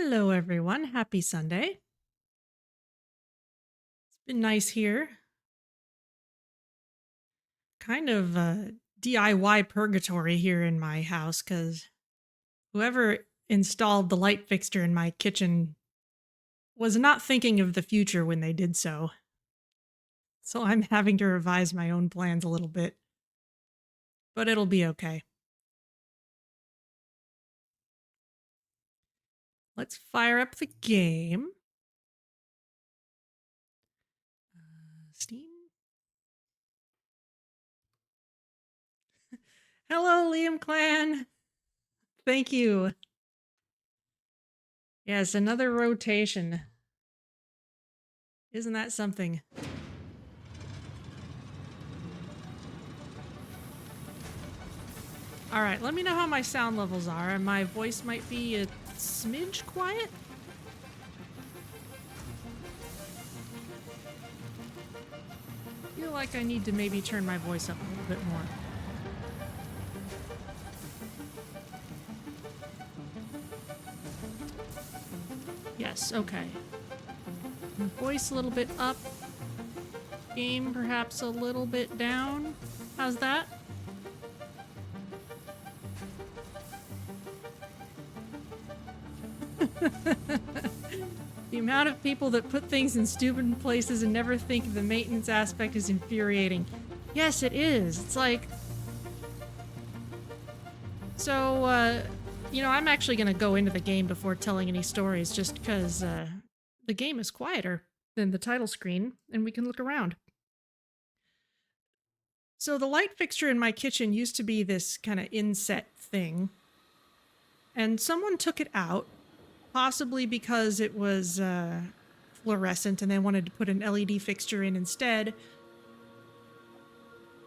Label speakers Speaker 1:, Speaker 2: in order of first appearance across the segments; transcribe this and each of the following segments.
Speaker 1: Hello, everyone. Happy Sunday. It's been nice here. Kind of DIY purgatory here in my house because whoever installed the light fixture in my kitchen was not thinking of the future when they did so. So I'm having to revise my own plans a little bit, but it'll be okay. Let's fire up the game. Steam. Hello, Liam Clan. Thank you. Yes, another rotation. Isn't that something? All right, let me know how my sound levels are, and my voice might be a smidge quiet. I feel like I need to maybe turn my voice up a little bit more. Yes, okay. Voice a little bit up. Game perhaps a little bit down. How's that? The amount of people that put things in stupid places and never think of the maintenance aspect is infuriating. Yes, it is. It's like... So, I'm actually going to go into the game before telling any stories just because the game is quieter than the title screen and we can look around. So the light fixture in my kitchen used to be this kind of inset thing, and someone took it out, possibly because it was fluorescent and they wanted to put an LED fixture in instead.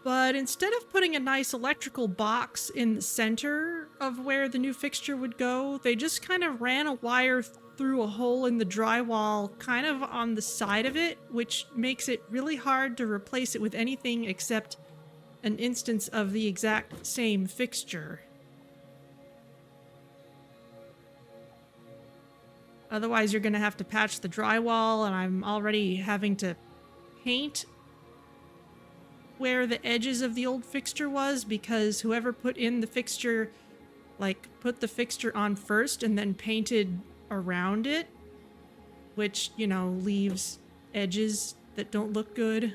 Speaker 1: But instead of putting a nice electrical box in the center of where the new fixture would go, they just kind of ran a wire through a hole in the drywall kind of on the side of it, which makes it really hard to replace it with anything except an instance of the exact same fixture. Otherwise, you're going to have to patch the drywall, and I'm already having to paint where the edges of the old fixture was because whoever put in the fixture, put the fixture on first and then painted around it, which, leaves edges that don't look good.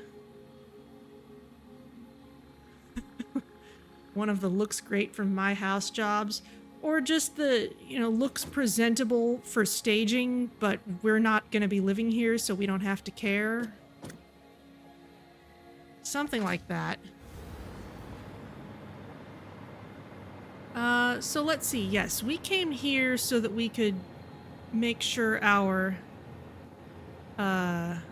Speaker 1: One of the looks great from my house jobs, or just the, looks presentable for staging, but we're not going to be living here, so we don't have to care. Something like that. So let's see. Yes, we came here so that we could make sure our, our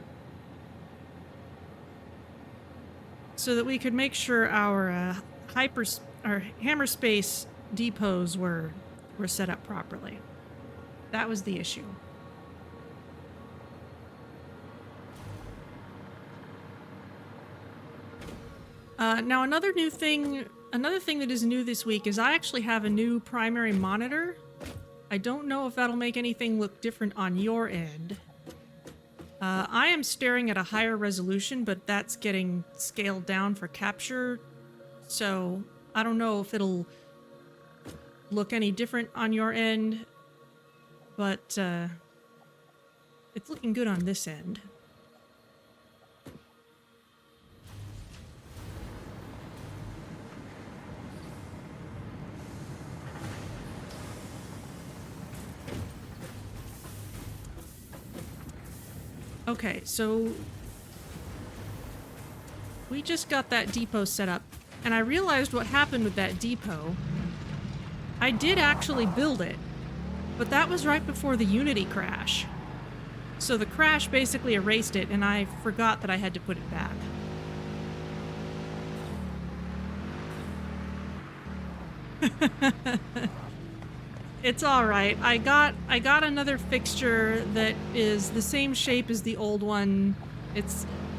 Speaker 1: hammer space depots were set up properly. That was the issue. Now another thing that is new this week is I actually have a new primary monitor. I don't know if that'll make anything look different on your end. I am staring at a higher resolution, but that's getting scaled down for capture, so I don't know if it'll look any different on your end, but it's looking good on this end. Okay, so we just got that depot set up, and I realized what happened with that depot. I did actually build it, but that was right before the Unity crash. So the crash basically erased it, and I forgot that I had to put it back. It's all right. I got another fixture that is the same shape as the old one.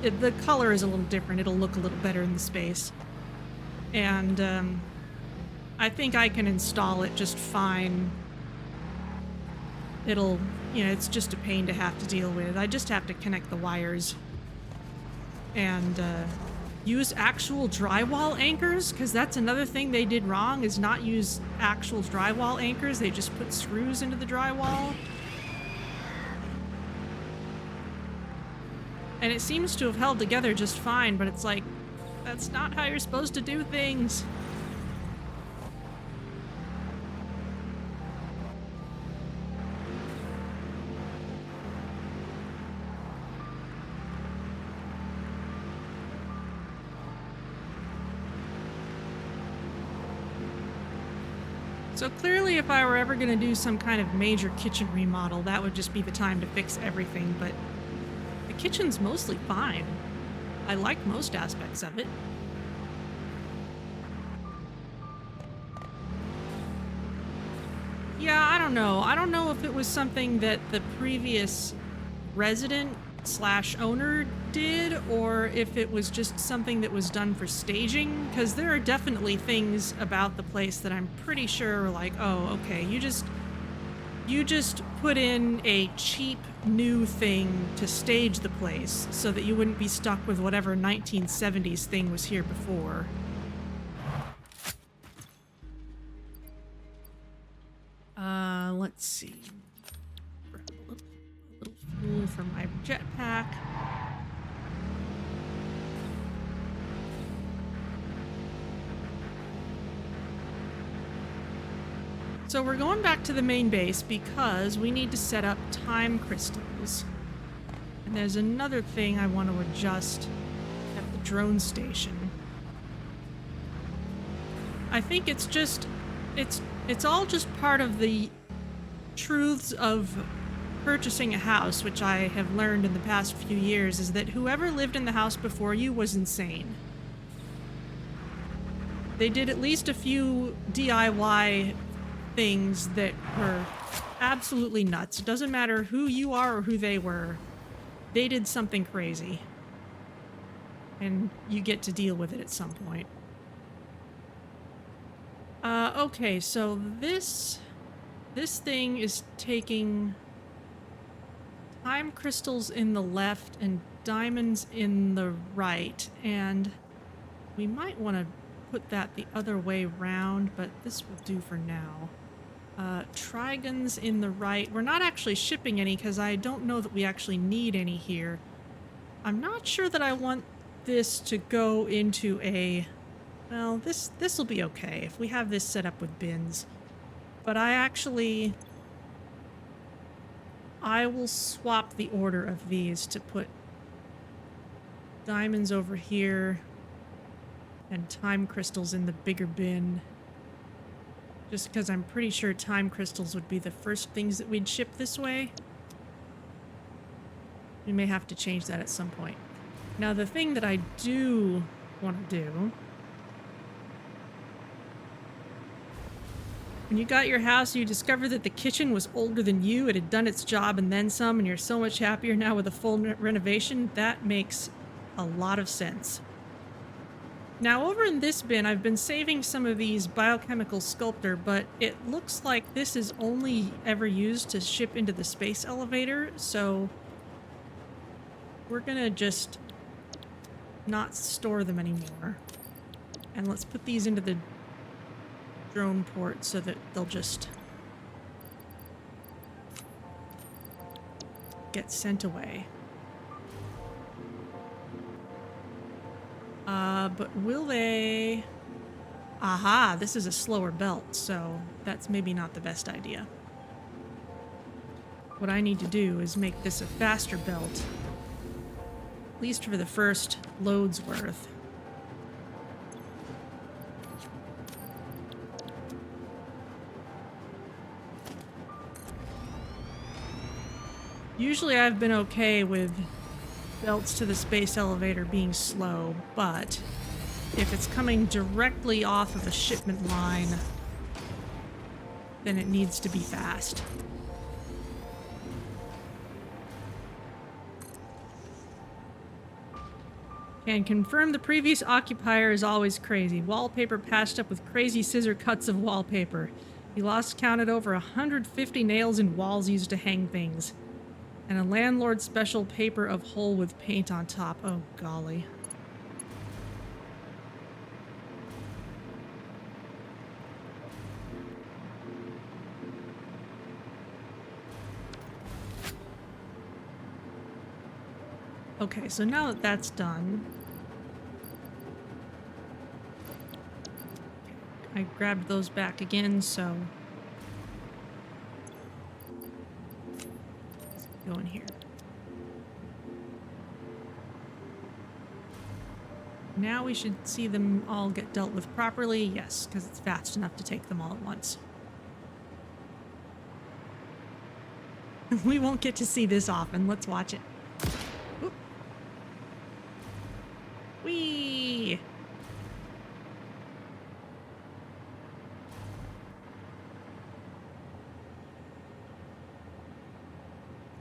Speaker 1: The color is a little different. It'll look a little better in the space. And I think I can install it just fine. it'll, you know, it's just a pain to have to deal with. I just have to connect the wires and use actual drywall anchors, because that's another thing they did wrong, is not use actual drywall anchors. They just put screws into the drywall. And it seems to have held together just fine, but it's like, that's not how you're supposed to do things. So clearly, if I were ever going to do some kind of major kitchen remodel, that would just be the time to fix everything, but the kitchen's mostly fine. I like most aspects of it. Yeah, I don't know. I don't know if it was something that the previous resident slash owner did, or if it was just something that was done for staging, because there are definitely things about the place that I'm pretty sure are like, oh, okay, you just put in a cheap new thing to stage the place so that you wouldn't be stuck with whatever 1970s thing was here before. Let's see. A little fuel for my jetpack. So we're going back to the main base because we need to set up time crystals. And there's another thing I want to adjust at the drone station. I think it's just, it's all just part of the truths of purchasing a house, which I have learned in the past few years, is that whoever lived in the house before you was insane. They did at least a few DIY things that were absolutely nuts. It doesn't matter who you are or who they were. They did something crazy. And you get to deal with it at some point. Okay, so this thing is taking time crystals in the left and diamonds in the right, and we might want to put that the other way round, but this will do for now. Trigons in the right. We're not actually shipping any because I don't know that we actually need any here. I'm not sure that I want this to go into a... Well, this will be okay if we have this set up with bins. But I will swap the order of these to put diamonds over here and time crystals in the bigger bin. Just because I'm pretty sure time crystals would be the first things that we'd ship this way. We may have to change that at some point. Now, the thing that I do want to do... When you got your house, you discovered that the kitchen was older than you, it had done its job and then some, and you're so much happier now with a full renovation. That makes a lot of sense. Now, over in this bin, I've been saving some of these biochemical sculptor, but it looks like this is only ever used to ship into the space elevator, so we're gonna just not store them anymore. And let's put these into the drone port so that they'll just get sent away. But will they... Aha, this is a slower belt, so that's maybe not the best idea. What I need to do is make this a faster belt, at least for the first load's worth. Usually I've been okay with belts to the space elevator being slow, but if it's coming directly off of a shipment line, then it needs to be fast. Can confirm the previous occupier is always crazy. Wallpaper patched up with crazy scissor cuts of wallpaper. He lost count at over 150 nails in walls used to hang things. And a landlord's special paper of hole with paint on top. Oh, golly. Okay, so now that that's done, I grabbed those back again, so let's go in here. Now we should see them all get dealt with properly. Yes, because it's fast enough to take them all at once. We won't get to see this often. Let's watch it. Oop. Whee!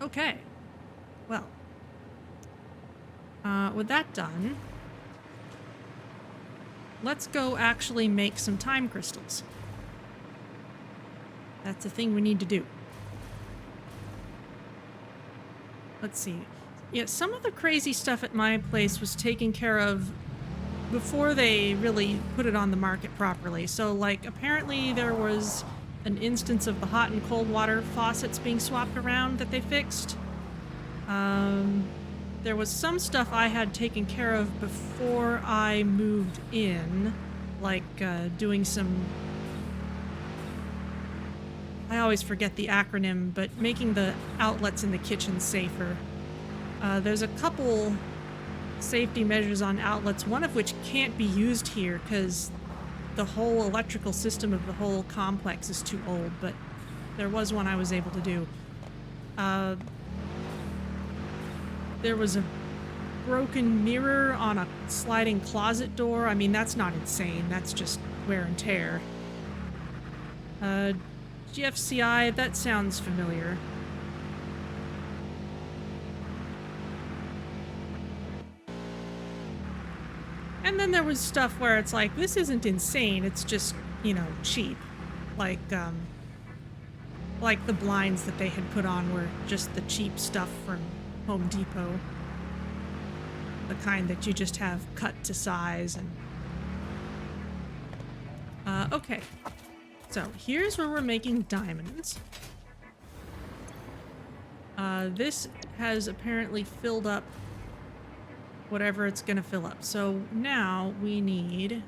Speaker 1: Okay. Well, with that done, let's go actually make some time crystals. That's a thing we need to do. Let's see. Yeah, some of the crazy stuff at my place was taken care of before they really put it on the market properly. So, like, apparently there was an instance of the hot and cold water faucets being swapped around that they fixed. There was some stuff I had taken care of before I moved in, like doing some... I always forget the acronym, but making the outlets in the kitchen safer. There's a couple safety measures on outlets, one of which can't be used here because the whole electrical system of the whole complex is too old, but there was one I was able to do. There was a broken mirror on a sliding closet door. I mean, that's not insane. That's just wear and tear. GFCI, that sounds familiar. And then there was stuff where it's like, this isn't insane, it's just, you know, cheap. Like the blinds that they had put on were just the cheap stuff from Home Depot. The kind that you just have cut to size and... okay. So, here's where we're making diamonds. This has apparently filled up whatever it's gonna fill up. So now we need...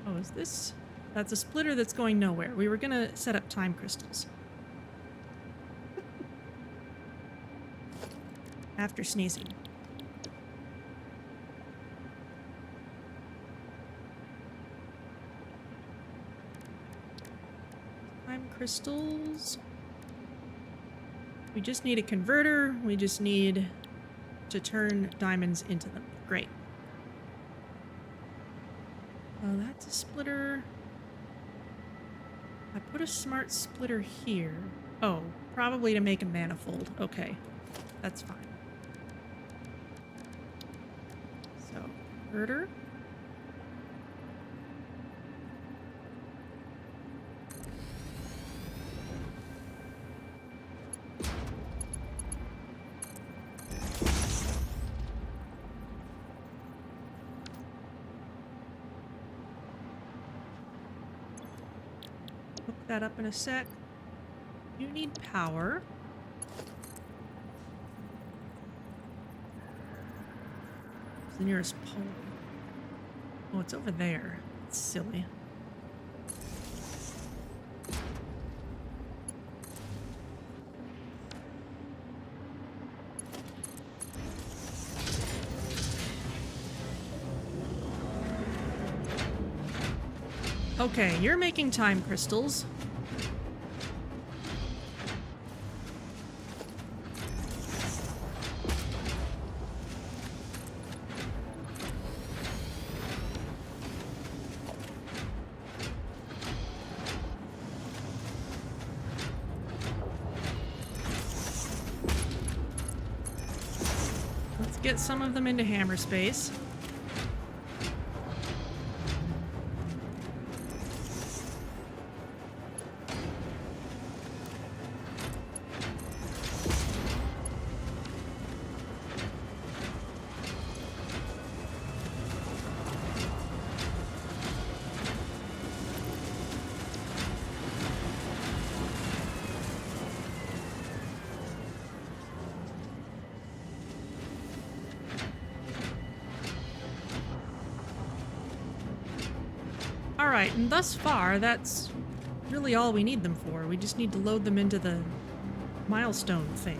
Speaker 1: Oh, is this... That's a splitter that's going nowhere. We were gonna set up time crystals. After sneezing. Time crystals. We just need a converter. We just need to turn diamonds into them. Great. Oh, that's a splitter. I put a smart splitter here. Oh, probably to make a manifold. Okay, that's fine. So, converter. That up in a sec. You need power. It's the nearest pole. Oh, it's over there. It's silly. Okay, you're making time crystals. Let's get some of them into hammer space. Alright, and thus far, that's really all we need them for. We just need to load them into the milestone thing.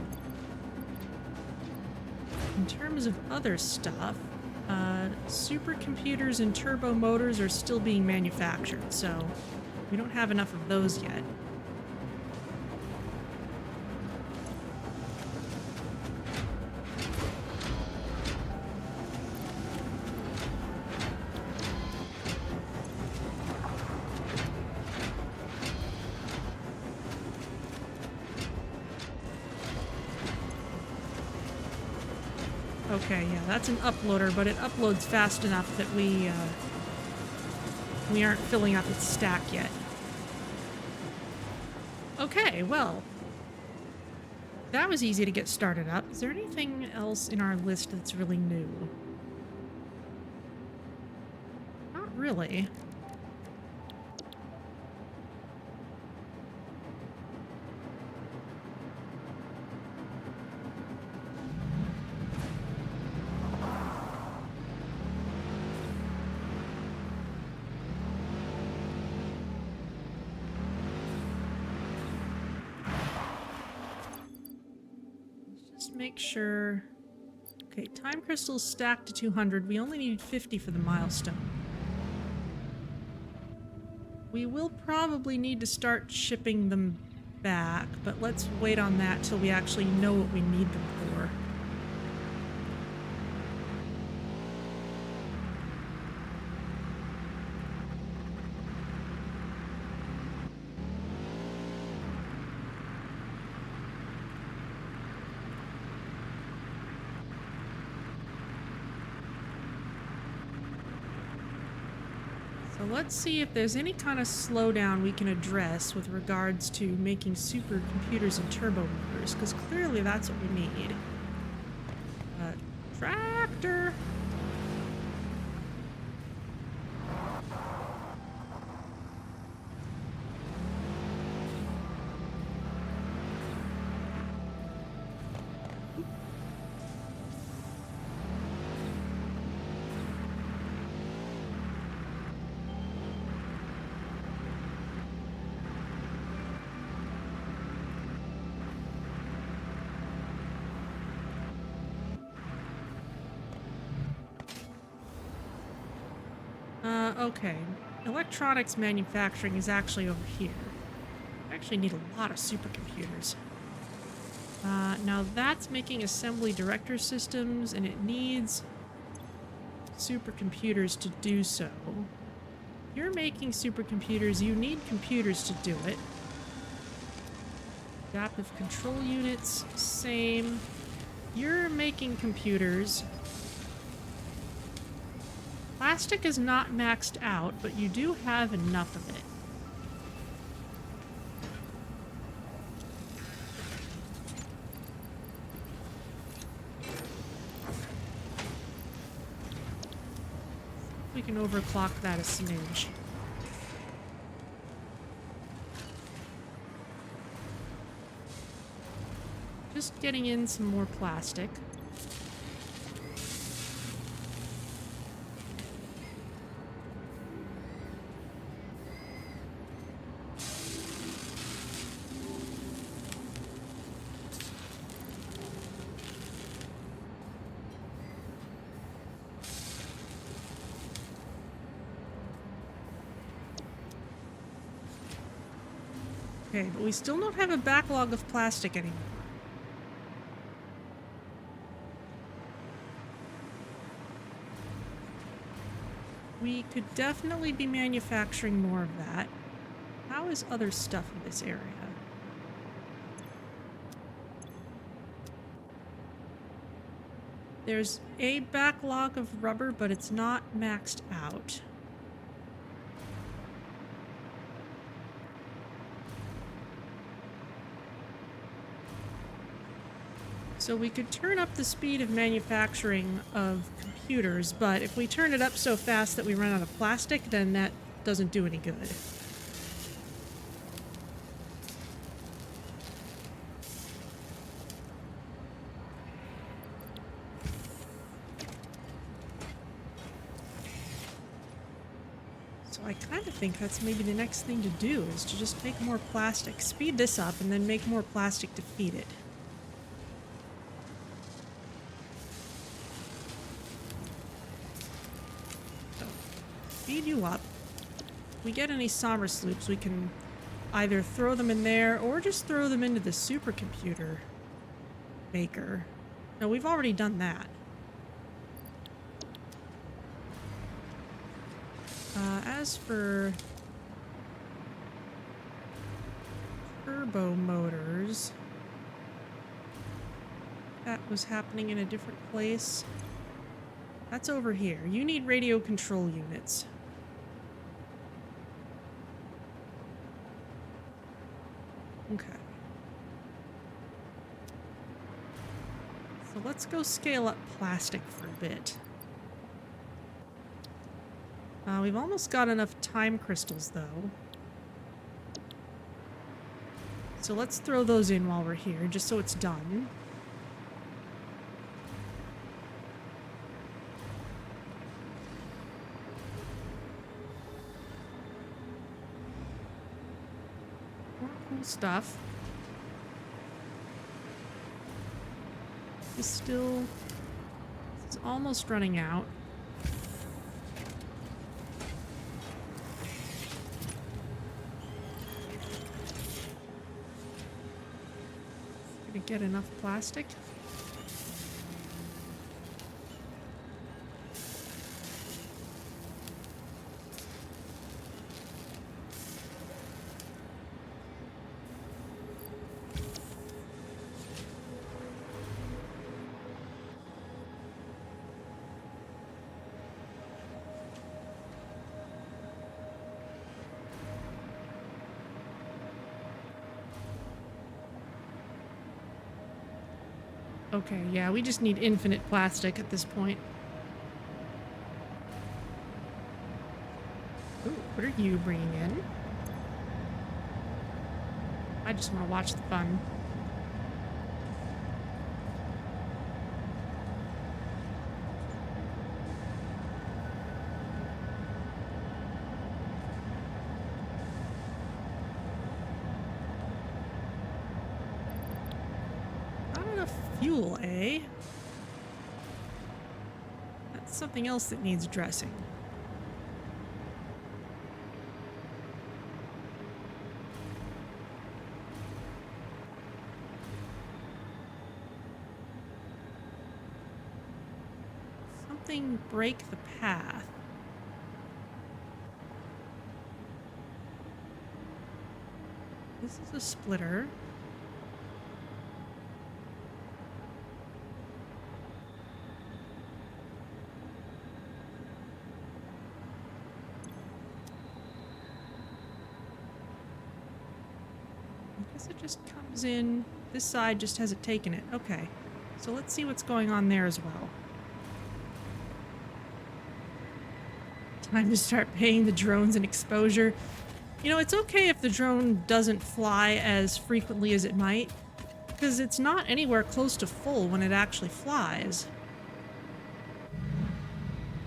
Speaker 1: In terms of other stuff, supercomputers and turbo motors are still being manufactured, so we don't have enough of those yet. Okay, yeah, that's an uploader, but it uploads fast enough that we aren't filling up its stack yet. Okay, well, that was easy to get started up. Is there anything else in our list that's really new? Not really. Make sure. Okay, time crystals stacked to 200. We only need 50 for the milestone. We will probably need to start shipping them back, but let's wait on that till we actually know what we need them for. So let's see if there's any kind of slowdown we can address with regards to making supercomputers and turbo motors, because clearly that's what we need. Tractor! Okay. Electronics manufacturing is actually over here. I actually need a lot of supercomputers. Now that's making assembly director systems, and it needs supercomputers to do so. You're making supercomputers, you need computers to do it. Adaptive control units, same. You're making computers. Plastic is not maxed out, but you do have enough of it. We can overclock that a smidge. Just getting in some more plastic. Okay, but we still don't have a backlog of plastic anymore. We could definitely be manufacturing more of that. How is other stuff in this area? There's a backlog of rubber, but it's not maxed out. So we could turn up the speed of manufacturing of computers, but if we turn it up so fast that we run out of plastic, then that doesn't do any good. So I kind of think that's maybe the next thing to do, is to just make more plastic. Speed this up and then make more plastic to feed it. So, speed you up. If we get any Somersloops, we can either throw them in there or just throw them into the supercomputer maker. No, we've already done that. As for turbo motors, that was happening in a different place. That's over here. You need radio control units. Okay. So let's go scale up plastic for a bit. We've almost got enough time crystals, though. So let's throw those in while we're here, just so it's done. More cool stuff. This is almost running out. Gonna get enough plastic. Okay, yeah, we just need infinite plastic at this point. Ooh, what are you bringing in? I just want to watch the fun. Fuel, eh? That's something else that needs dressing. Something break the path. This is a splitter. It just comes in. This side just hasn't taken it. Okay. So let's see what's going on there as well. Time to start paying the drones an exposure. You know, it's okay if the drone doesn't fly as frequently as it might, because it's not anywhere close to full when it actually flies.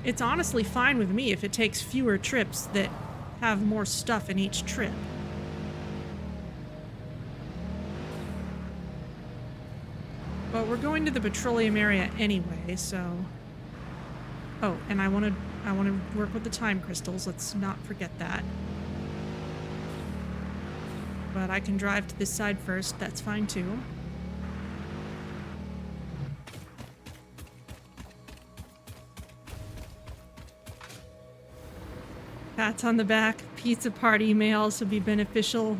Speaker 1: It's honestly fine with me if it takes fewer trips that have more stuff in each trip. But we're going to the petroleum area anyway, so... Oh, and I want to work with the time crystals. Let's not forget that. But I can drive to this side first. That's fine too. Pats on the back. Pizza party may also be beneficial.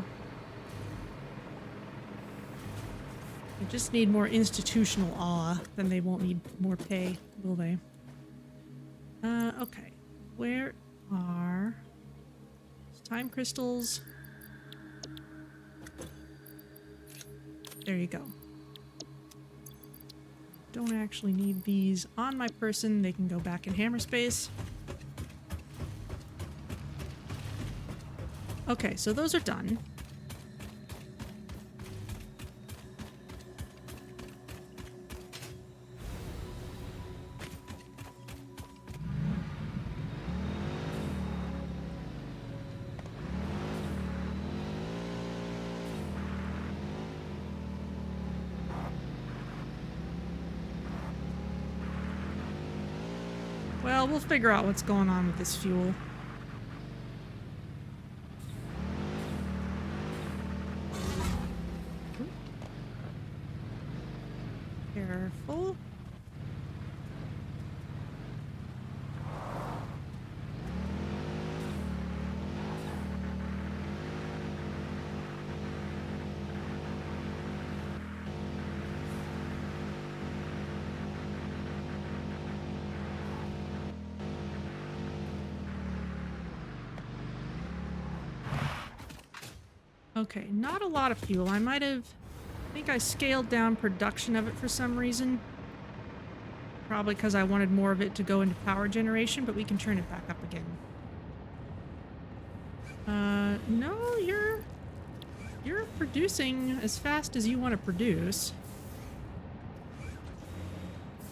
Speaker 1: They just need more institutional awe, then they won't need more pay, will they? Okay. Where are time crystals? There you go. Don't actually need these on my person. They can go back in hammer space. Okay, so those are done. Well, we'll figure out what's going on with this fuel. Careful. Okay, not a lot of fuel. I think I scaled down production of it for some reason. Probably because I wanted more of it to go into power generation, but we can turn it back up again. No, you're producing as fast as you want to produce. I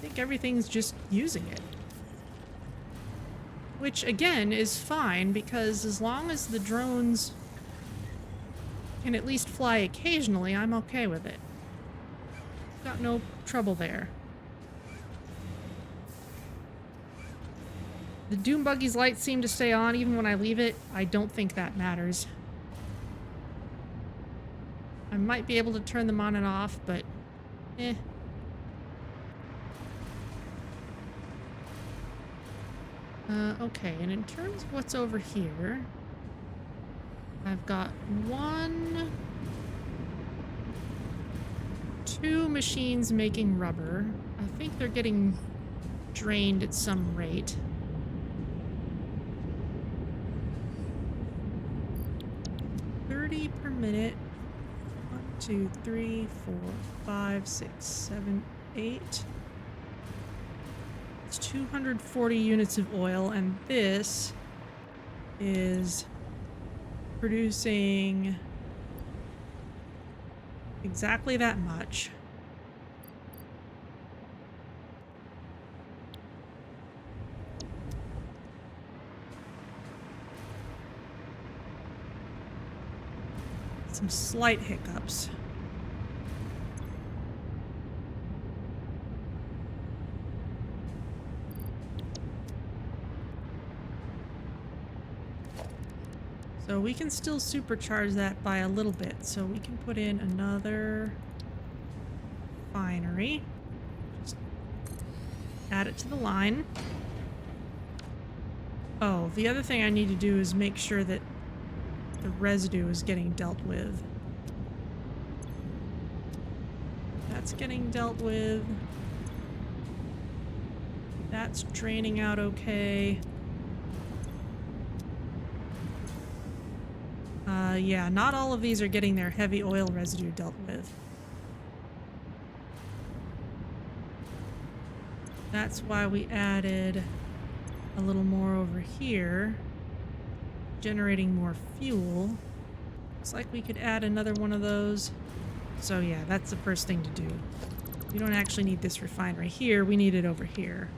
Speaker 1: think everything's just using it. Which, again, is fine, because as long as the drones can at least fly occasionally, I'm okay with it. Got no trouble there. The Doom Buggy's lights seem to stay on even when I leave it. I don't think that matters. I might be able to turn them on and off, but eh. Okay, and in terms of what's over here, I've got two machines making rubber. I think they're getting drained at some rate. Per minute. 1, 2, 3, 4, 5, 6, 7, 8. It's 240 units of oil, and this is producing exactly that much. Some slight hiccups. So we can still supercharge that by a little bit. So we can put in another refinery. Just add it to the line. Oh, the other thing I need to do is make sure that the residue is getting dealt with. That's getting dealt with. That's draining out okay. Yeah, not all of these are getting their heavy oil residue dealt with. That's why we added a little more over here. Generating more fuel. Looks like we could add another one of those. So yeah, that's the first thing to do. We don't actually need this refinery here, we need it over here.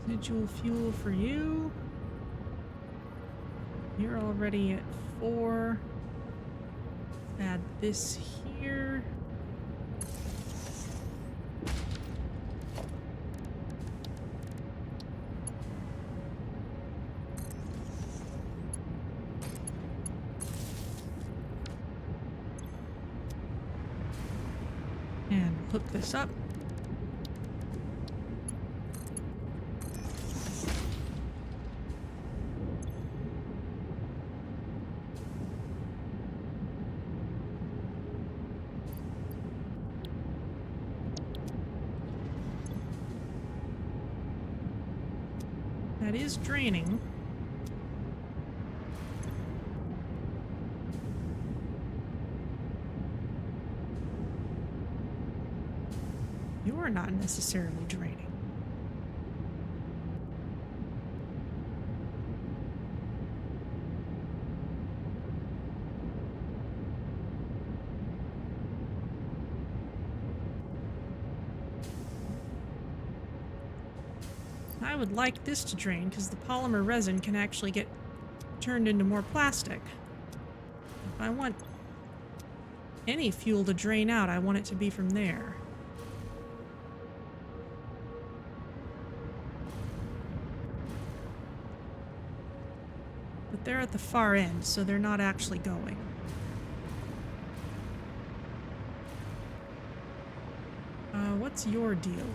Speaker 1: Residual fuel for you. You're already at 4. Add this here. And hook this up. That is draining. You are not necessarily draining. I would like this to drain because the polymer resin can actually get turned into more plastic. If I want any fuel to drain out, I want it to be from there. But they're at the far end, so they're not actually going. What's your deal?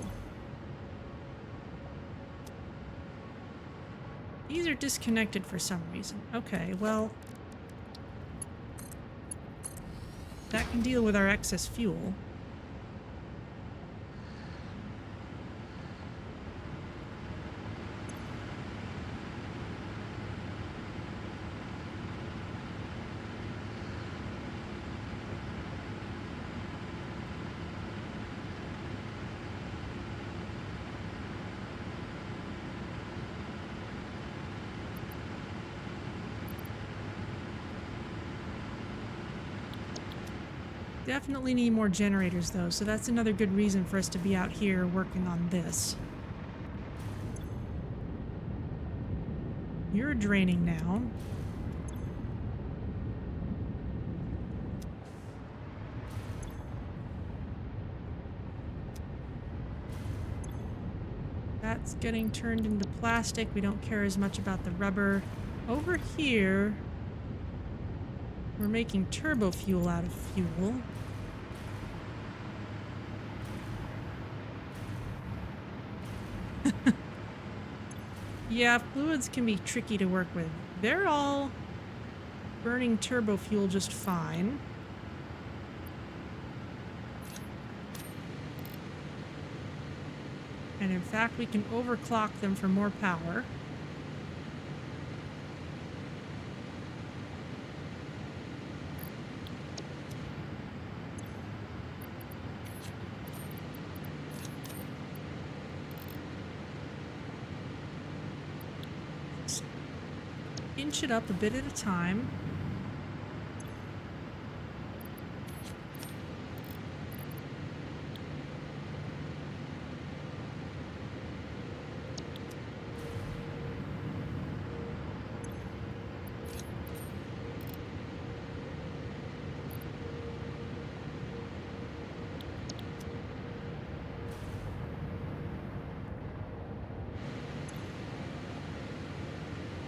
Speaker 1: These are disconnected for some reason. Okay, well, that can deal with our excess fuel. Definitely need more generators though, so that's another good reason for us to be out here working on this. You're draining now. That's getting turned into plastic. We don't care as much about the rubber. Over here, we're making turbo fuel out of fuel. Yeah, fluids can be tricky to work with. They're all burning turbo fuel just fine. And in fact, we can overclock them for more power. Inch it up a bit at a time.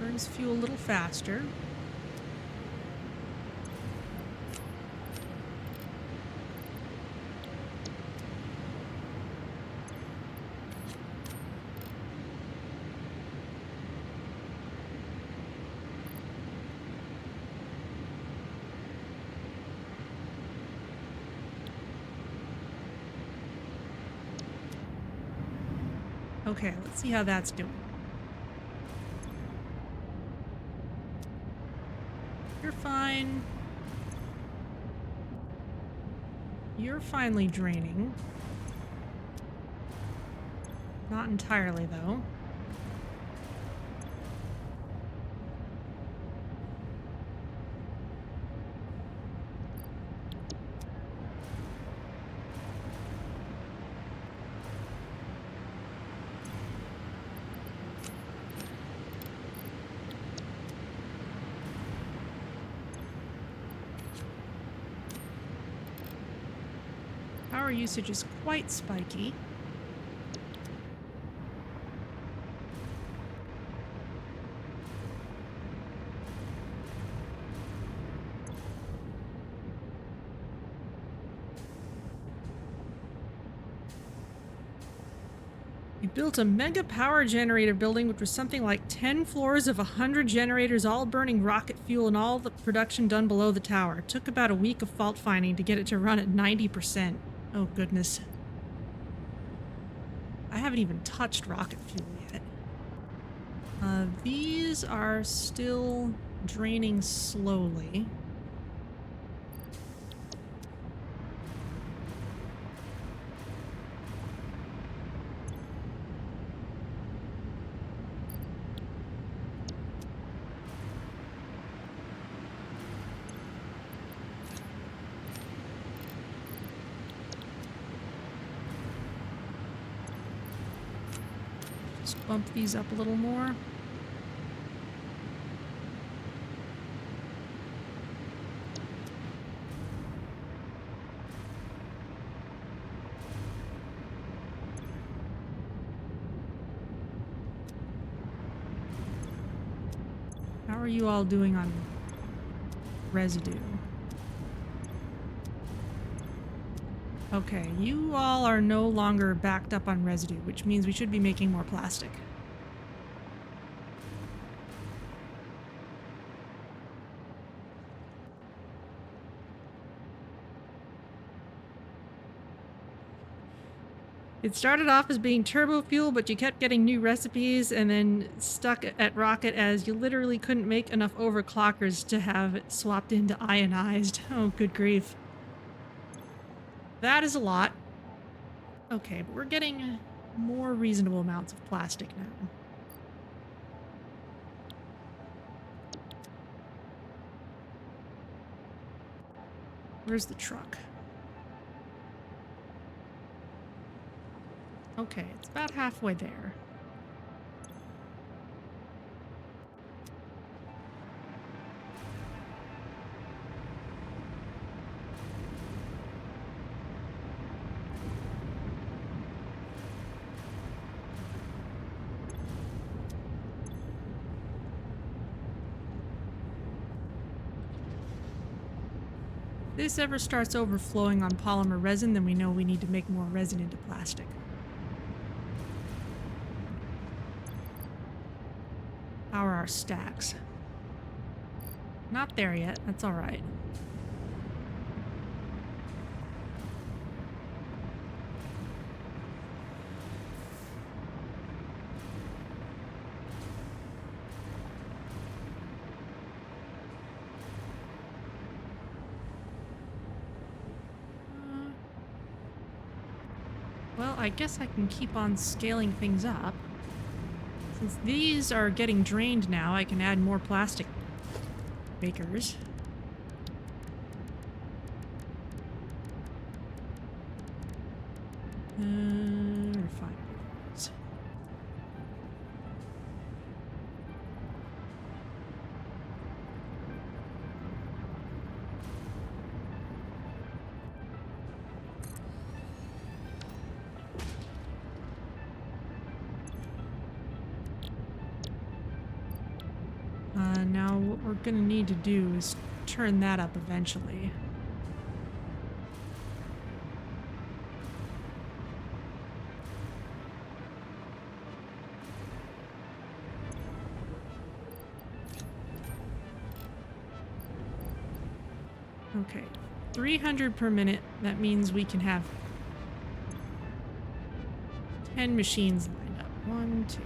Speaker 1: Burns fuel a little faster. Okay, let's see how that's doing. You're fine. You're finally draining. Not entirely, though. Power usage is quite spiky. We built a mega power generator building, which was something like 10 floors of 100 generators, all burning rocket fuel, and all the production done below the tower. It took about a week of fault finding to get it to run at 90%. Oh, goodness. I haven't even touched rocket fuel yet. These are still draining slowly. Just bump these up a little more. How are you all doing on residue? Okay, you all are no longer backed up on residue, which means we should be making more plastic. It started off as being turbo fuel, but you kept getting new recipes and then stuck at rocket as you literally couldn't make enough overclockers to have it swapped into ionized. Oh, good grief. That is a lot. Okay, but we're getting more reasonable amounts of plastic now. Where's the truck? Okay, it's about halfway there. If this ever starts overflowing on polymer resin, then we know we need to make more resin into plastic. How are our stacks? Not there yet. That's all right. Well, I guess I can keep on scaling things up. Since these are getting drained now, I can add more plastic bakers. Refineries. Now what we're gonna need to do is turn that up eventually. Okay, 300 per minute. That means we can have 10 machines lined up. 1, 2,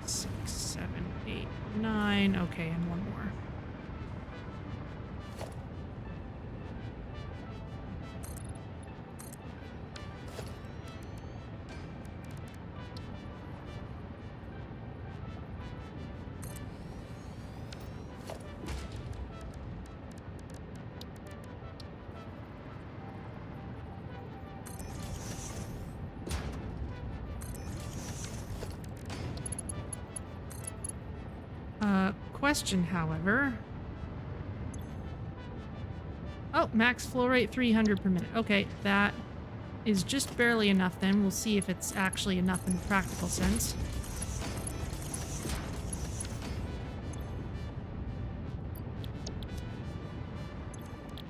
Speaker 1: 6, 7, 8, 9. Okay, and one more. Question, however. Oh, max flow rate 300 per minute. Okay, that is just barely enough then. We'll see if it's actually enough in the practical sense.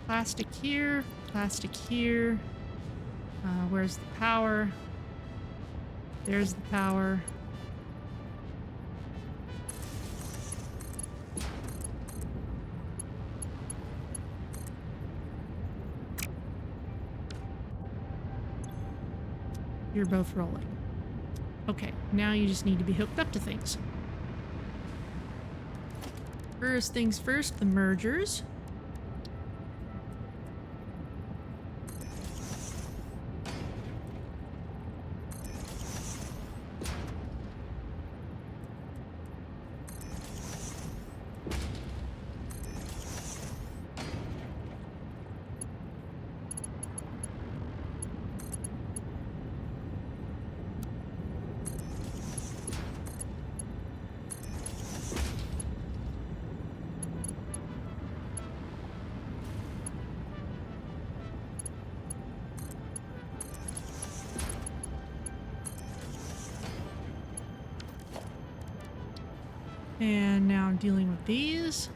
Speaker 1: Plastic here, plastic here. Where's the power? There's the power. You're both rolling. Okay, now you just need to be hooked up to things. First things first, the mergers. And now dealing with these.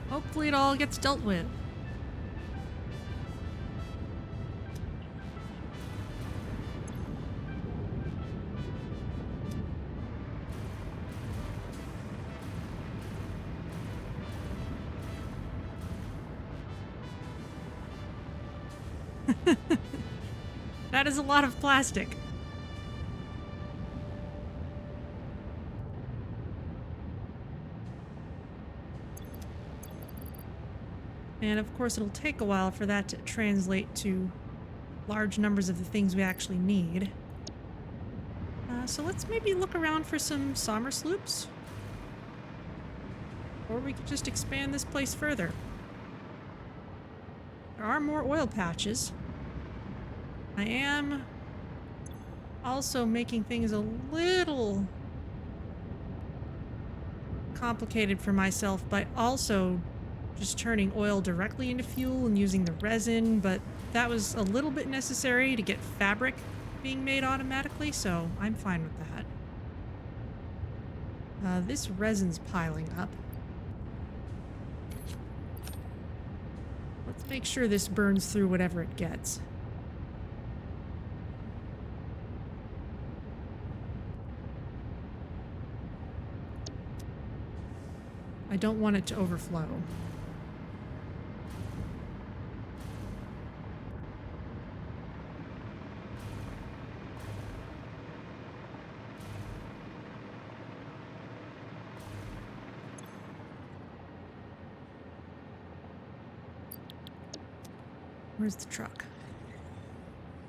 Speaker 1: Hopefully it all gets dealt with. That is a lot of plastic. And of course it'll take a while for that to translate to large numbers of the things we actually need. So let's maybe look around for some Somersloops. Or we could just expand this place further. There are more oil patches. I am also making things a little complicated for myself by also just turning oil directly into fuel and using the resin, but that was a little bit necessary to get fabric being made automatically, so I'm fine with that. This resin's piling up. Let's make sure this burns through whatever it gets. I don't want it to overflow. Where's the truck?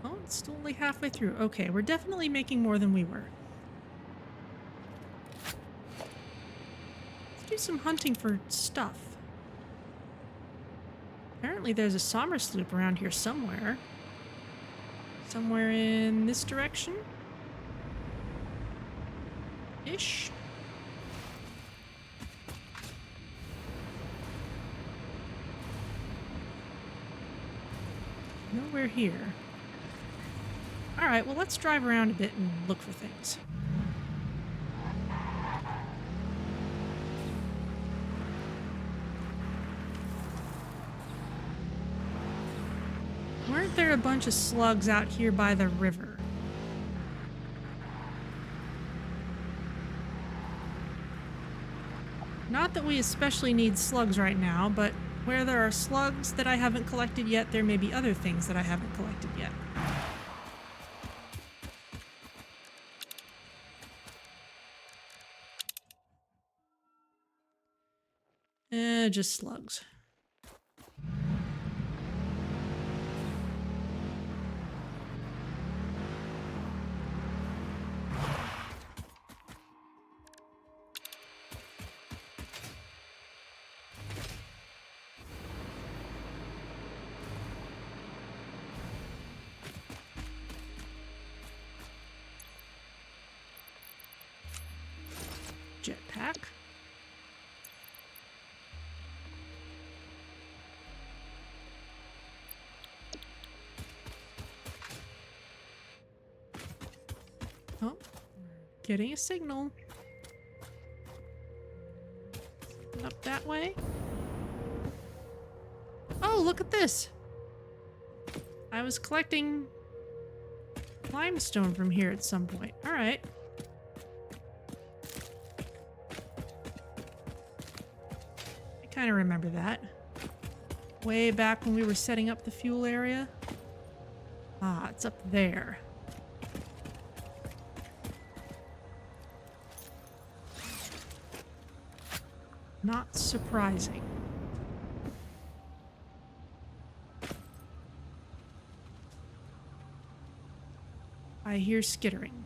Speaker 1: Oh, it's still only halfway through. Okay, we're definitely making more than we were. Let's do some hunting for stuff. Apparently there's a Somersloop around here somewhere. Somewhere in this direction? Ish. Nowhere here. Alright, well let's drive around a bit and look for things. Weren't there a bunch of slugs out here by the river? Not that we especially need slugs right now, but where there are slugs that I haven't collected yet, there may be other things that I haven't collected yet. Just slugs. Jetpack. Oh, getting a signal. Up that way. Oh, look at this. I was collecting limestone from here at some point. All right. I kind of remember that. Way back when we were setting up the fuel area. Ah, it's up there. Not surprising. I hear skittering.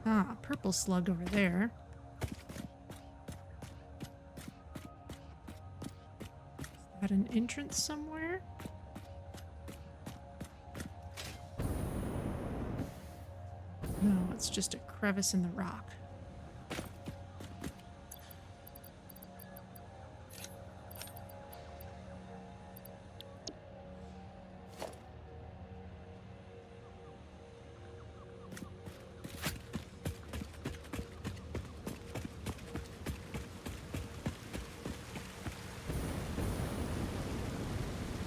Speaker 1: Ah, purple slug over there. that an entrance somewhere? No, it's just a crevice in the rock.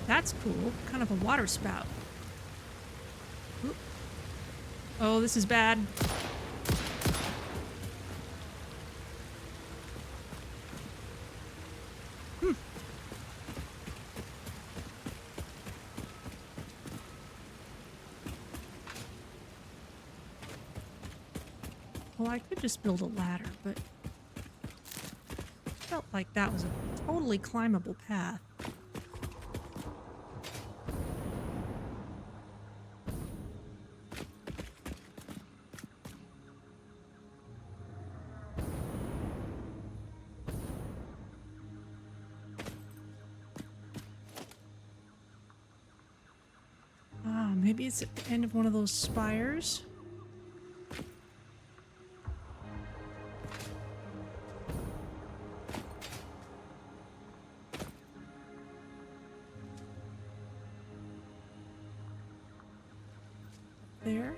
Speaker 1: That's cool. Kind of a water spout. Oop. Oh, this is bad. Well, I could just build a ladder, but felt like that was a totally climbable path. Maybe it's at the end of one of those spires. There.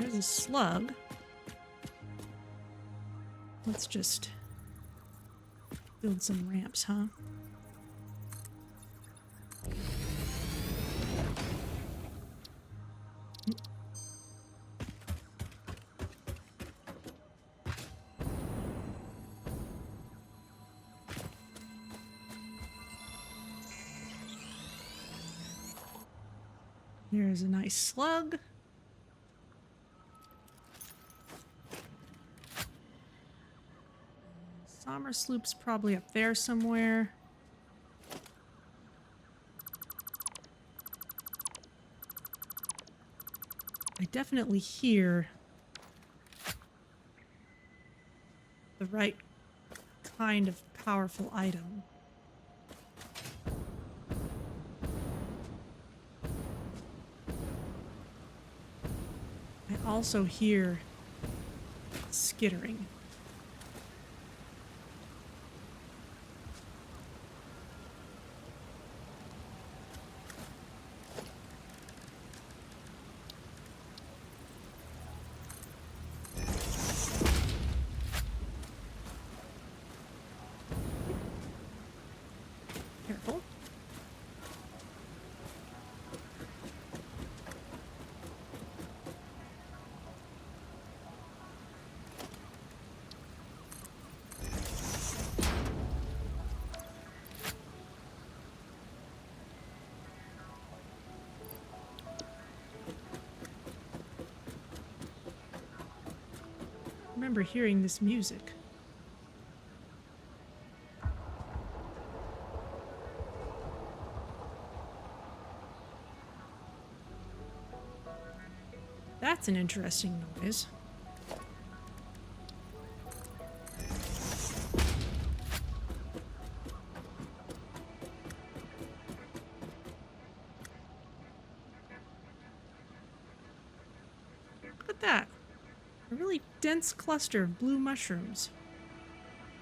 Speaker 1: There's a slug. Let's just build some ramps, huh? There's a nice slug. Somersloop's probably up there somewhere. I definitely hear the right kind of powerful item. I also hear skittering. Careful. I remember hearing this music. That's an interesting noise. Look at that. A really dense cluster of blue mushrooms.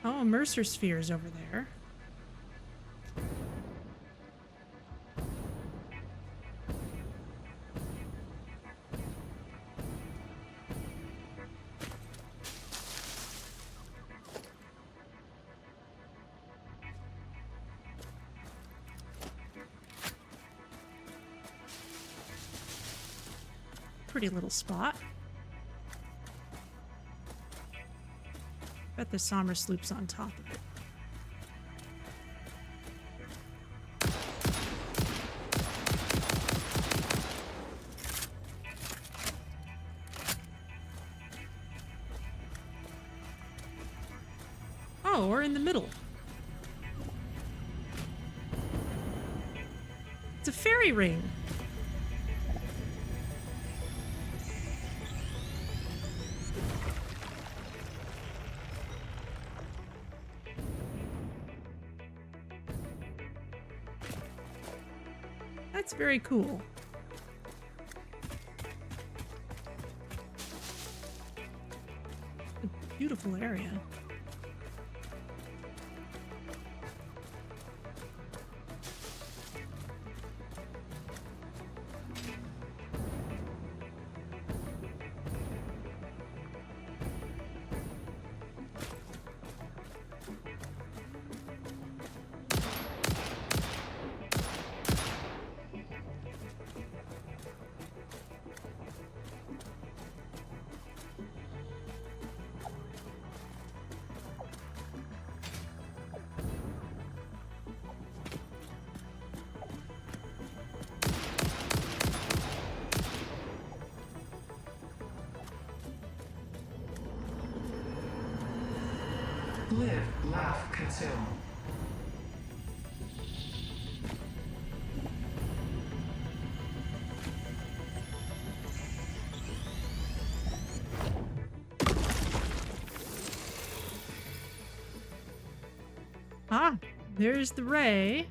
Speaker 1: Oh, a Mercer sphere is over there. Pretty little spot. Bet the Somersloop's on top of it. Oh, we're in the middle. It's a fairy ring. That's very cool. A beautiful area.
Speaker 2: Live, laugh, consume.
Speaker 1: Ah, there's the ray.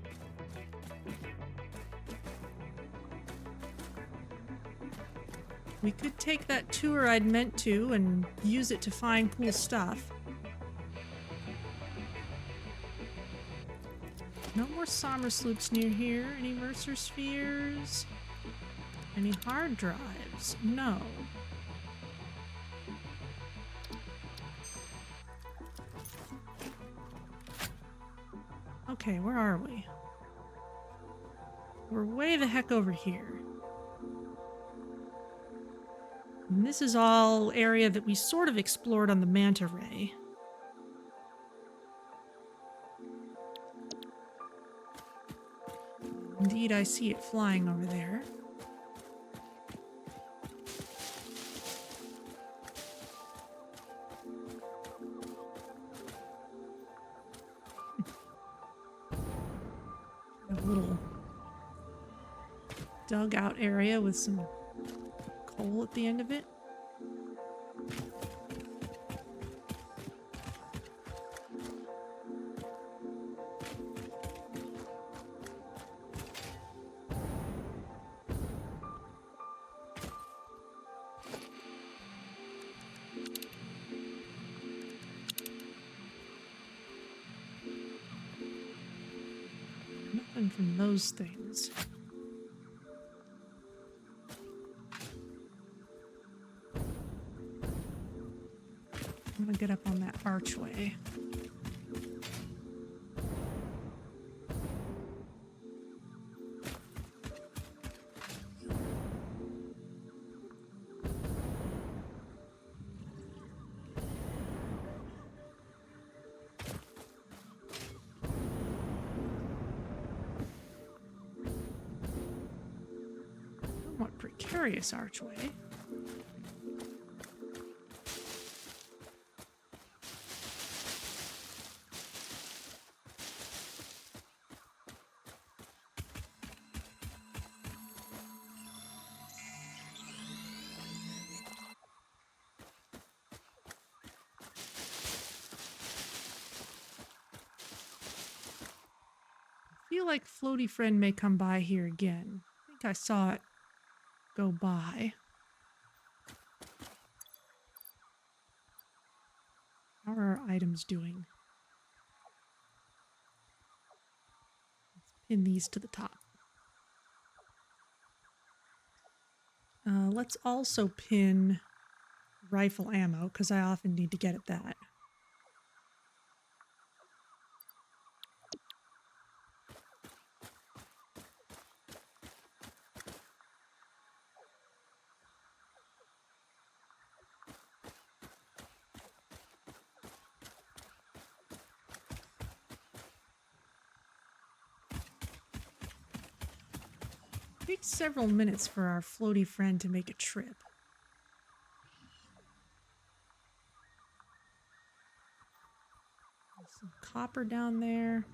Speaker 1: We could take that tour I'd meant to and use it to find cool stuff. No more Somersloops near here. Any Mercer spheres? Any hard drives? No. Okay, where are we? We're way the heck over here. And this is all area that we sort of explored on the manta ray. Indeed, I see it flying over there. A little dugout area with some coal at the end of it. Nothing from those things. I'm gonna get up on that archway. Somewhat precarious archway. I feel like Floaty Friend may come by here again. I think I saw it go by. How are our items doing? Let's pin these to the top. Let's also pin rifle ammo, because I often need to get at that. It takes several minutes for our floaty friend to make a trip. There's some copper down there.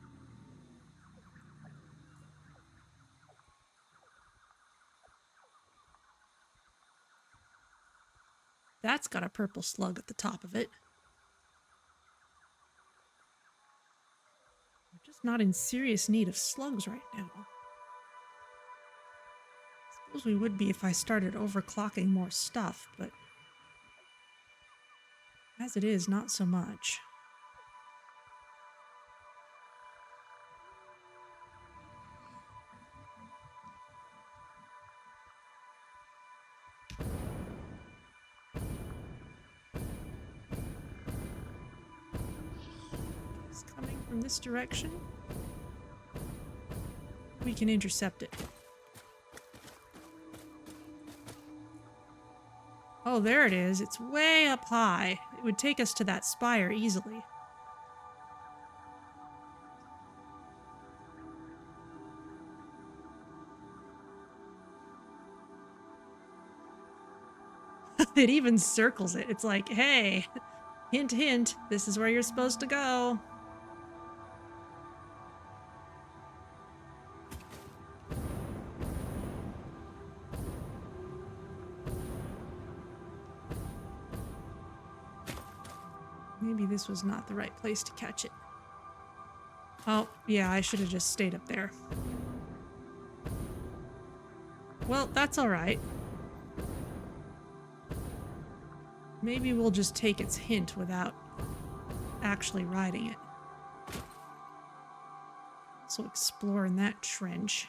Speaker 1: That's got a purple slug at the top of it. We're just not in serious need of slugs right now. Suppose we would be if I started overclocking more stuff, but as it is, not so much. It's coming from this direction. We can intercept it. Oh, there it is. It's way up high. It would take us to that spire easily. It even circles it. It's like, hey, hint, hint, this is where you're supposed to go. Maybe this was not the right place to catch it. Oh, yeah, I should have just stayed up there. Well, that's all right. Maybe we'll just take its hint without actually riding it. So explore in that trench.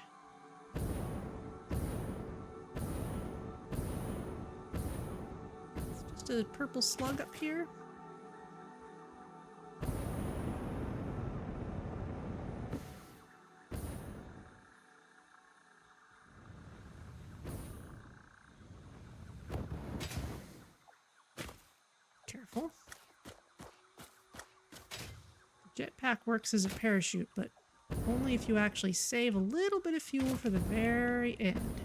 Speaker 1: It's just a purple slug up here. Careful. The jetpack works as a parachute, but only if you actually save a little bit of fuel for the very end.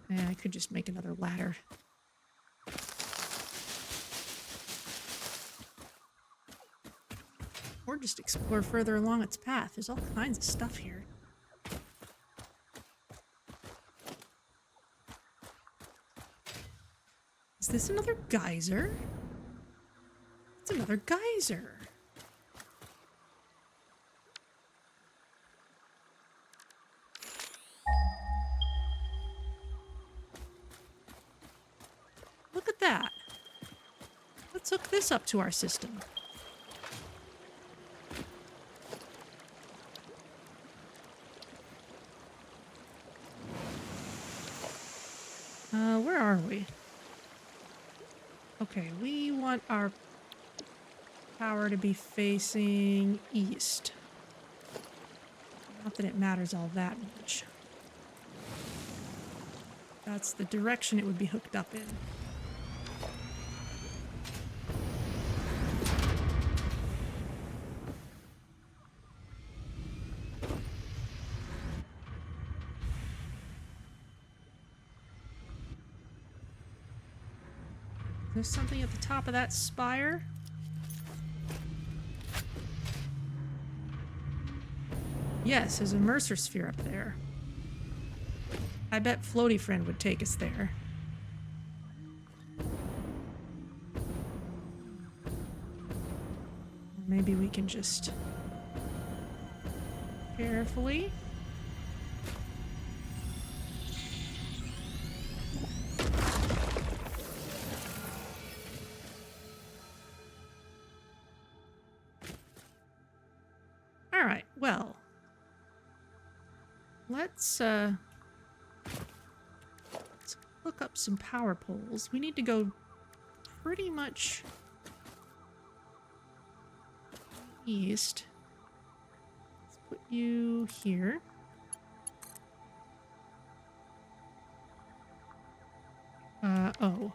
Speaker 1: And I could just make another ladder. Or just explore further along its path. There's all kinds of stuff here. Is this another geyser? It's another geyser. Look at that. Let's hook this up to our system. Where are we? Okay, we want our power to be facing east. Not that it matters all that much. That's the direction it would be hooked up in. There's something at the top of that spire. Yes, there's a Mercer sphere up there. I bet Floaty Friend would take us there. Maybe we can just carefully. All right, well, let's hook up some power poles. We need to go pretty much east. Let's put you here. Oh.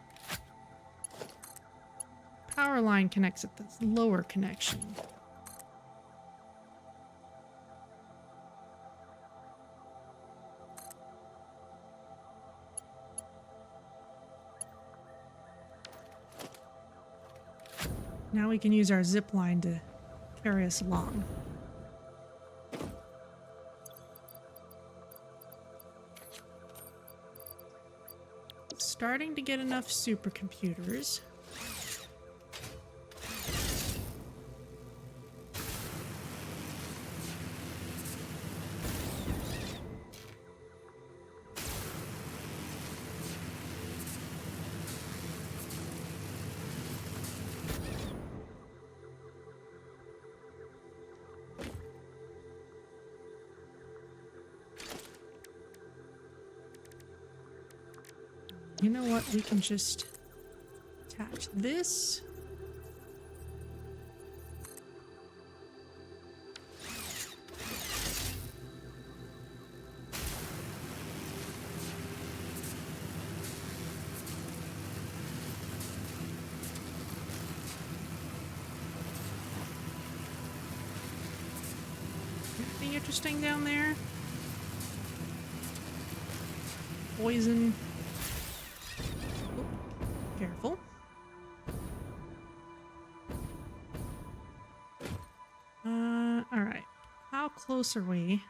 Speaker 1: Power line connects at the lower connection. Now we can use our zip line to carry us along. Starting to get enough supercomputers. you know what? We can just attach this. Anything interesting down there? Poison. Oh, careful. Alright. How close are we?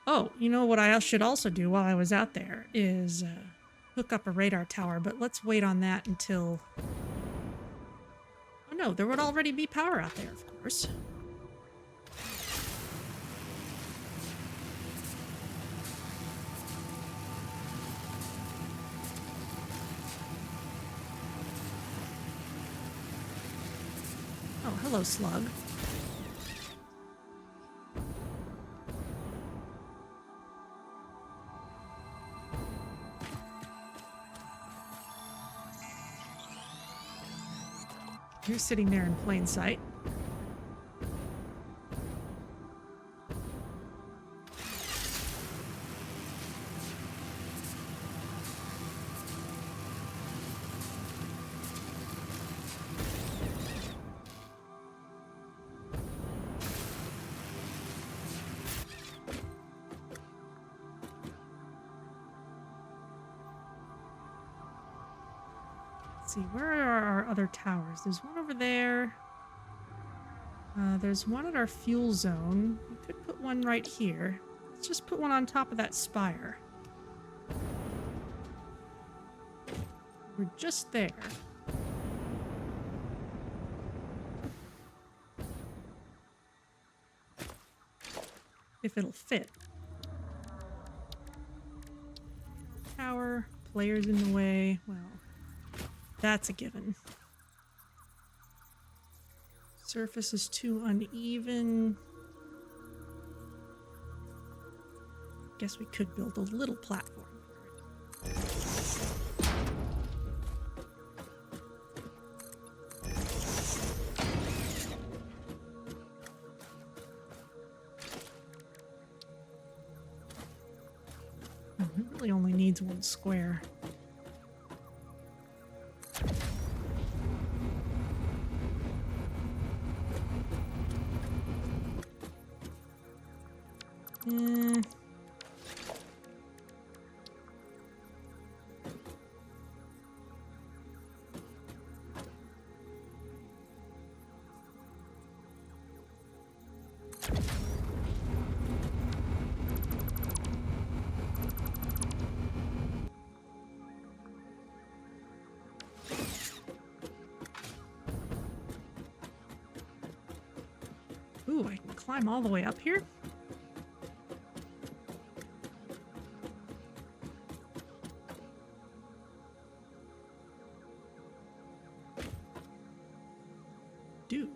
Speaker 1: Oh, you know what I should also do while I was out there is hook up a radar tower, but let's wait on that until... Oh no, there would already be power out there, of course. Oh, hello, slug. You're sitting there in plain sight. Let's see, where are our other towers? There's one over there. There's one at our fuel zone. We could put one right here. Let's just put one on top of that spire. We're just there. If it'll fit. Tower, players in the way. Well, that's a given. Surface is too uneven. Guess we could build a little platform. It really only needs one square. Ooh, I can climb all the way up here? Dude.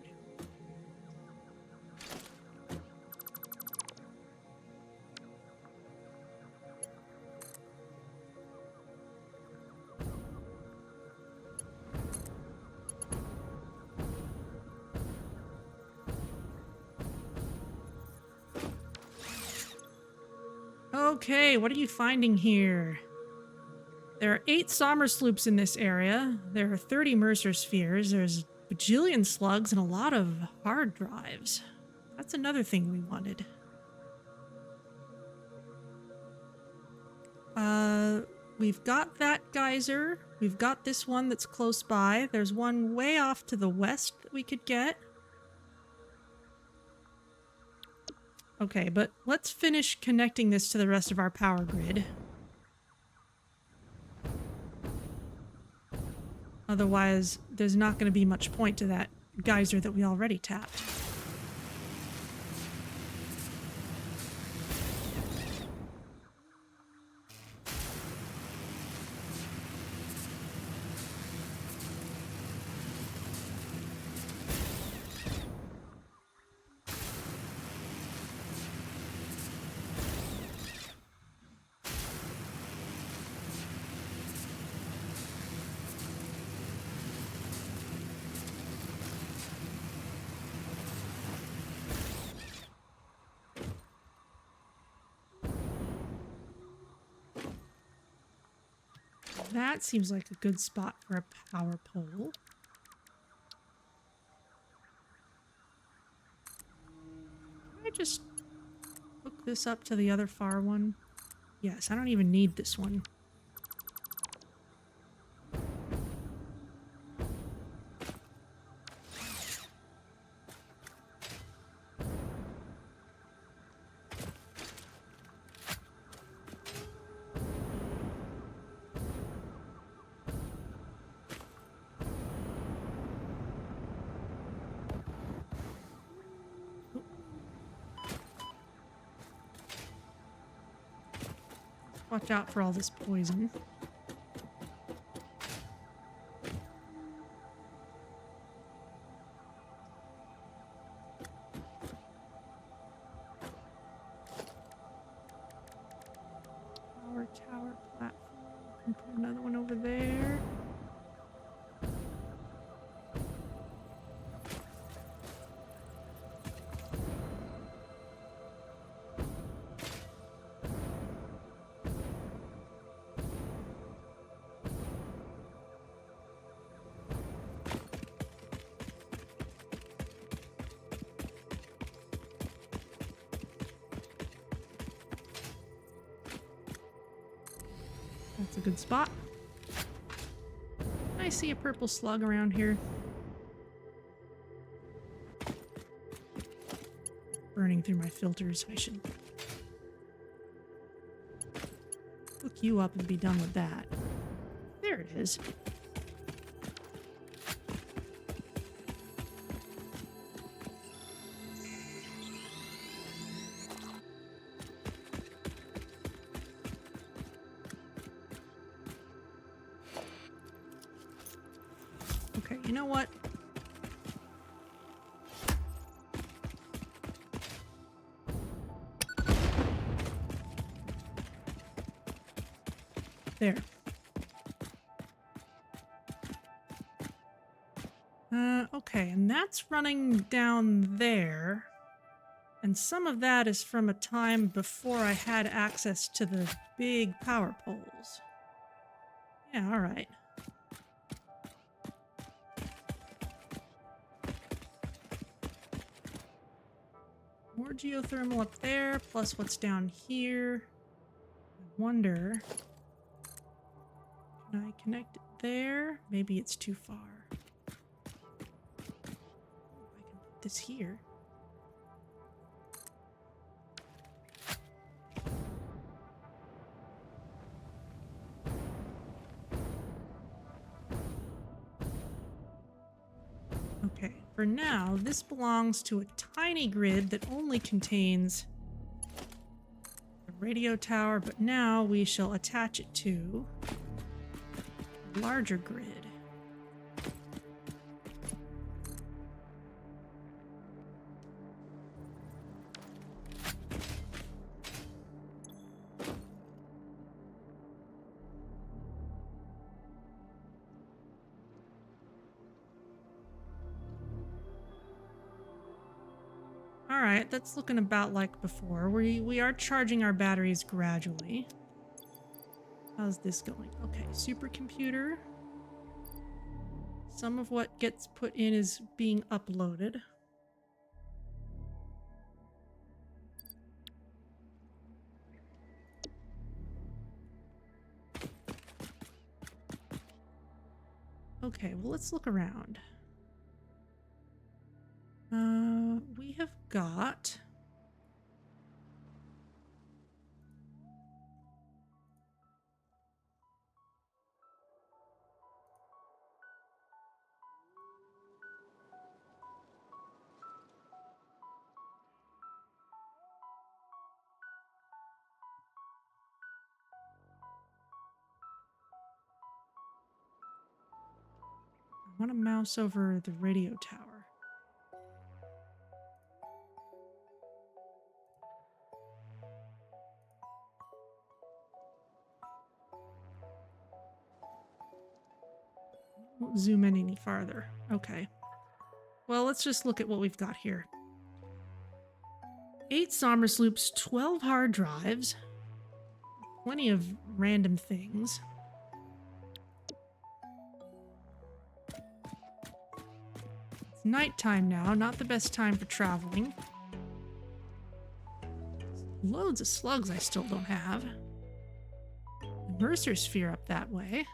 Speaker 1: Okay, what are you finding here? There are 8 Somersloops in this area. There are 30 Mercer spheres. There's a bajillion slugs and a lot of hard drives. That's another thing we wanted. We've got that geyser. We've got this one that's close by. There's one way off to the west that we could get. Okay, but let's finish connecting this to the rest of our power grid. Otherwise, there's not going to be much point to that geyser that we already tapped. That seems like a good spot for a power pole. Can I just hook this up to the other far one? Yes, I don't even need this one. Watch out for all this poison. Power tower platform. Can put another one over there. That's a good spot. I see a purple slug around here. Burning through my filters. I should hook you up and be done with that. There it is. Okay, you know what? There. Okay, and that's running down there. And some of that is from a time before I had access to the big power poles. Yeah, all right. More geothermal up there, plus what's down here. I wonder, can I connect it there? Maybe it's too far. I can put this here. Okay, for now, this belongs to a tiny grid that only contains the radio tower, but now we shall attach it to a larger grid. Alright, that's looking about like before. We are charging our batteries gradually. How's this going? Okay, supercomputer. Some of what gets put in is being uploaded. Okay, well, let's look around. We have got... I want to mouse over the radio tower. Won't zoom in any farther. Okay. Well, let's just look at what we've got here. 8 Somersloops, 12 hard drives, plenty of random things. It's nighttime now, not the best time for traveling. Loads of slugs I still don't have. The Mercer Sphere up that way.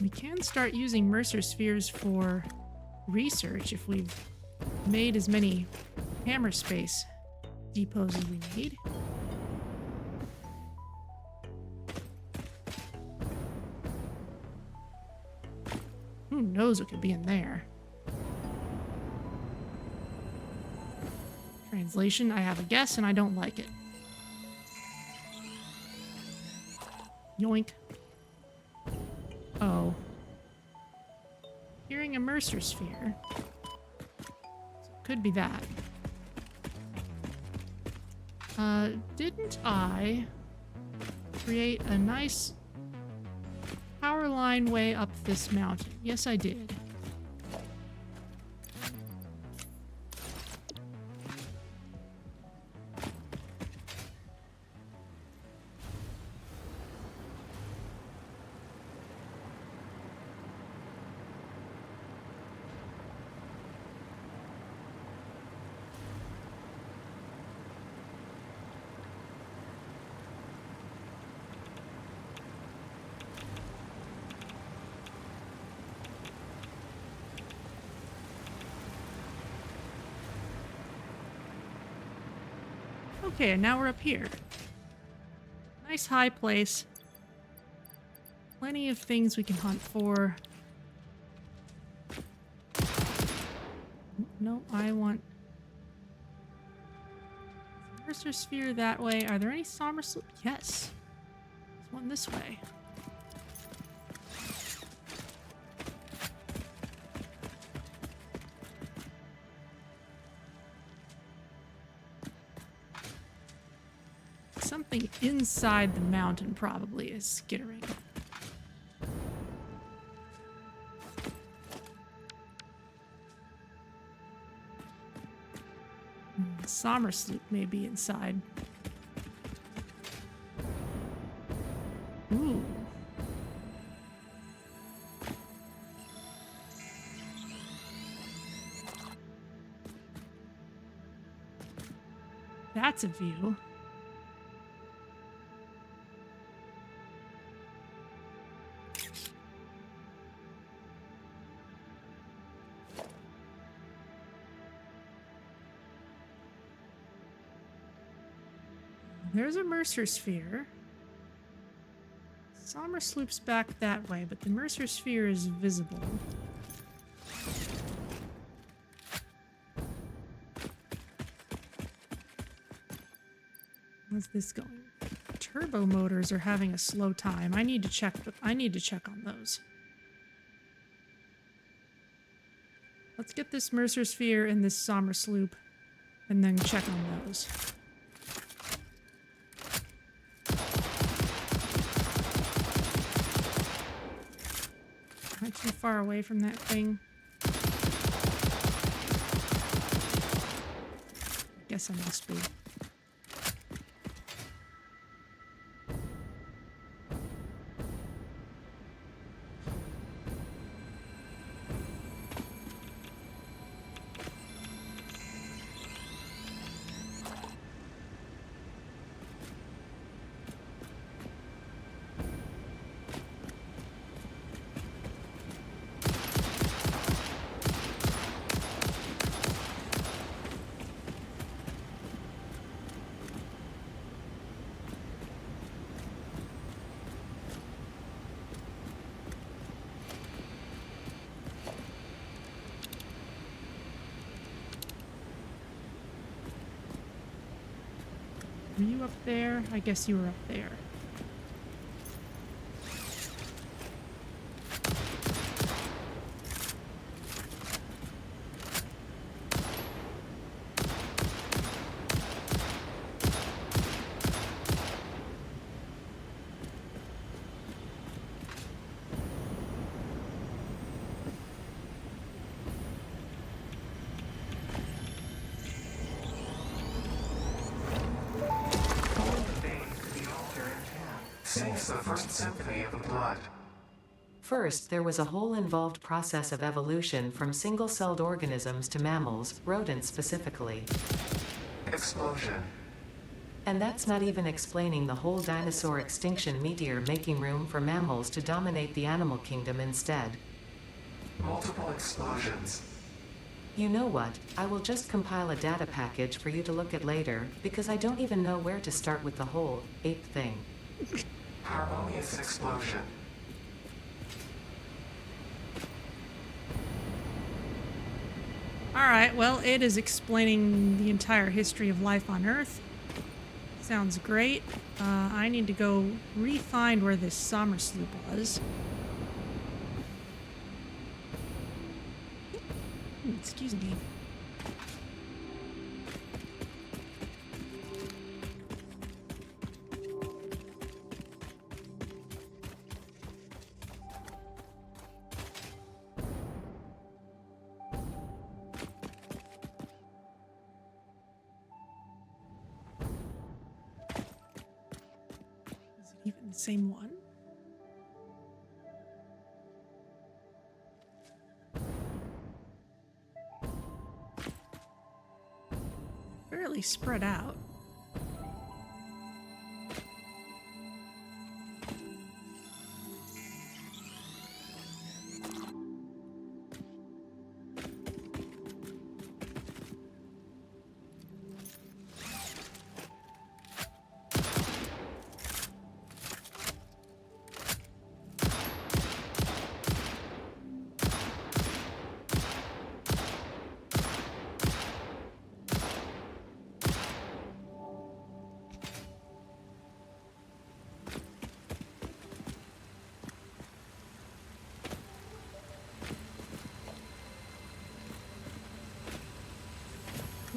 Speaker 1: We can start using Mercer Spheres for research if we've made as many hammer space depots as we need. Who knows what could be in there? Translation, I have a guess and I don't like it. Yoink. Oh. Hearing a Mercer Sphere. So it could be that. Didn't I create a nice power line way up this mountain? Yes, I did. Okay, and now we're up here. Nice high place. Plenty of things we can hunt for. No, I want... Mercer Sphere that way. Are there any Somersloop? Yes. There's one this way. Something inside the mountain probably is skittering. Somersloop may be inside. Ooh. That's a view. There's a Mercer Sphere. Somersloop's back that way, but the Mercer Sphere is visible. How's this going? Turbo motors are having a slow time. I need to check on those. Let's get this Mercer Sphere and this Somersloop and then check on those. Not too far away from that thing. I guess I must be. Were you up there? I guess you were up there.
Speaker 2: Sings the first symphony of the blood.
Speaker 3: First, there was a whole involved process of evolution from single-celled organisms to mammals, rodents specifically.
Speaker 2: Explosion.
Speaker 3: And that's not even explaining the whole dinosaur extinction meteor making room for mammals to dominate the animal kingdom instead.
Speaker 2: Multiple explosions.
Speaker 3: You know what, I will just compile a data package for you to look at later, because I don't even know where to start with the whole ape thing.
Speaker 2: Harmonious explosion.
Speaker 1: Alright, well, it is explaining the entire history of life on Earth. Sounds great. I need to go re-find where this Somersloop was. Excuse me. Is it even the same one? Fairly spread out.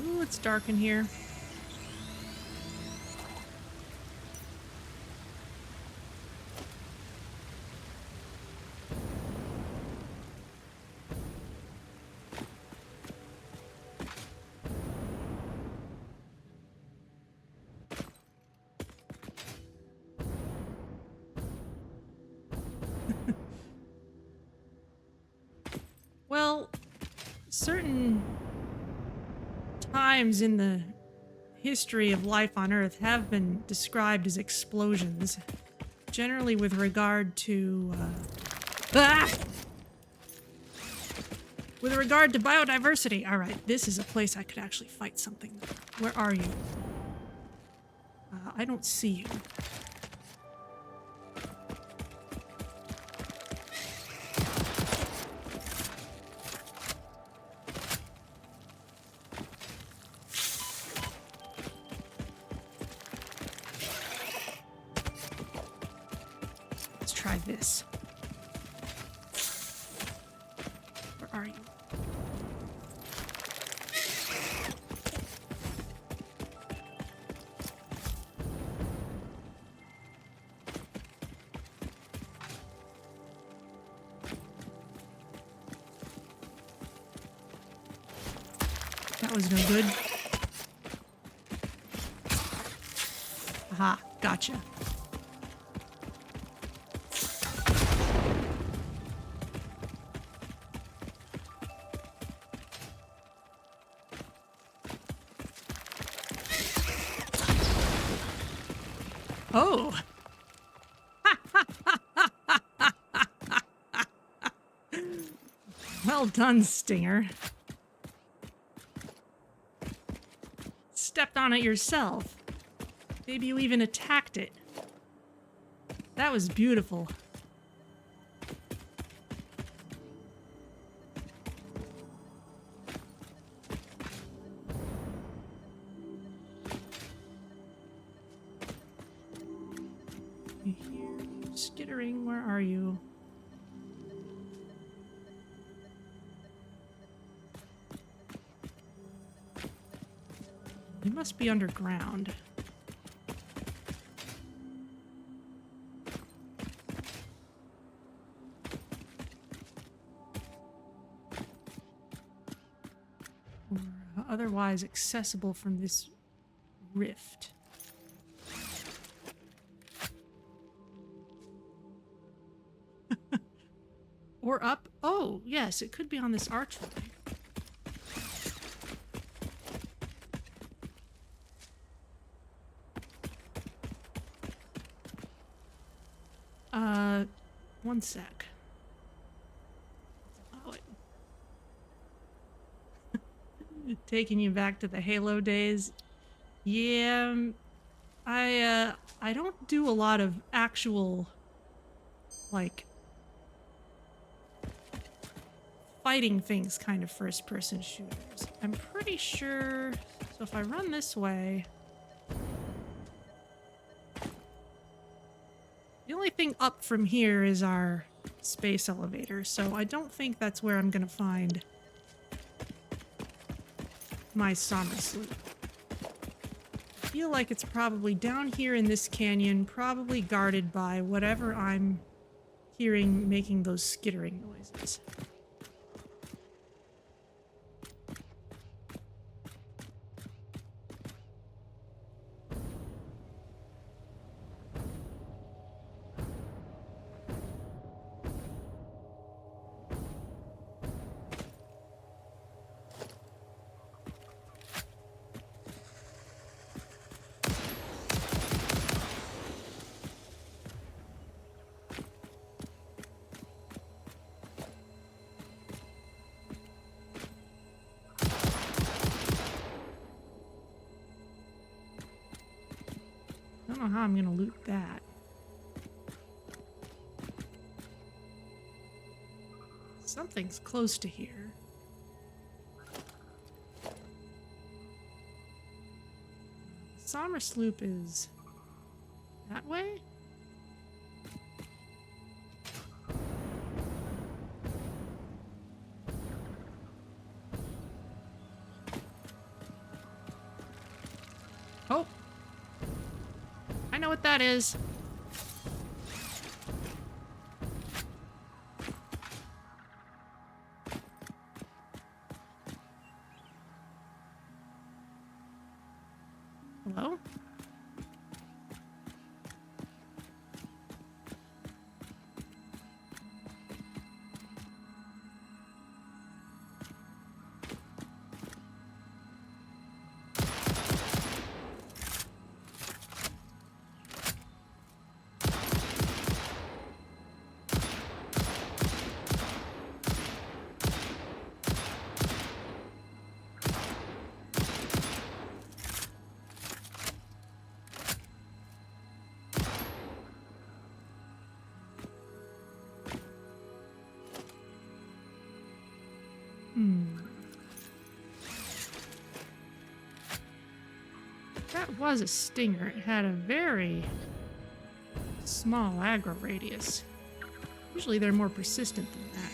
Speaker 1: Ooh, it's dark in here. Well, certain times in the history of life on Earth have been described as explosions, generally with regard to with regard to biodiversity. All right, this is a place I could actually fight something. Where are you? I don't see you. Try this. Where are you? That was no good. Aha, gotcha. Oh. Well done, Stinger. Stepped on it yourself. Maybe you even attacked it. That was beautiful. Skittering, where are you? They must be underground. Or otherwise accessible from this rift. Or up? Oh, yes, it could be on this archway. One sec. Oh, taking you back to the Halo days. Yeah, I don't do a lot of actual, like, fighting things kind of first-person shooters. I'm pretty sure... So if I run this way... The only thing up from here is our space elevator, so I don't think that's where I'm gonna find my Somersloop. I feel like it's probably down here in this canyon, probably guarded by whatever I'm hearing making those skittering noises. I don't know how I'm gonna loot that. Something's close to here. Somersloop is that way? Oh! I know what that is. Hello? That was a stinger. It had a very small aggro radius. Usually they're more persistent than that.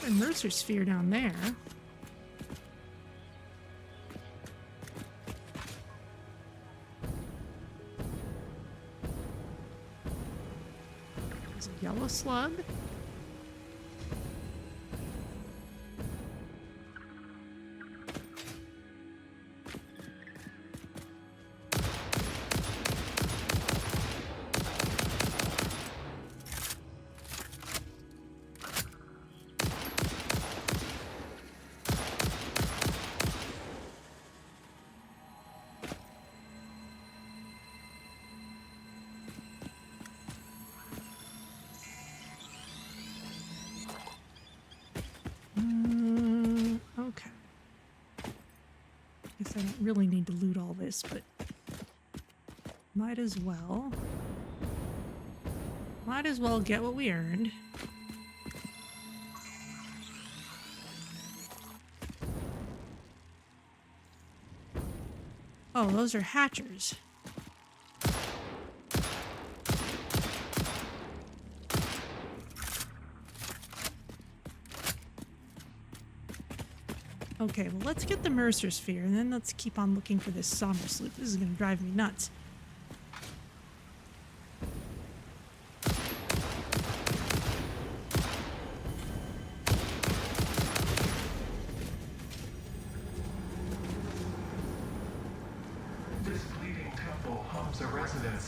Speaker 1: There's a Mercer sphere down there. Yellow slug. Okay. Guess I don't really need to loot all this, but might as well. Might as well get what we earned. Oh, those are hatchers. Okay, well, let's get the Mercer sphere, and then let's keep on looking for this Somersloop. This is going to drive me nuts.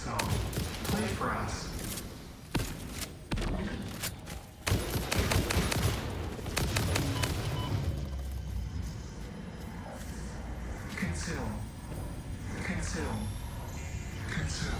Speaker 2: go. Play for us. Consume. Consume. Consume.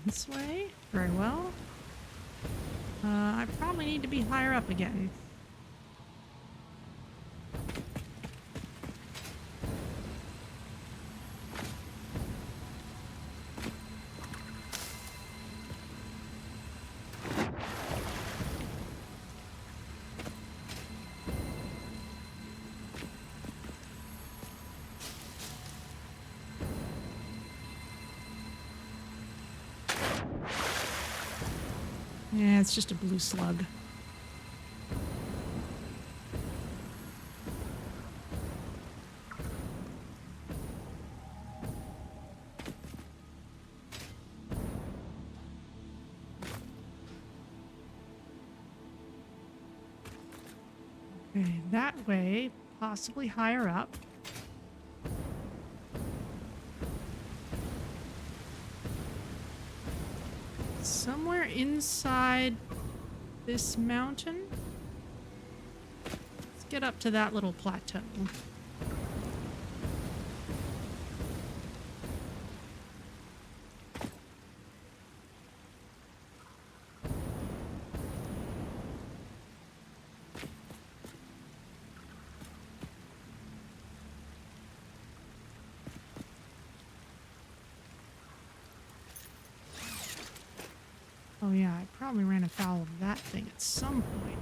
Speaker 1: This way? Very well. I probably need to be higher up again. Yeah, it's just a blue slug. Okay, that way, possibly higher up. Somewhere inside this mountain. Let's get up to that little plateau. Oh yeah, I probably ran afoul of that thing at some point.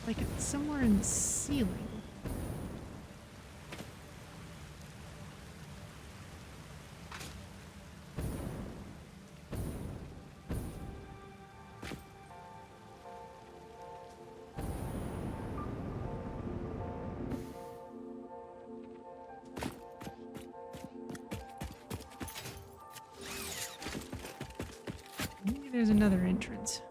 Speaker 1: Like it's somewhere in the ceiling. Maybe there's another entrance.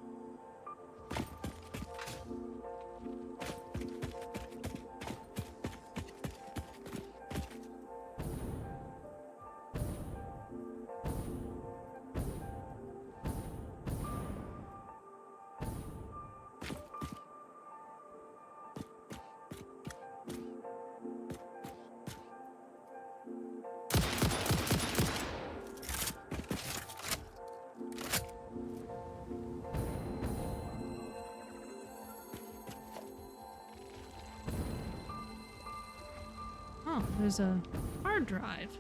Speaker 1: Oh, there's a hard drive.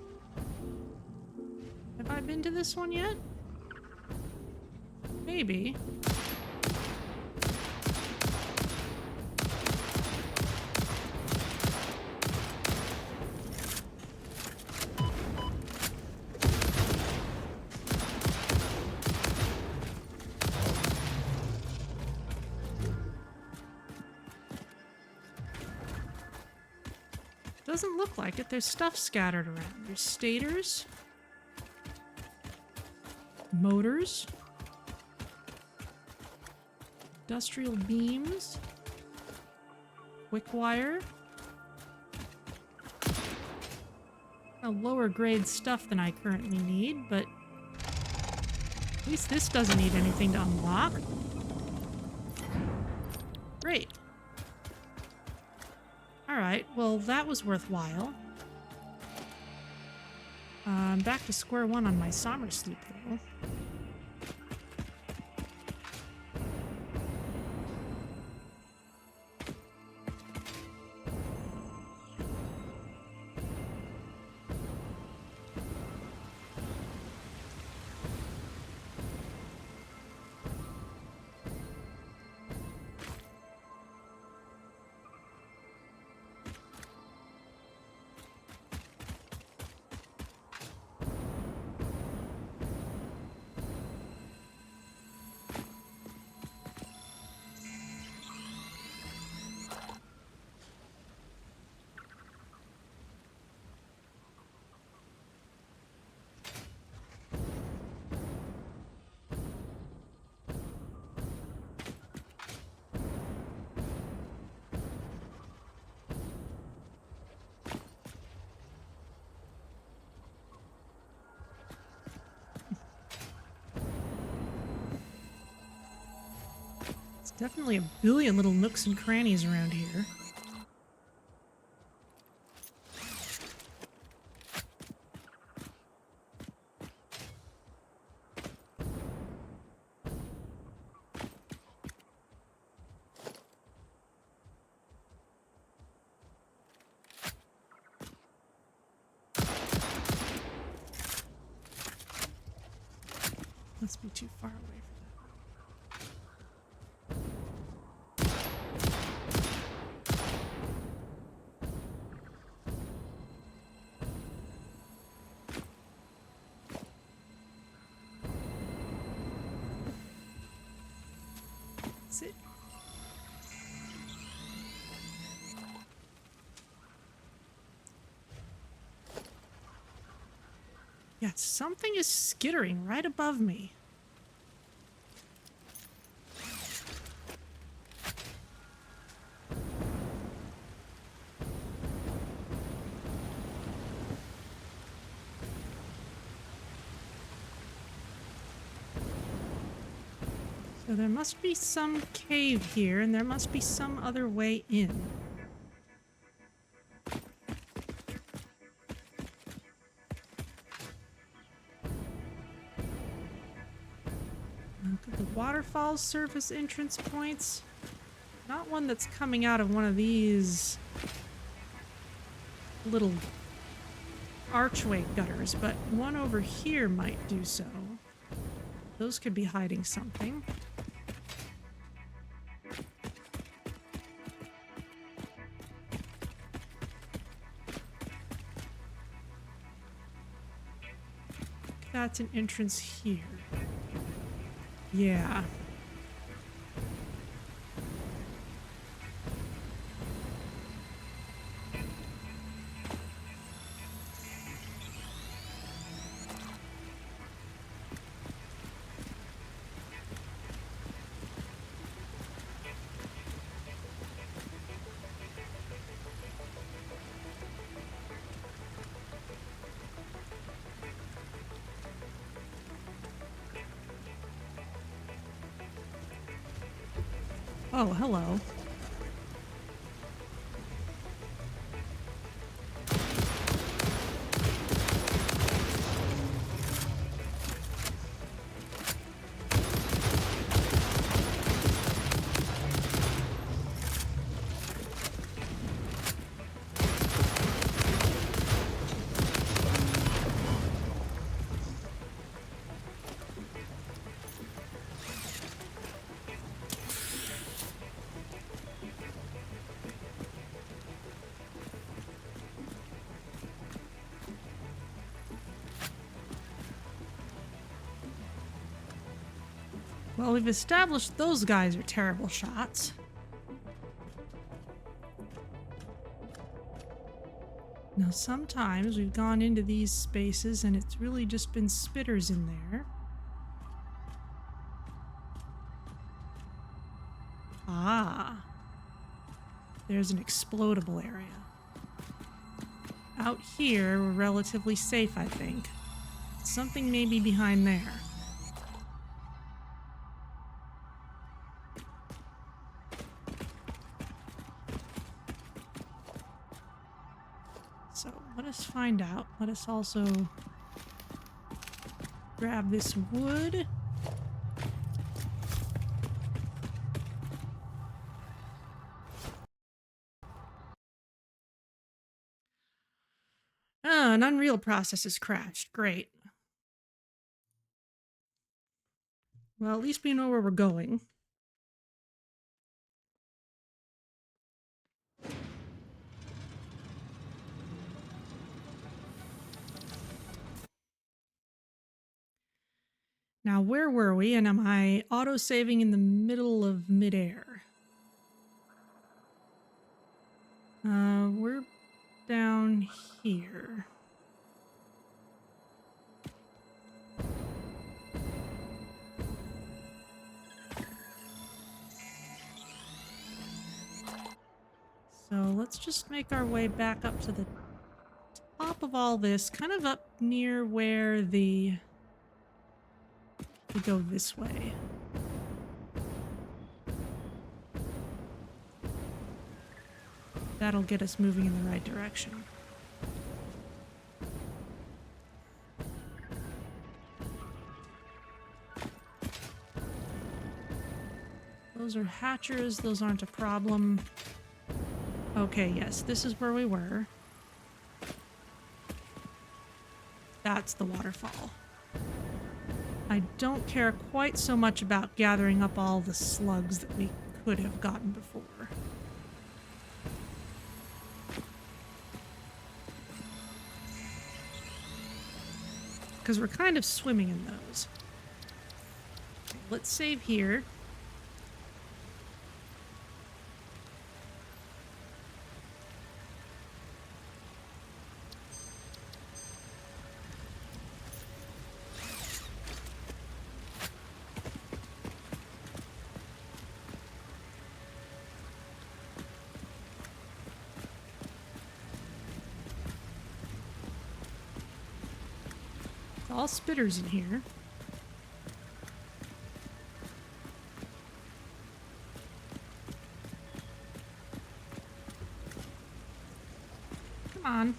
Speaker 1: Have I been to this one yet? Maybe. Doesn't look like it. There's stuff scattered around. There's stators, motors, industrial beams, quick wire, a lower grade stuff than I currently need, but at least this doesn't need anything to unlock. Great. Alright, well that was worthwhile. I'm back to square one on my Somersloop though. Definitely a billion little nooks and crannies around here. Must be too far away for that. That's it. Yeah, something is skittering right above me. So there must be some cave here, and there must be some other way in. Look at the waterfall's surface entrance points. Not one that's coming out of one of these little archway gutters, but one over here might do so. Those could be hiding something. That's an entrance here. Yeah. Oh, hello. Well, we've established those guys are terrible shots. Now, sometimes we've gone into these spaces and it's really just been spitters in there. Ah. There's an explodable area. Out here, we're relatively safe, I think. Something may be behind there. So let us find out. Let us also grab this wood. Ah, an Unreal process has crashed. Great. Well, at least we know where we're going. Now, where were we? And am I auto-saving in the middle of midair? We're down here. So let's just make our way back up to the top of all this, kind of up near where we go this way. That'll get us moving in the right direction. Those are hatchers. Those aren't a problem. Okay, yes, this is where we were. That's the waterfall. I don't care quite so much about gathering up all the slugs that we could have gotten before. Because we're kind of swimming in those. Okay, let's save here. All spitters in here. Come on.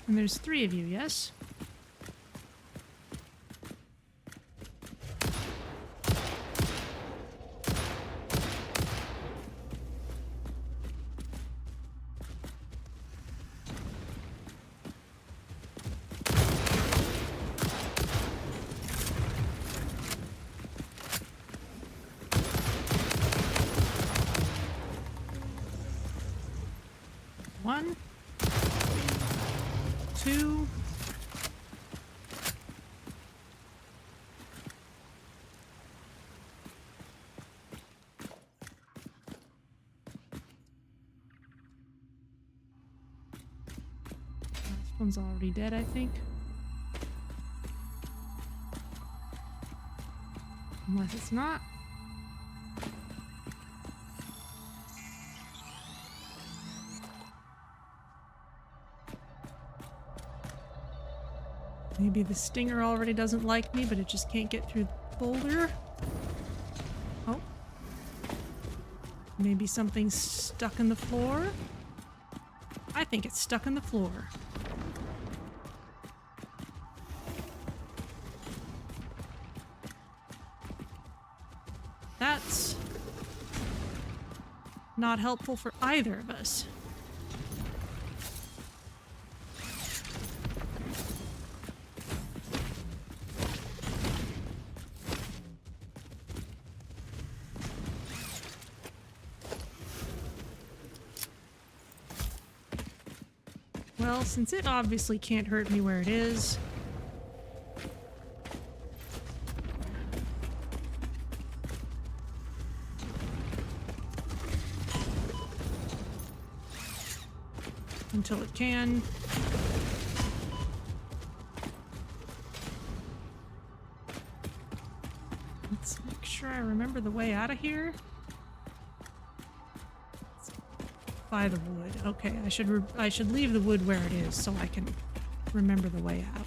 Speaker 1: And there's 3 of you, yes? One. 2. This one's already dead, I think. Unless it's not. Maybe the stinger already doesn't like me, but it just can't get through the boulder. Oh. Maybe something's stuck in the floor? I think it's stuck in the floor. That's not helpful for either of us. Well, since it obviously can't hurt me where it is, until it can. Let's make sure I remember the way out of here. By the wood. Okay, I should leave the wood where it is so I can remember the way out.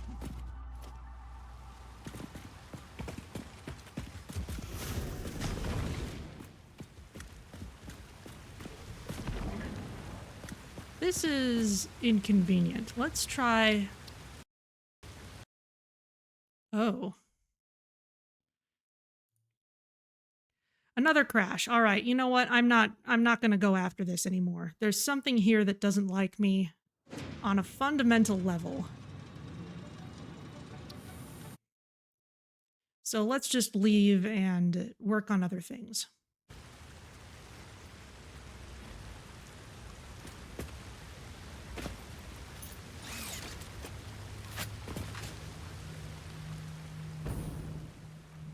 Speaker 1: This is inconvenient. Let's try... Oh. Another crash. All right, you know what? I'm not going to go after this anymore. There's something here that doesn't like me on a fundamental level. So let's just leave and work on other things.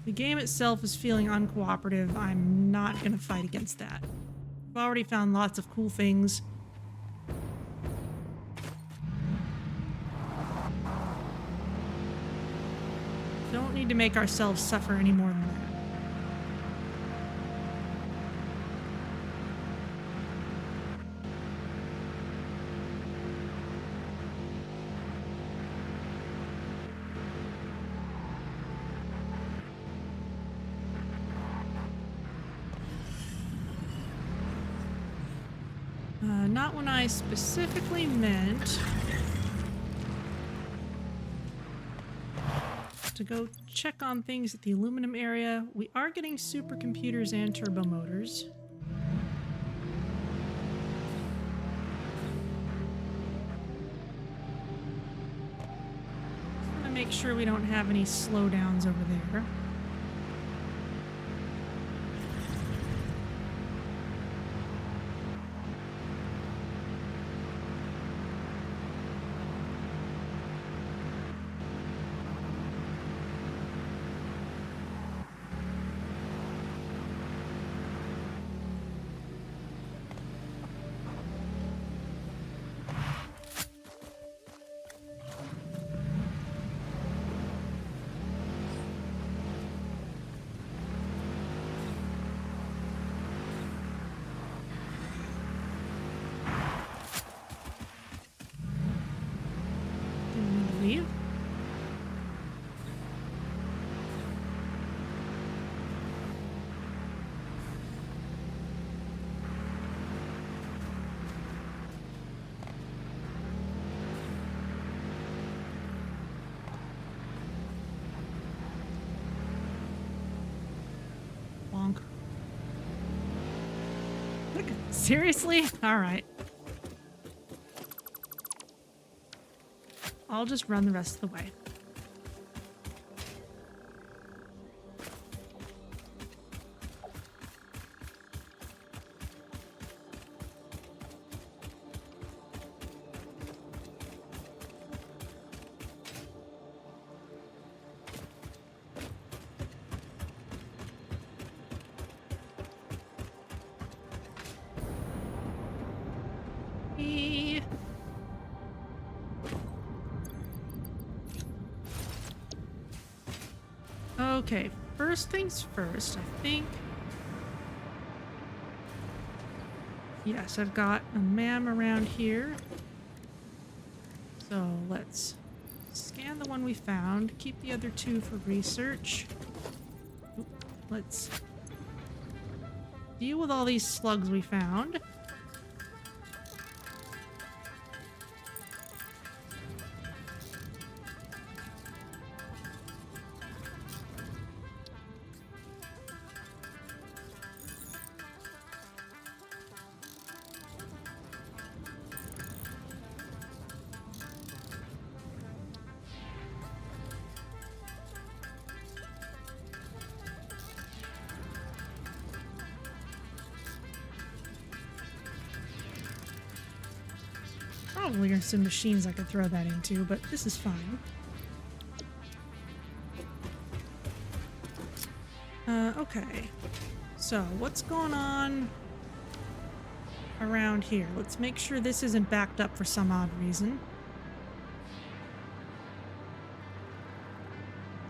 Speaker 1: The game itself is feeling uncooperative. I'm not gonna fight against that. I've already found lots of cool things. Don't need to make ourselves suffer any more than that. Not when I specifically meant to go check on things at the aluminum area. We are getting supercomputers and turbo motors. Just want to make sure we don't have any slowdowns over there. Leave. Bonk. Seriously? All right. I'll just run the rest of the way. Okay, first things first, I think. Yes, I've got a MAM around here. So let's scan the one we found, keep the other two for research. Oop, let's deal with all these slugs we found. Probably are some machines I could throw that into, but this is fine. Okay. So, what's going on around here? Let's make sure this isn't backed up for some odd reason.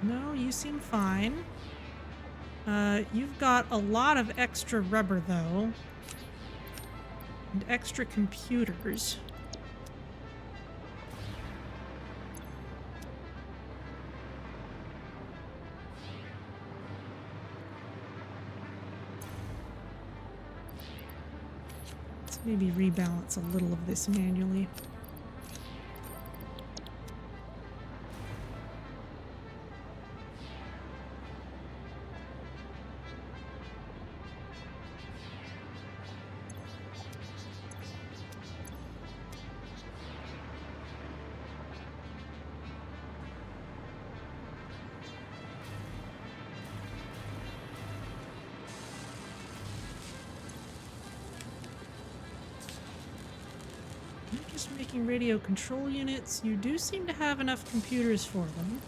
Speaker 1: No, you seem fine. You've got a lot of extra rubber, though. And extra computers. Maybe rebalance a little of this manually. Just making radio control units. You do seem to have enough computers for them.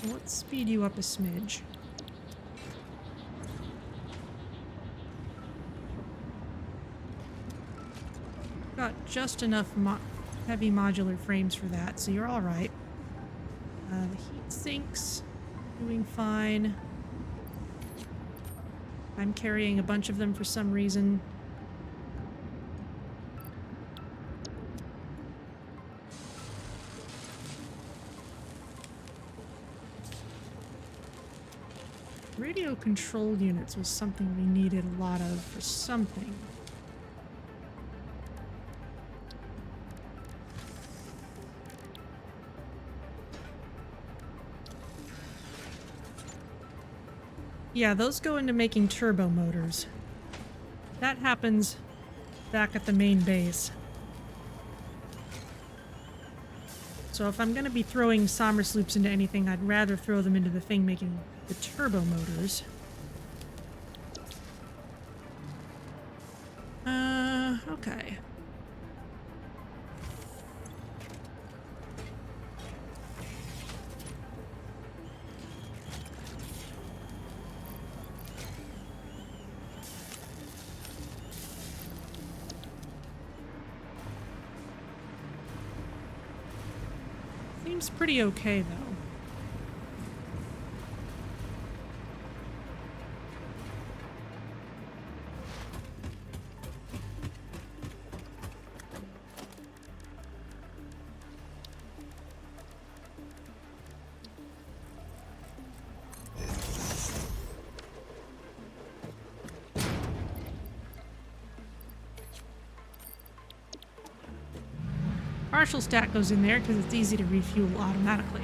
Speaker 1: So let's speed you up a smidge. Got just enough heavy modular frames for that, so you're all right. The heat sinks, doing fine. I'm carrying a bunch of them for some reason. Radio control units was something we needed a lot of for something. Yeah, those go into making turbo motors. That happens back at the main base. So if I'm going to be throwing Somersloops into anything, I'd rather throw them into the thing making the turbo motors. Okay. Seems pretty okay, though. Partial stack goes in there because it's easy to refuel automatically.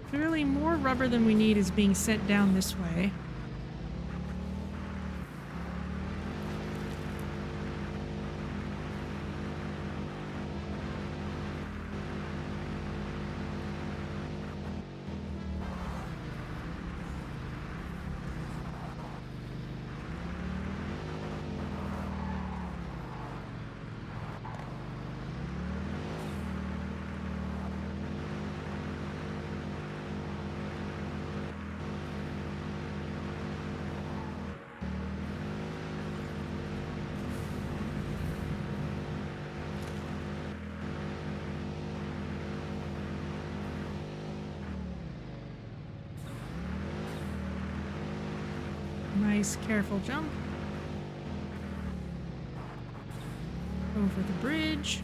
Speaker 1: Clearly more rubber than we need is being sent down this way. Nice, careful jump. Over the bridge.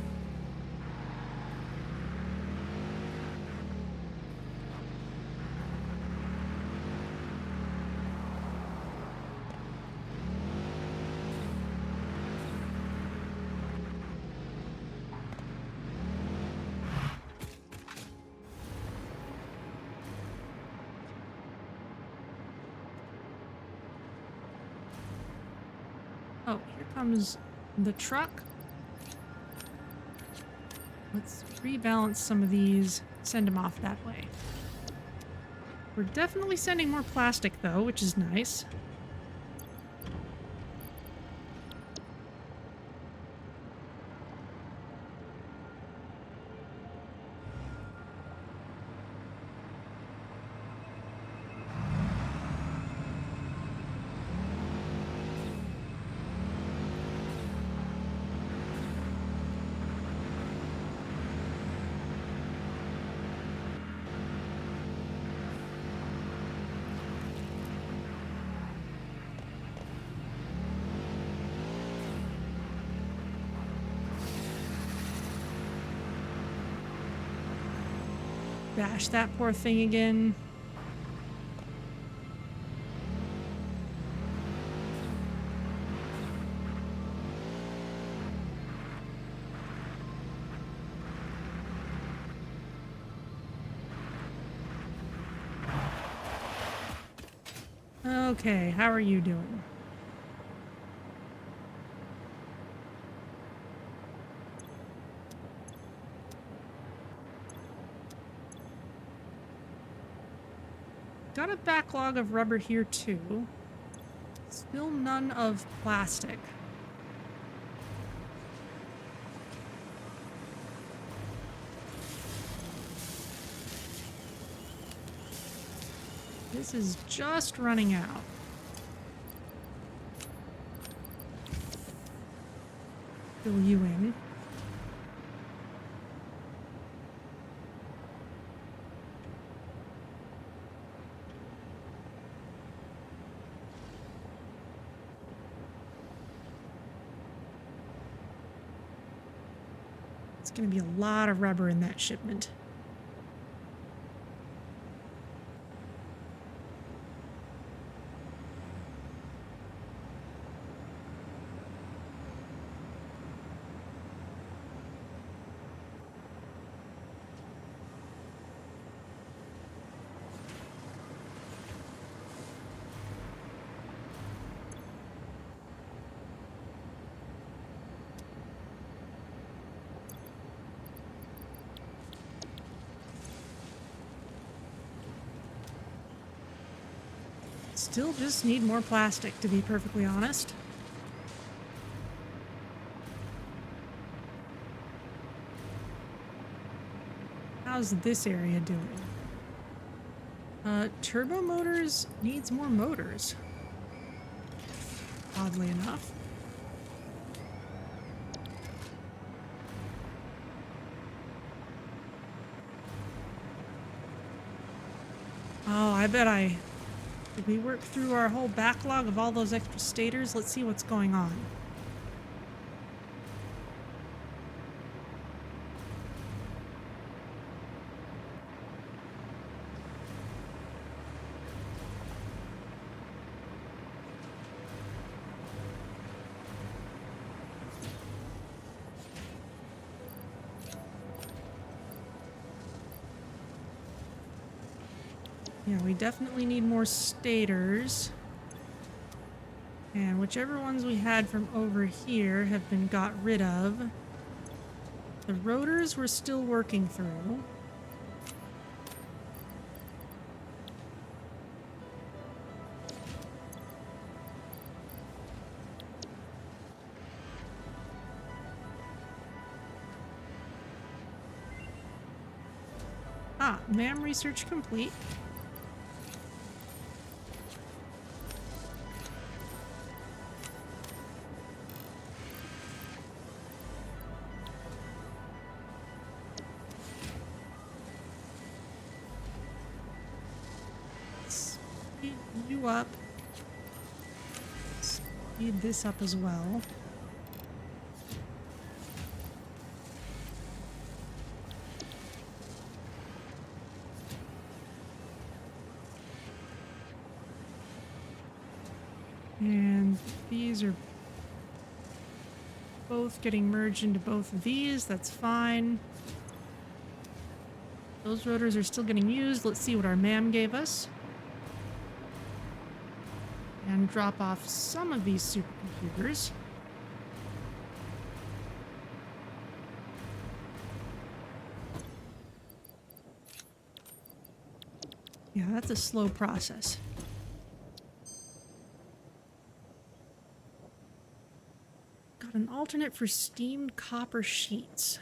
Speaker 1: Oh, here comes the truck. Let's rebalance some of these, send them off that way. We're definitely sending more plastic though, which is nice. Bash that poor thing again. Okay, how are you doing? got a backlog of rubber here too. Still none of plastic. This is just running out. Fill you in. It's going to be a lot of rubber in that shipment. Still just need more plastic, to be perfectly honest. How's this area doing? Turbo motors needs more motors. Oddly enough. Oh, I bet did we work through our whole backlog of all those extra stators? Let's see what's going on. Yeah, we definitely need more stators. And whichever ones we had from over here have been got rid of. The rotors we're still working through. Ah, MAM research complete. You up. Speed this up as well. And these are both getting merged into both of these. That's fine. Those rotors are still getting used. Let's see what our MAM gave us. And drop off some of these supercomputers. Yeah, that's a slow process. Got an alternate for steamed copper sheets.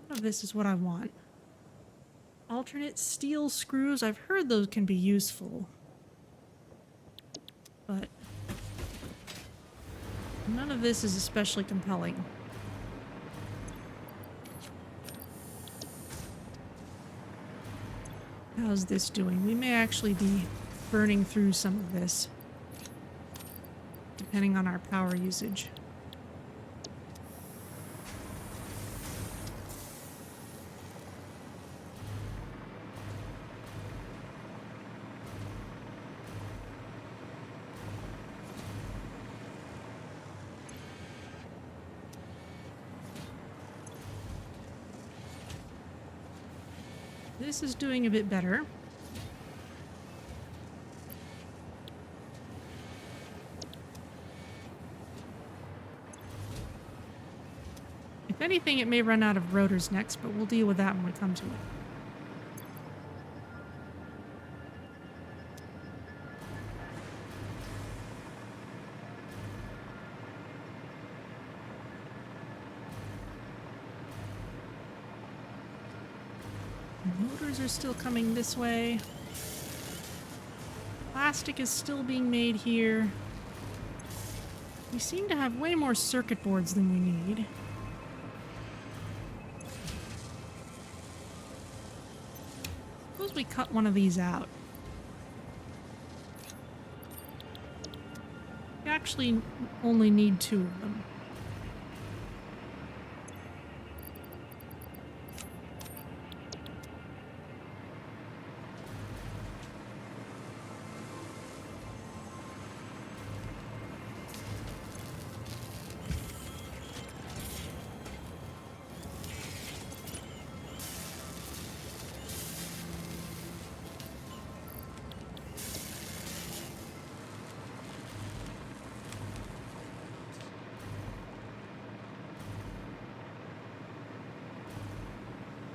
Speaker 1: None of this is what I want. Alternate steel screws. I've heard those can be useful. But none of this is especially compelling. How's this doing? We may actually be burning through some of this, depending on our power usage. This is doing a bit better. If anything, it may run out of rotors next, but we'll deal with that when we come to it. Motors are still coming this way. Plastic is still being made here. We seem to have way more circuit boards than we need. Suppose we cut one of these out. We actually only need 2 of them.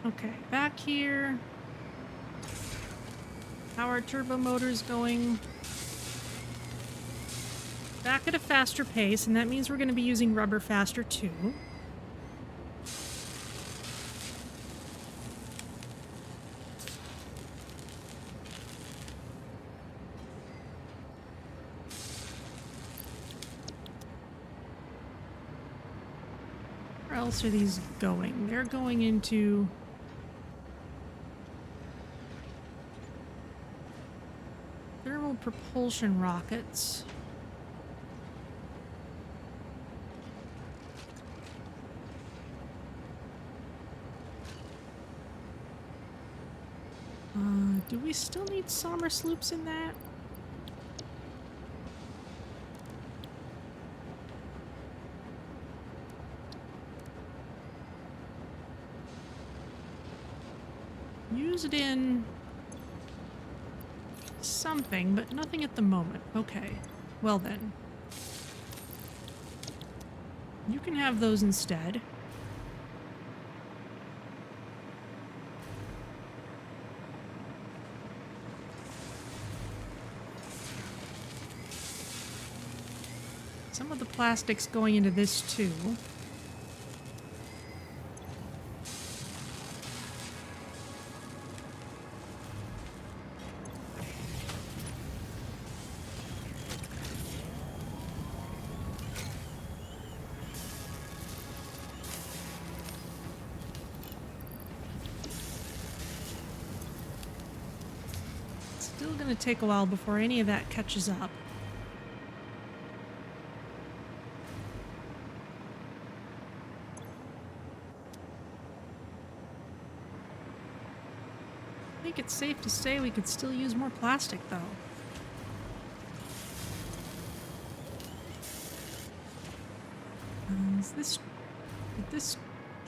Speaker 1: Okay, back here. Power turbo motors going back at a faster pace, and that means we're going to be using rubber faster too. Where else are these going? They're going into thermal propulsion rockets. Do we still need Somersloops in that? Use it in something, but nothing at the moment. Okay. Well then. You can have those instead. Some of the plastic's going into this too. Still gonna take a while before any of that catches up. I think it's safe to say we could still use more plastic, though. Did this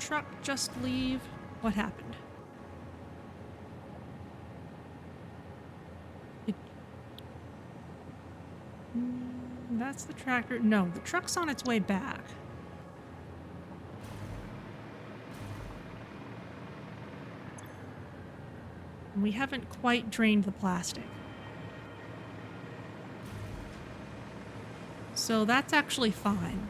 Speaker 1: truck just leave? What happened? That's the tractor. No, the truck's on its way back. We haven't quite drained the plastic. So that's actually fine.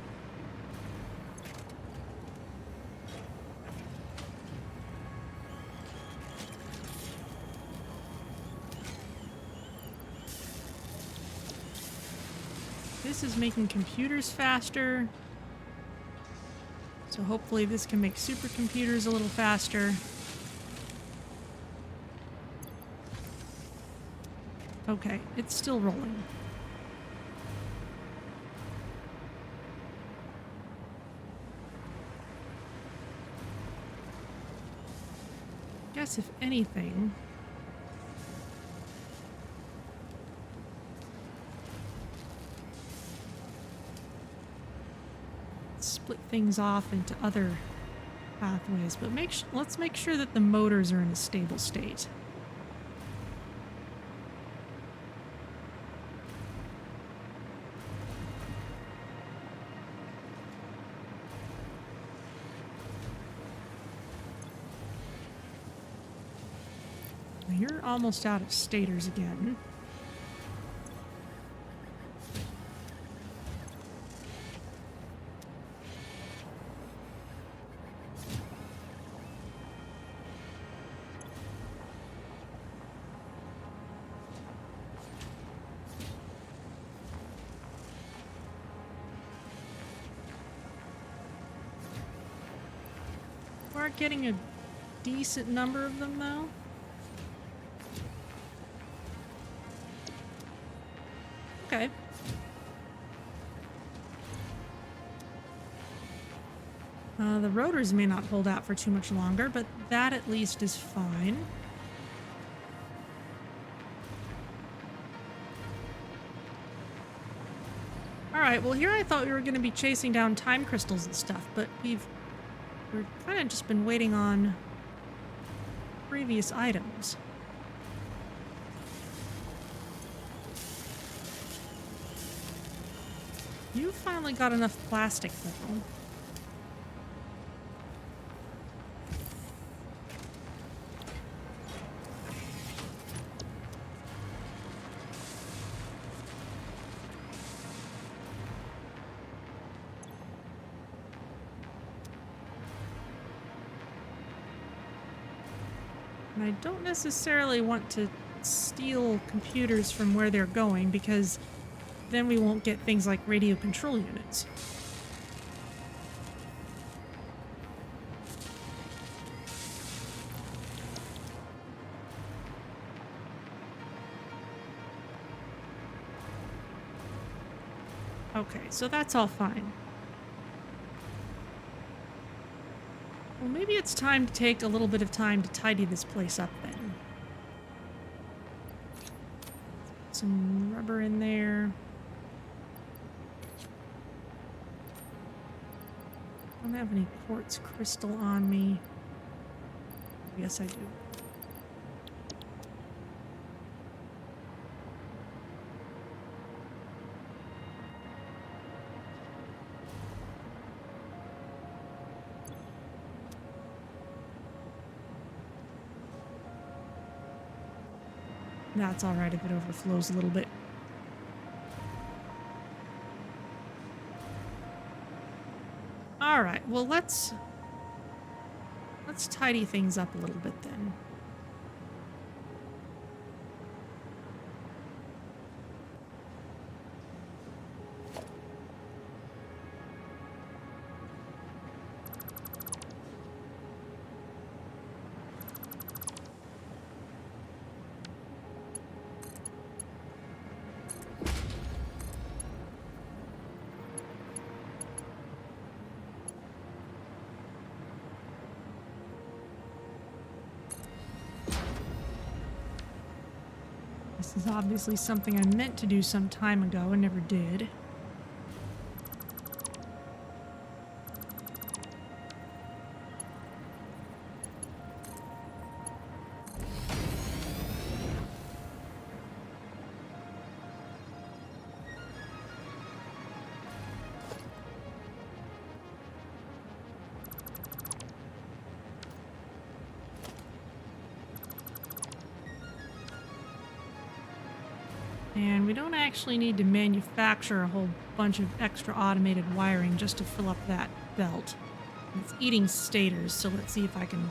Speaker 1: This is making computers faster. So hopefully this can make supercomputers a little faster. Okay, it's still rolling. Guess if anything, split things off into other pathways, but let's make sure that the motors are in a stable state. You're almost out of stators again. are getting a decent number of them, though. Okay. The rotors may not hold out for too much longer, but that at least is fine. Alright, well here I thought we were going to be chasing down time crystals and stuff, but we've kind of just been waiting on previous items. You finally got enough plastic, though. And I don't necessarily want to steal computers from where they're going, because then we won't get things like radio control units. Okay, so that's all fine. Well, maybe it's time to take a little bit of time to tidy this place up then. Some rubber in there. Don't have any quartz crystal on me. Yes, I do. That's all right if it overflows a little bit. All right, well, let's tidy things up a little bit then. This is obviously something I meant to do some time ago and never did. And we don't actually need to manufacture a whole bunch of extra automated wiring just to fill up that belt. It's eating stators, so let's see if I can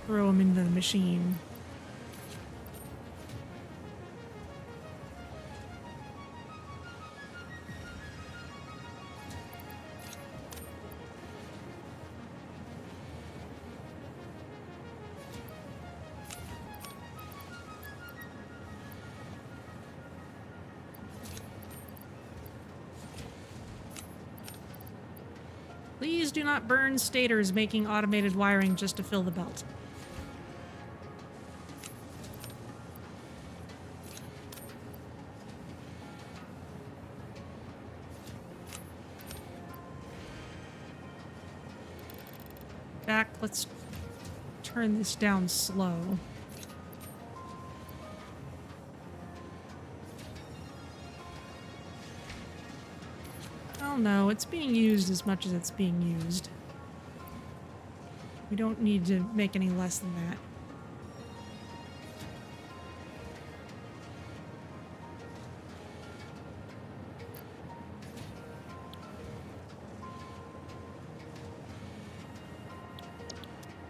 Speaker 1: throw them into the machine. Please do not burn stators making automated wiring just to fill the belt. Back, let's turn this down slow. Oh no, it's being used as much as it's being used. We don't need to make any less than that.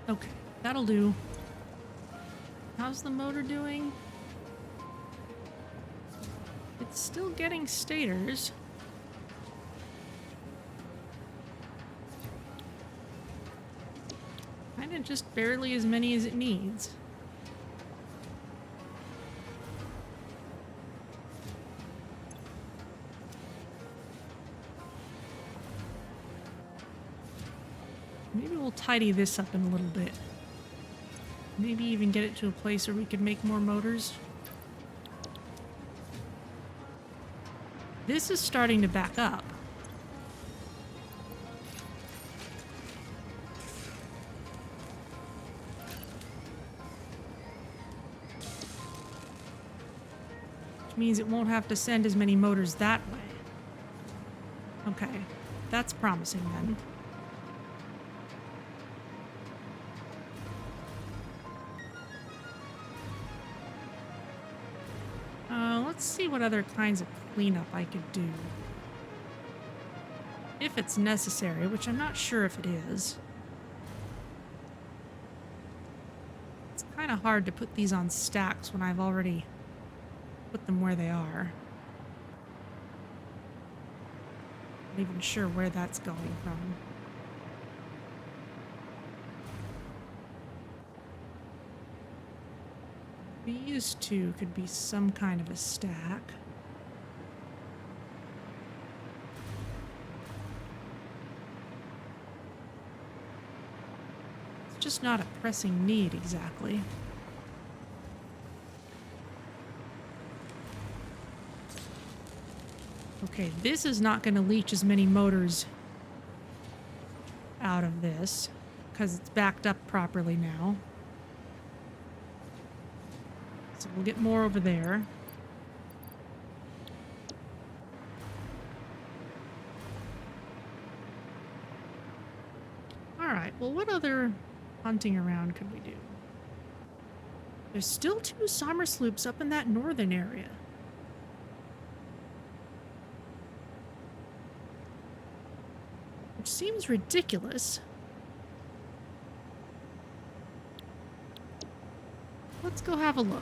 Speaker 1: Okay, that'll do. How's the motor doing? It's still getting stators. And just barely as many as it needs. Maybe we'll tidy this up in a little bit. Maybe even get it to a place where we can make more motors. This is starting to back up. Which means it won't have to send as many motors that way. Okay, that's promising then. Let's see what other kinds of cleanup I could do. If it's necessary, which I'm not sure if it is. It's kind of hard to put these on stacks when I've already put them where they are. Not even sure where that's going from. These two could be some kind of a stack. It's just not a pressing need exactly. Okay, this is not going to leach as many motors out of this because it's backed up properly now. So we'll get more over there. Alright, well what other hunting around could we do? There's still 2 Somersloops up in that northern area. Which seems ridiculous. Let's go have a look.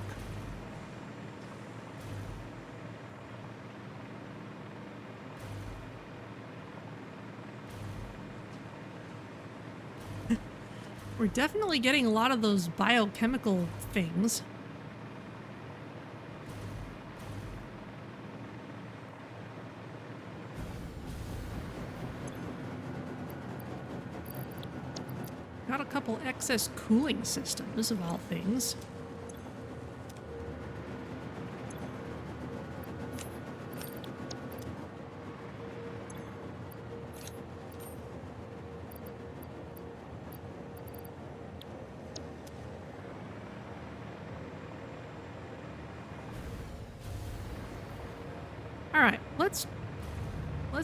Speaker 1: We're definitely getting a lot of those biochemical things. Got a couple excess cooling systems, of all things. Alright, let's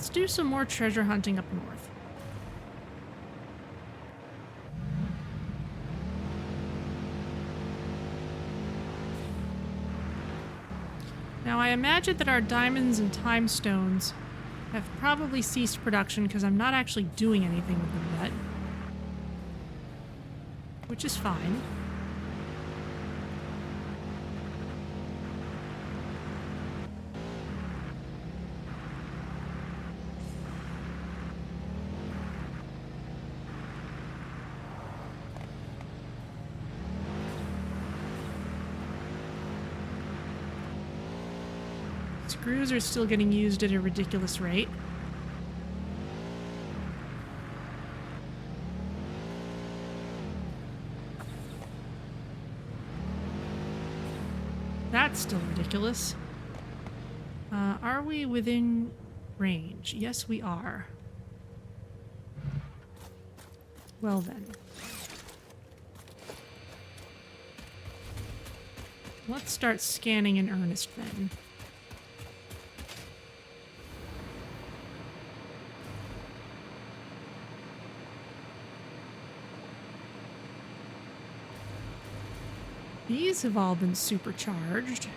Speaker 1: do some more treasure hunting up north. Now I imagine that our diamonds and time stones have probably ceased production because I'm not actually doing anything with them yet. Which is fine. Screws are still getting used at a ridiculous rate. That's still ridiculous. Are we within range? Yes, we are. Well then. Let's start scanning in earnest then. These have all been supercharged.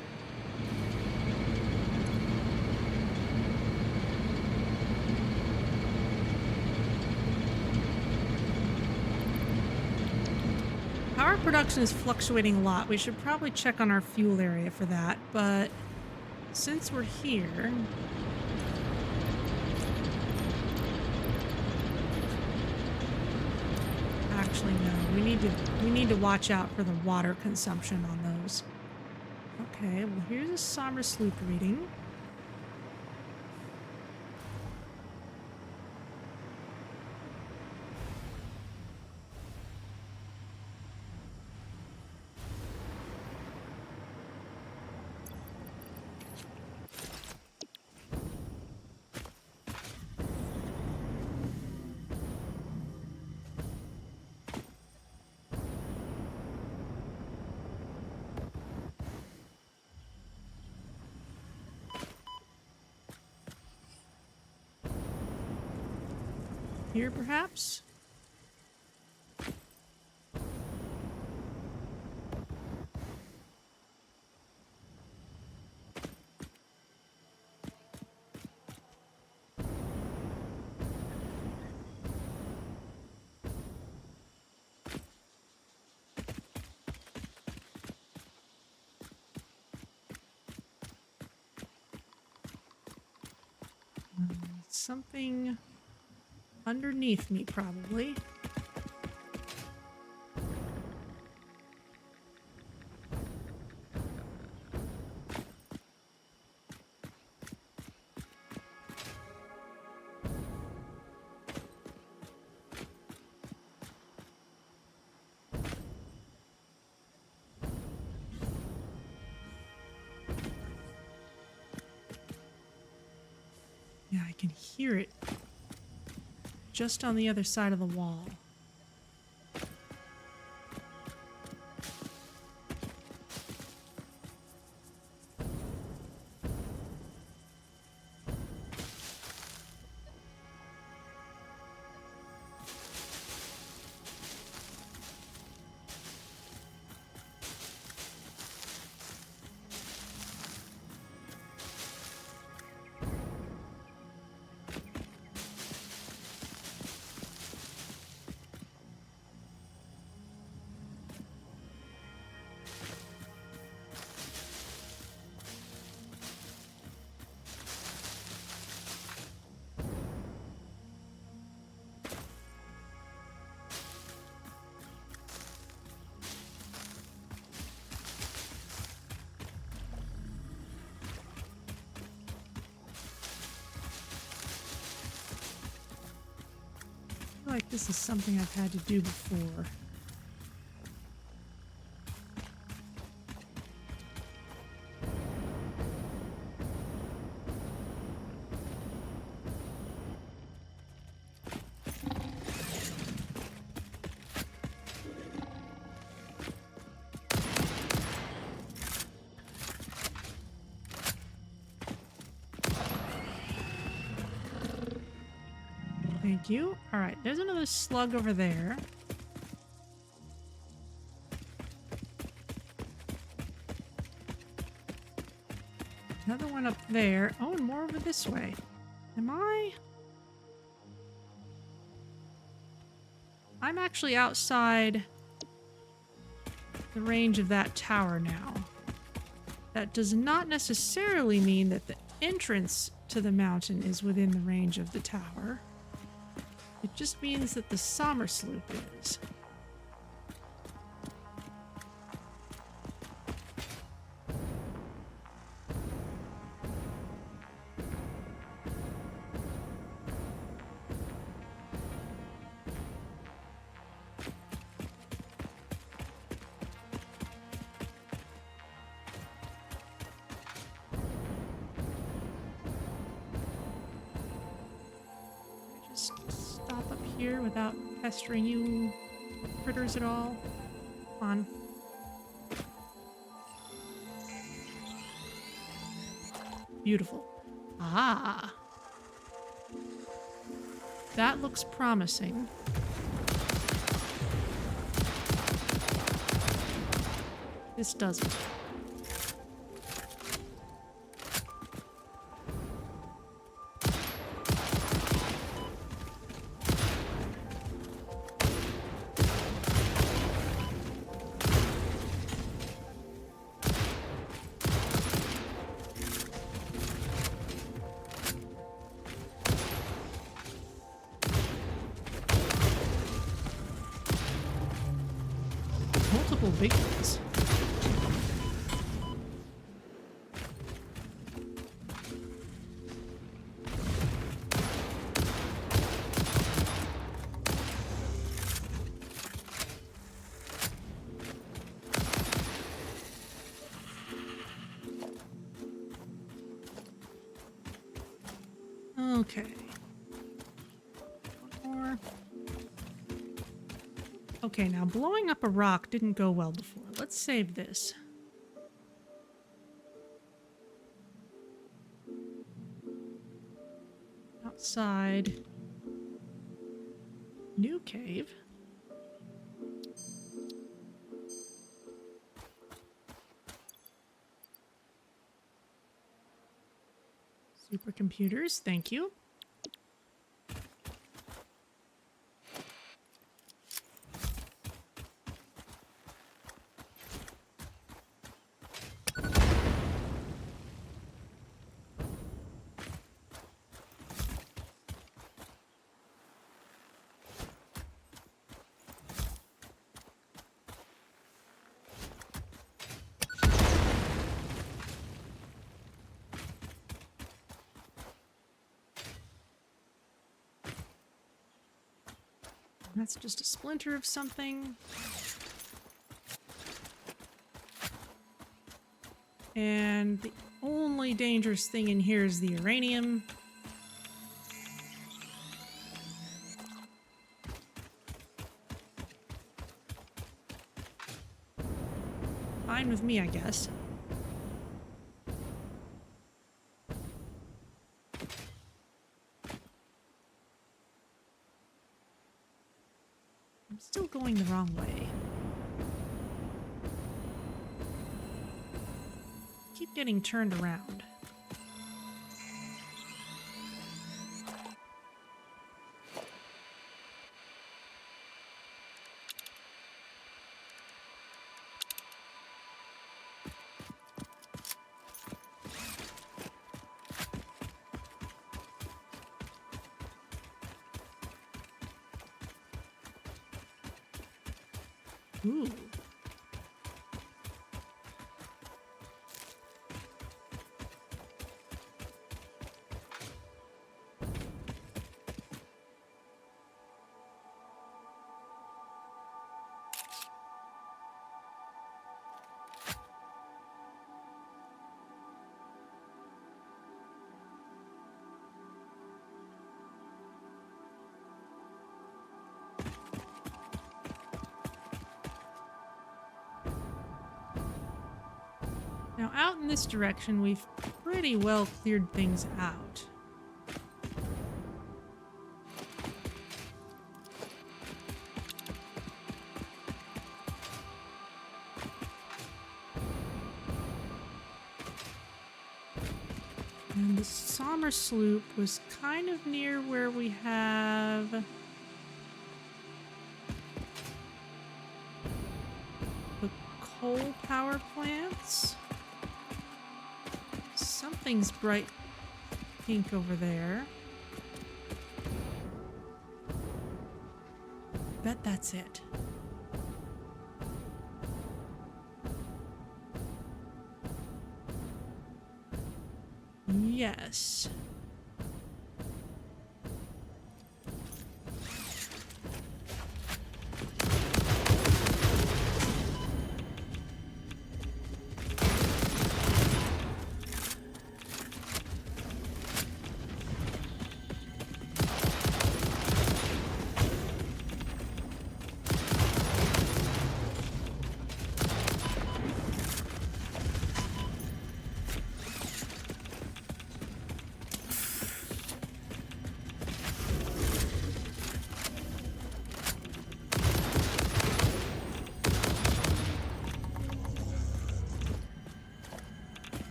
Speaker 1: Power production is fluctuating a lot. We should probably check on our fuel area for that, but since we're here... Actually, no. We need to watch out for the water consumption on those. Okay, well here's a Somersloop reading. Here, perhaps? Something underneath me, probably. Yeah, I can hear it just on the other side of the wall. I feel like this is something I've had to do before. Thank you. All right, there's another slug over there. Another one up there. Oh, and more over this way. Am I? I'm actually outside the range of that tower now. That does not necessarily mean that the entrance to the mountain is within the range of the tower. It just means that the Somersloop is. Here without pestering you critters at all. Come on. Beautiful. Ah. That looks promising. This doesn't. big ones. Okay. One more. Okay, now blowing up a rock didn't go well before. Let's save this. Outside. New cave. Supercomputers, thank you. That's just a splinter of something. And the only dangerous thing in here is the uranium. Fine with me, I guess. I'm still going the wrong way. Keep getting turned around. Ooh. Now, out in this direction, we've pretty well cleared things out. And the Somersloop was kind of near where we have the coal power plants. Something's bright pink over there. Bet that's it. Yes.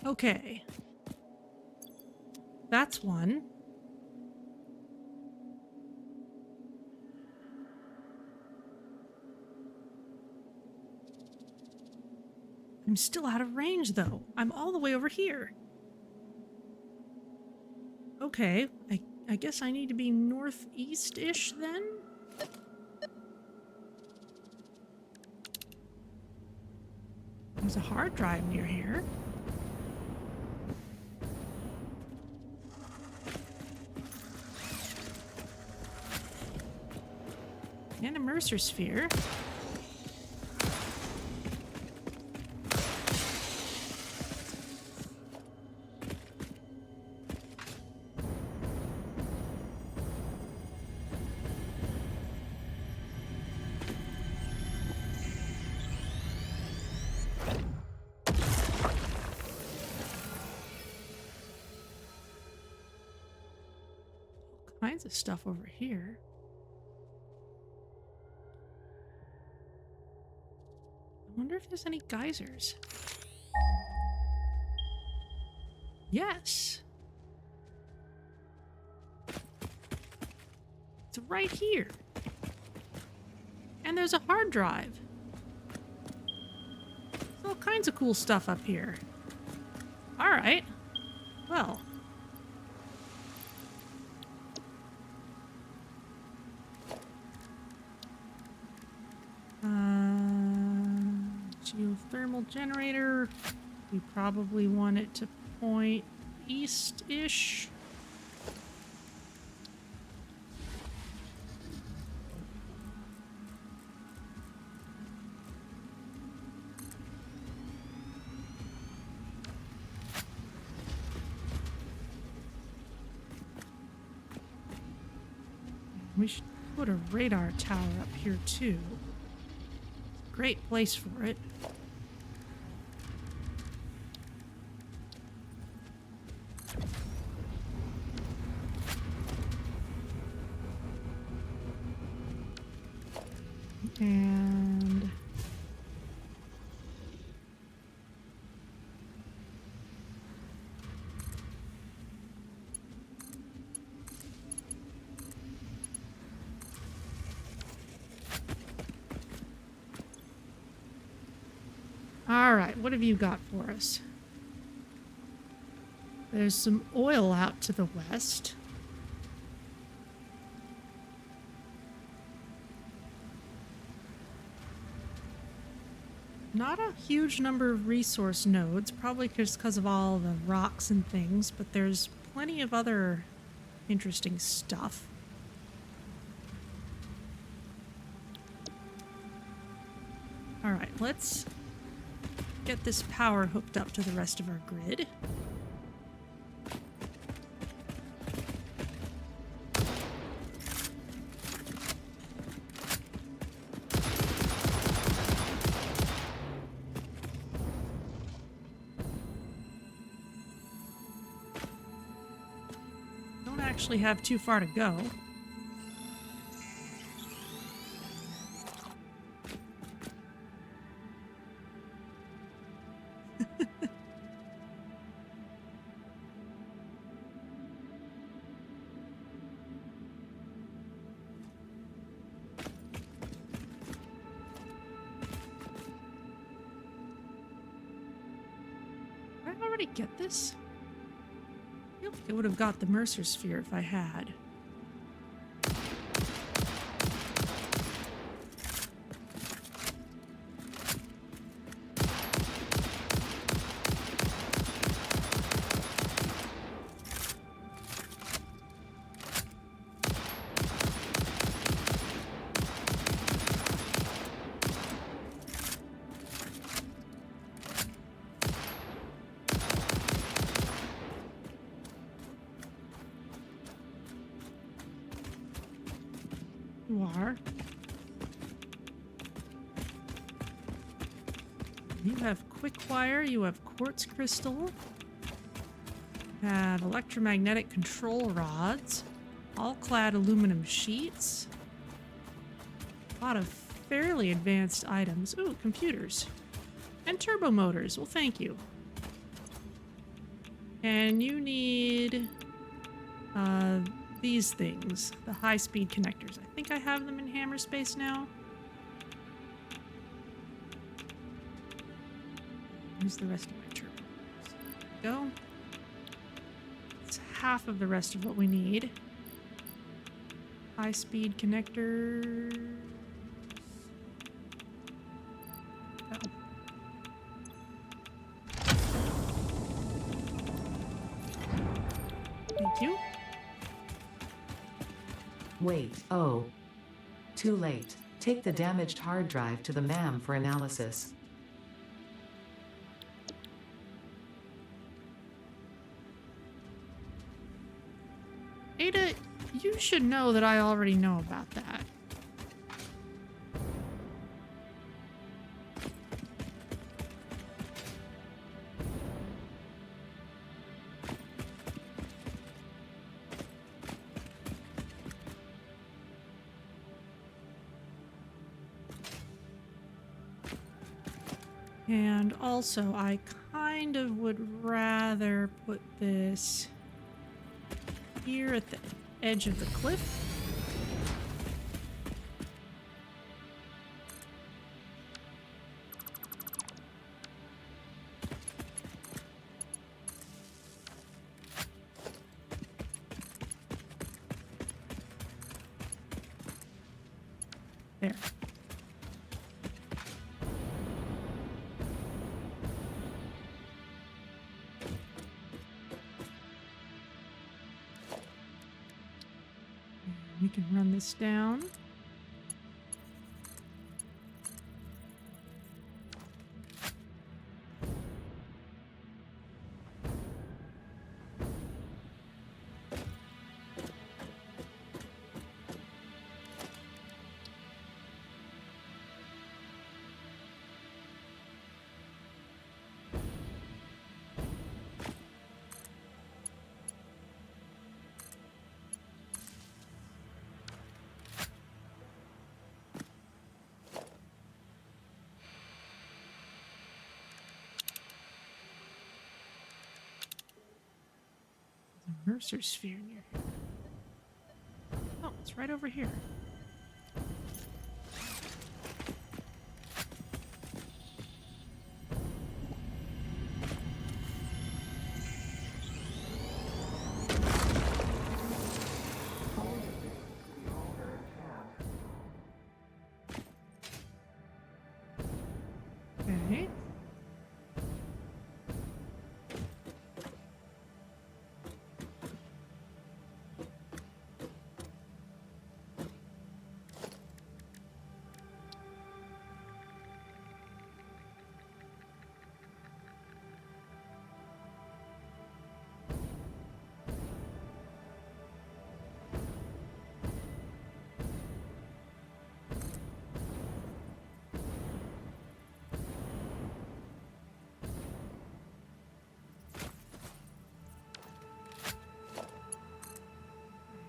Speaker 1: Okay. That's one. I'm still out of range, though. I'm all the way over here. Okay, I guess I need to be northeast-ish then? There's a hard drive near here. And a Mercer sphere. All kinds of stuff over here. I wonder if there's any geysers. Yes. It's right here. And there's a hard drive. There's all kinds of cool stuff up here. All right. Well. Geothermal generator. We probably want it to point east-ish. We should put a radar tower up here too. Great place for it. And all right, what have you got for us? There's some oil out to the west. Not a huge number of resource nodes, probably just because of all the rocks and things, but there's plenty of other interesting stuff. All right, let's get this power hooked up to the rest of our grid. Actually have too far to go. Did I already get this? I feel like I would have got the Mercer sphere if I had. You are. You have quick wire, you have quartz crystal, you have electromagnetic control rods, all clad aluminum sheets, a lot of fairly advanced items. Ooh, computers. And turbo motors. Well, thank you. And you need these things, the high-speed connectors. I think I have them in hammer space now. Where's the rest of my turbos? Go. Let's half of the rest of what we need. High-speed connector. Oh. Thank you.
Speaker 3: Wait, oh. Too late. Take the damaged hard drive to the MAM for analysis.
Speaker 1: Ada, you should know that I already know about that. And also, I kind of would rather put this here at the edge of the cliff. There. We can run this down. Mercer sphere near here. Oh, it's right over here. Okay.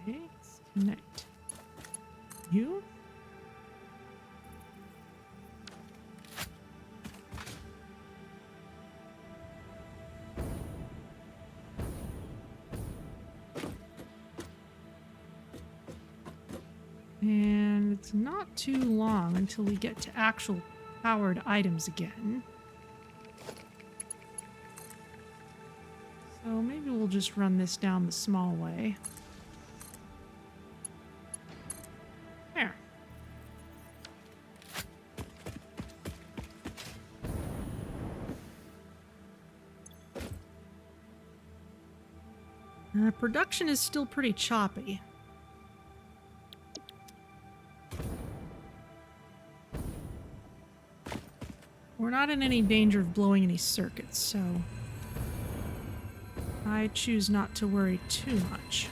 Speaker 1: Okay, let's connect you. And it's not too long until we get to actual powered items again. So maybe we'll just run this down the small way. There. Production is still pretty choppy. We're not in any danger of blowing any circuits, so I choose not to worry too much.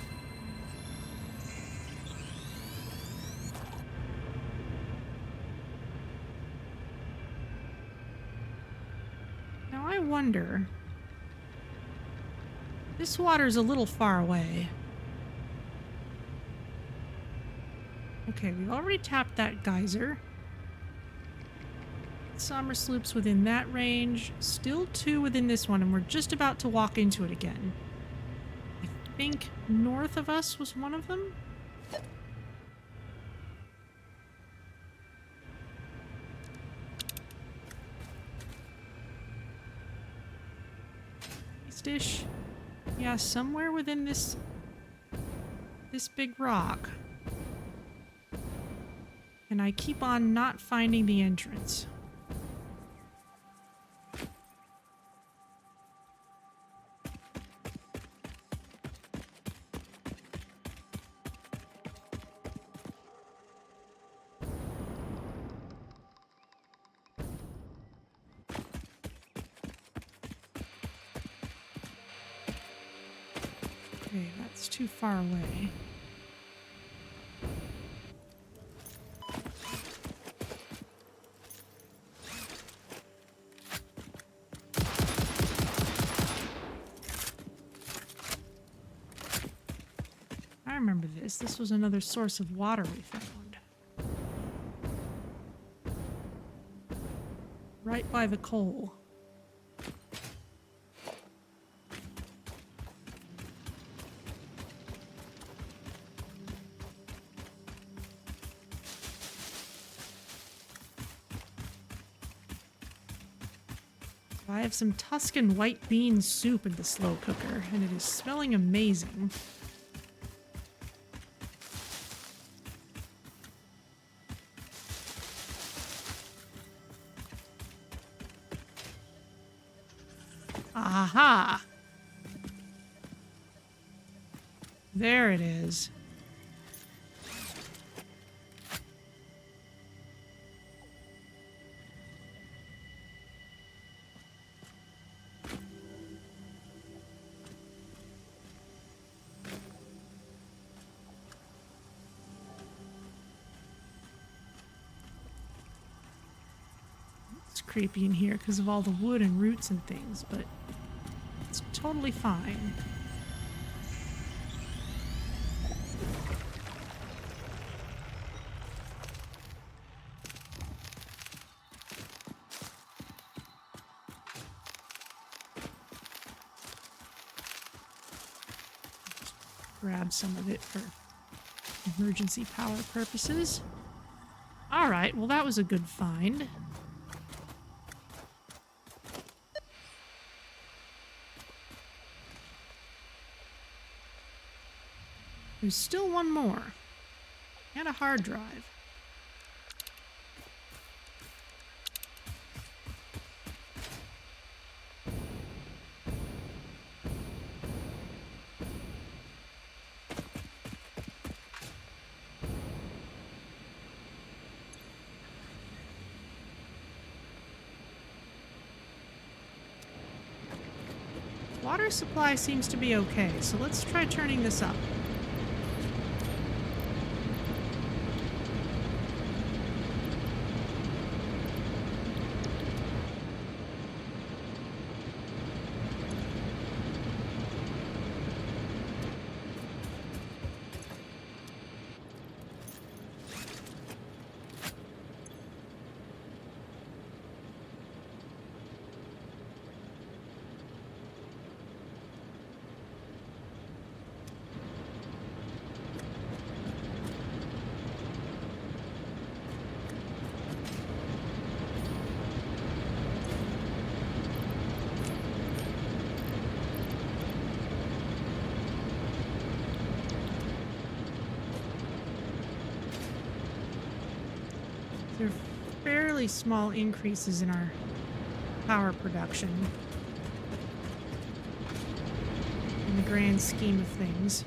Speaker 1: Now I wonder, this water's a little far away. Okay, we've already tapped that geyser. Somersloops within that range, still 2 within this one, and we're just about to walk into it again. I think north of us was one of them. East-ish. Yeah, somewhere within this big rock. And I keep on not finding the entrance. Okay, that's too far away. I remember this. This was another source of water we found. Right by the coal. I have some Tuscan white bean soup in the slow cooker, and it is smelling amazing. Aha! There it is. It's creepy in here because of all the wood and roots and things, but it's totally fine. Grab some of it for emergency power purposes. All right, well that was a good find. There's still one more. And a hard drive. Water supply seems to be okay, so let's try turning this up. They're fairly small increases in our power production in the grand scheme of things.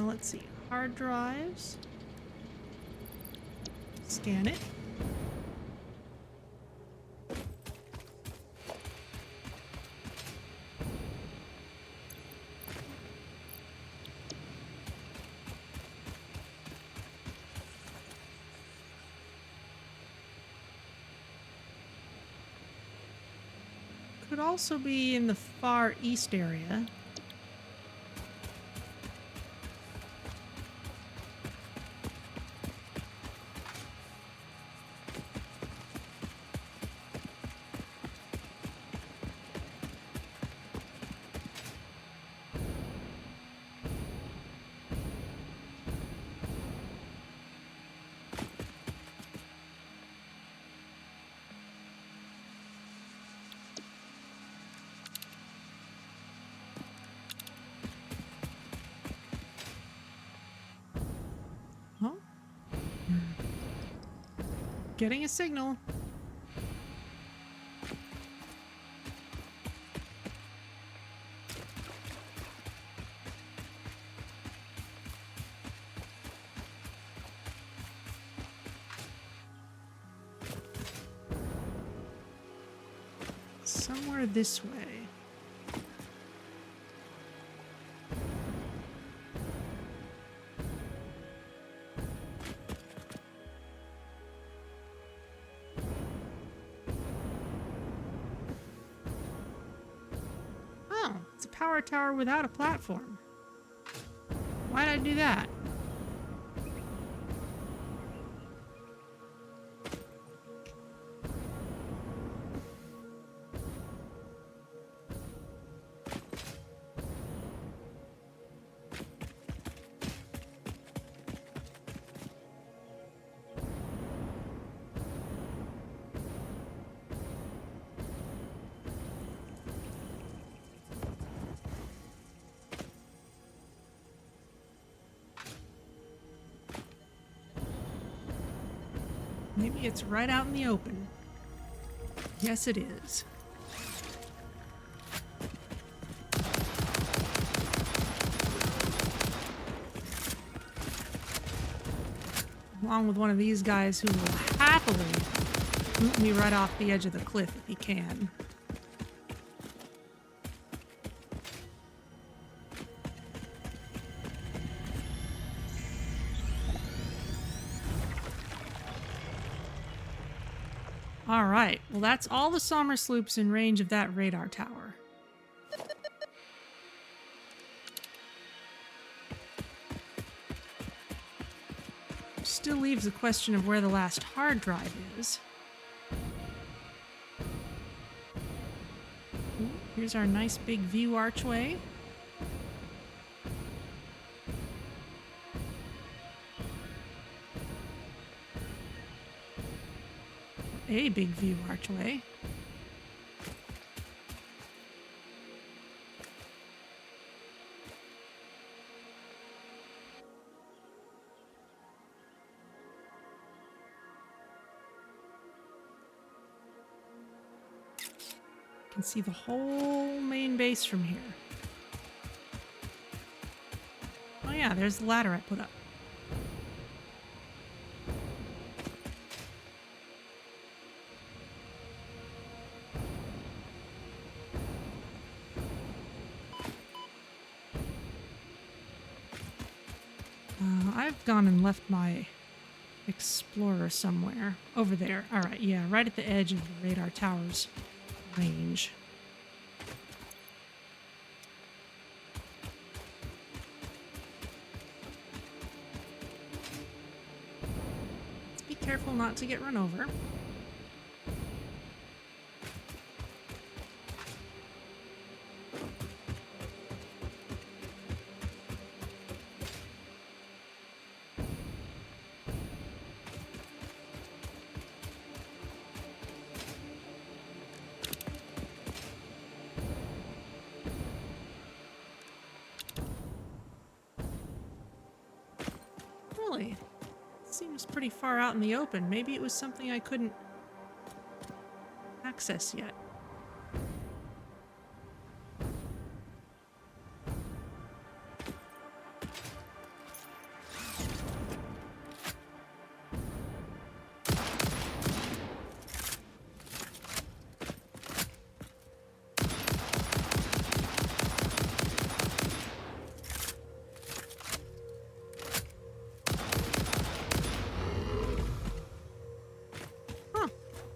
Speaker 1: Let's see. Hard drives. Scan it. Could also be in the far east area. Getting a signal. Somewhere this way. Oh, it's a power tower without a platform. Why'd I do that? Maybe it's right out in the open. Yes, it is. Along with one of these guys who will happily boot me right off the edge of the cliff if he can. Alright, well that's all the Somersloops in range of that radar tower. Still leaves the question of where the last hard drive is. Ooh, here's our nice big view archway. A big view archway. You can see the whole main base from here. Oh yeah, there's the ladder I put up. I've gone and left my explorer somewhere. Over there. Alright, yeah, right at the edge of the radar tower's range. Let's be careful not to get run over. Really? Seems pretty far out in the open. Maybe it was something I couldn't access yet.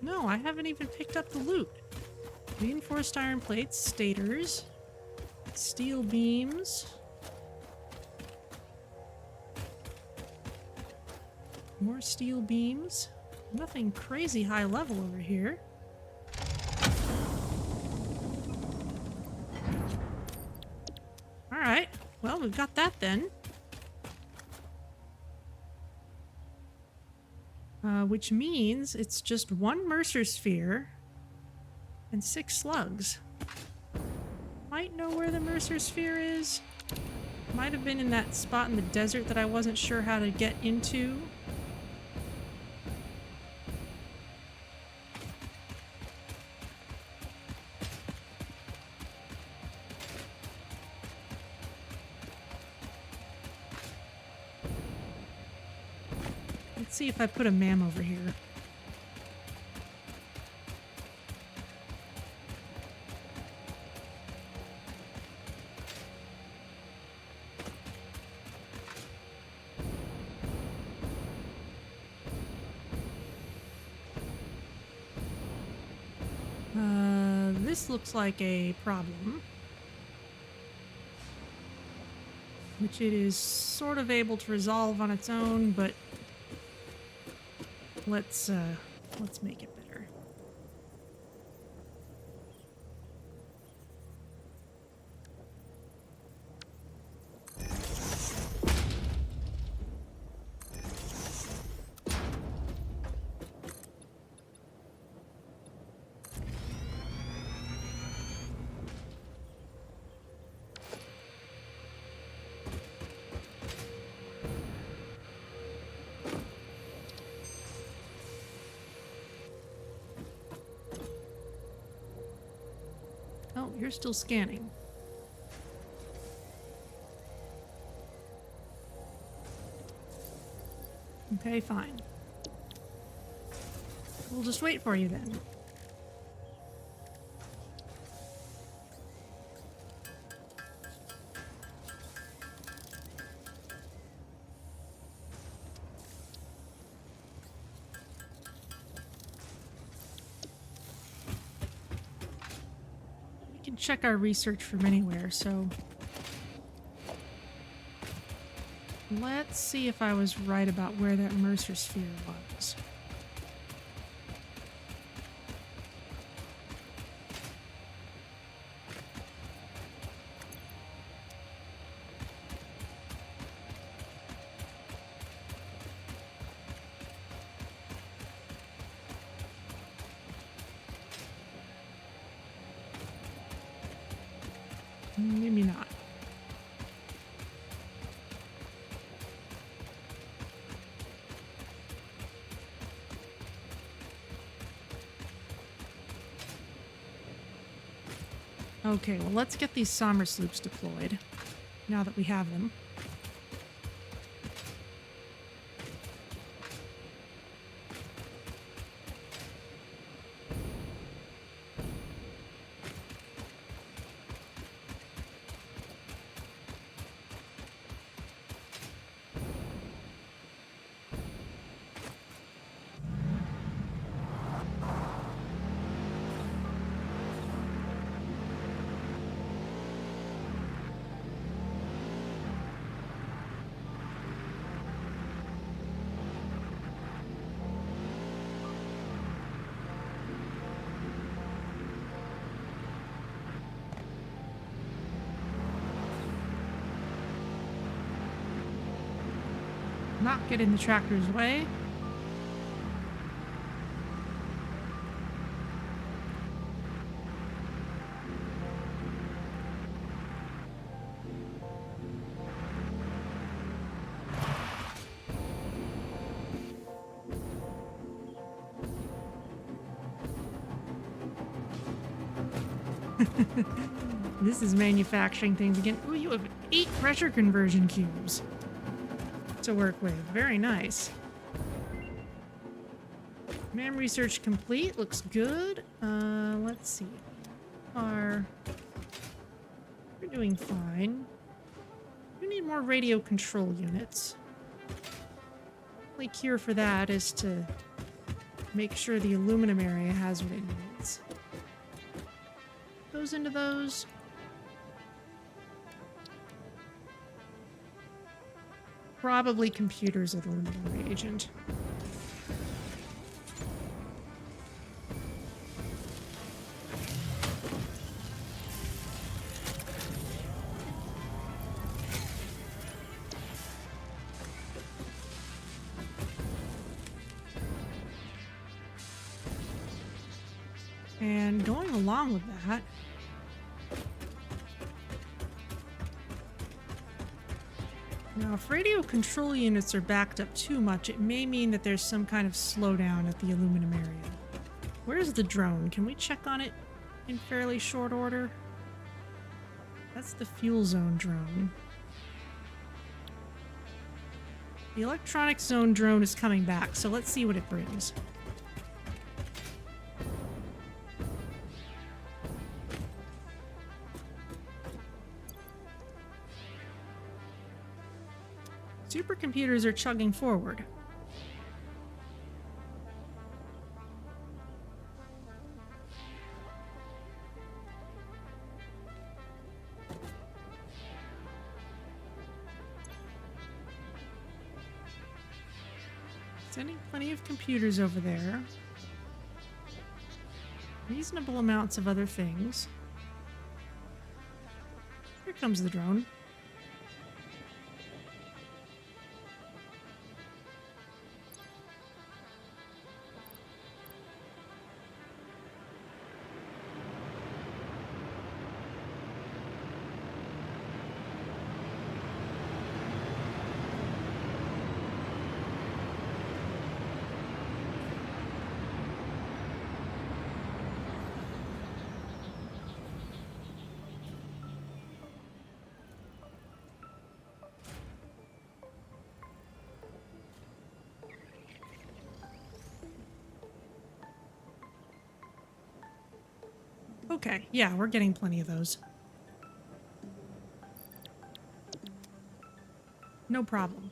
Speaker 1: No, I haven't even picked up the loot. Reinforced iron plates, stators, steel beams. More steel beams. Nothing crazy high level over here. Alright, well, we've got that then. Which means it's just one Mercer sphere and 6 slugs. Might know where the Mercer sphere is. Might have been in that spot in the desert that I wasn't sure how to get into. see if I put a MAM over here. This looks like a problem, which it is sort of able to resolve on its own, but let's make it better. Oh, you're still scanning. Okay, fine. We'll just wait for you then. Check our research from anywhere, so let's see if I was right about where that Mercer sphere was. Maybe not. Okay, well, let's get these Somersloops deployed now that we have them. Not get in the tractor's way. This is manufacturing things again. Ooh, you have 8 pressure conversion cubes to work with. Very nice. Man research complete. Looks good. Let's see. We're doing fine. We need more radio control units. The only cure for that is to make sure the aluminum area has what it needs. Goes into those. Probably computers are the limiting reagent. And going along with that, now if radio control units are backed up too much, it may mean that there's some kind of slowdown at the aluminum area. Where's the drone? Can we check on it in fairly short order? That's the fuel zone drone. The electronic zone drone is coming back, so let's see what it brings. Supercomputers are chugging forward. Sending plenty of computers over there. Reasonable amounts of other things. Here comes the drone. Okay, yeah, we're getting plenty of those. No problem.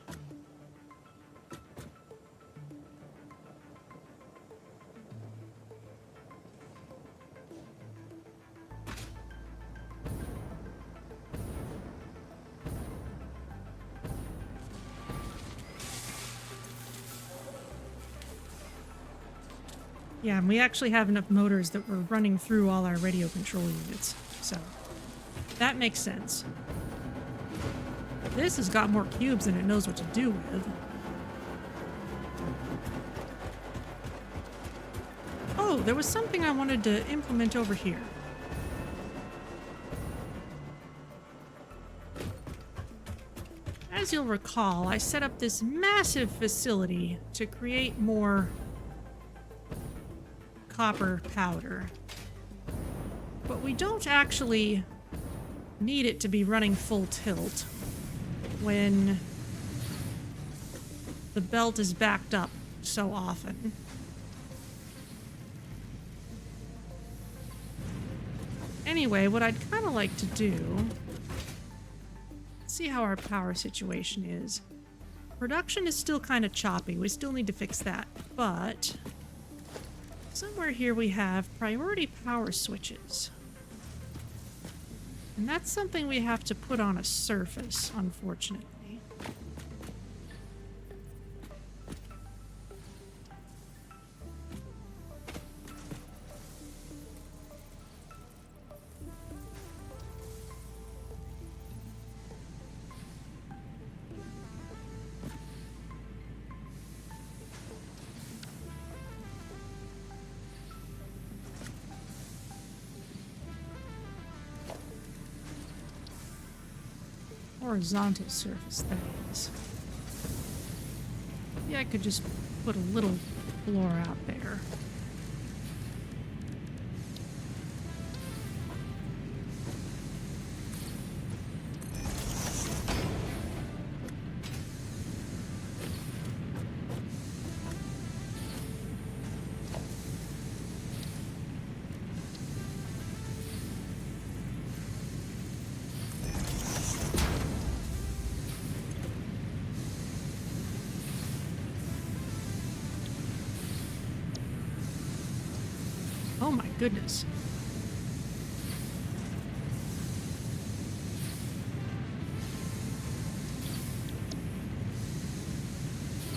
Speaker 1: Yeah, and we actually have enough motors that we're running through all our radio control units, so that makes sense. This has got more cubes than it knows what to do with. Oh, there was something I wanted to implement over here. As you'll recall, I set up this massive facility to create more copper powder, but we don't actually need it to be running full tilt when the belt is backed up so often. Anyway, what I'd kind of like to do, see how our power situation is. Production is still kind of choppy. We still need to fix that, but somewhere here we have priority power switches. And that's something we have to put on a surface, unfortunately. Horizontal surface, that is. Yeah, I could just put a little floor out there. Oh my goodness.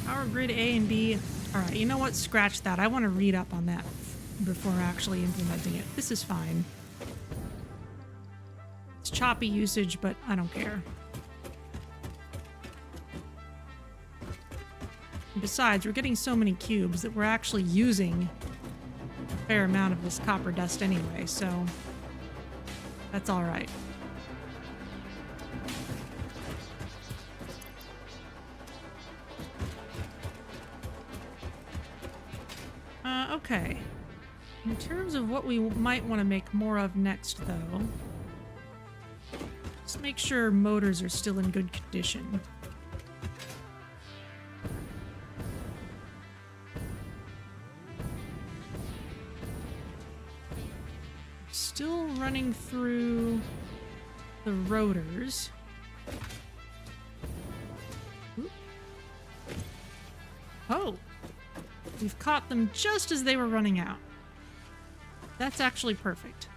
Speaker 1: Power grid A and B. Alright, you know what? Scratch that. I want to read up on that before actually implementing it. This is fine. It's choppy usage, but I don't care. Besides, we're getting so many cubes that we're actually using a fair amount of this copper dust anyway, so that's all right. Okay. In terms of what we might want to make more of next, though, just make sure motors are still in good condition. Still running through the rotors. Oop. Oh! We've caught them just as they were running out. That's actually perfect.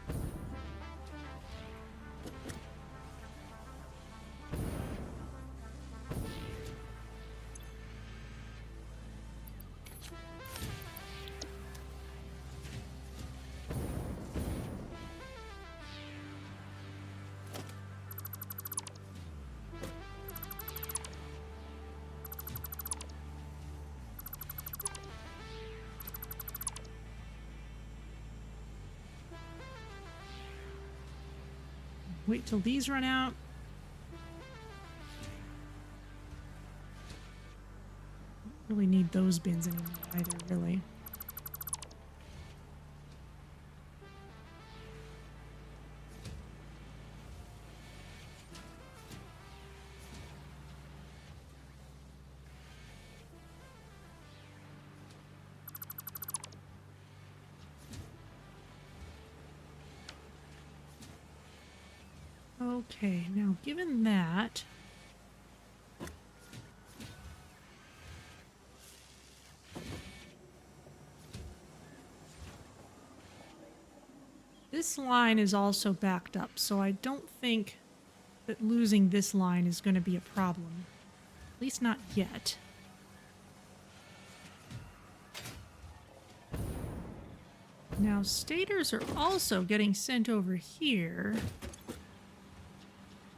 Speaker 1: Wait till these run out. Don't really need those bins anymore either, really. Okay, now given that, this line is also backed up, so I don't think that losing this line is going to be a problem. At least not yet. Now, stators are also getting sent over here.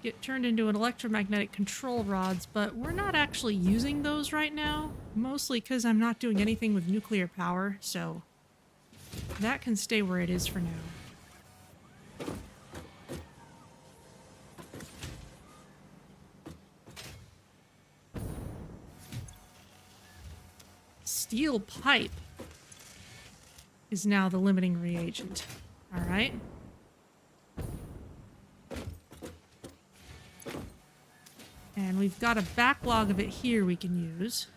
Speaker 1: Get turned into an electromagnetic control rods, but we're not actually using those right now, mostly because I'm not doing anything with nuclear power, so that can stay where it is for now. Steel pipe is now the limiting reagent. All right. And we've got a backlog of it here we can use.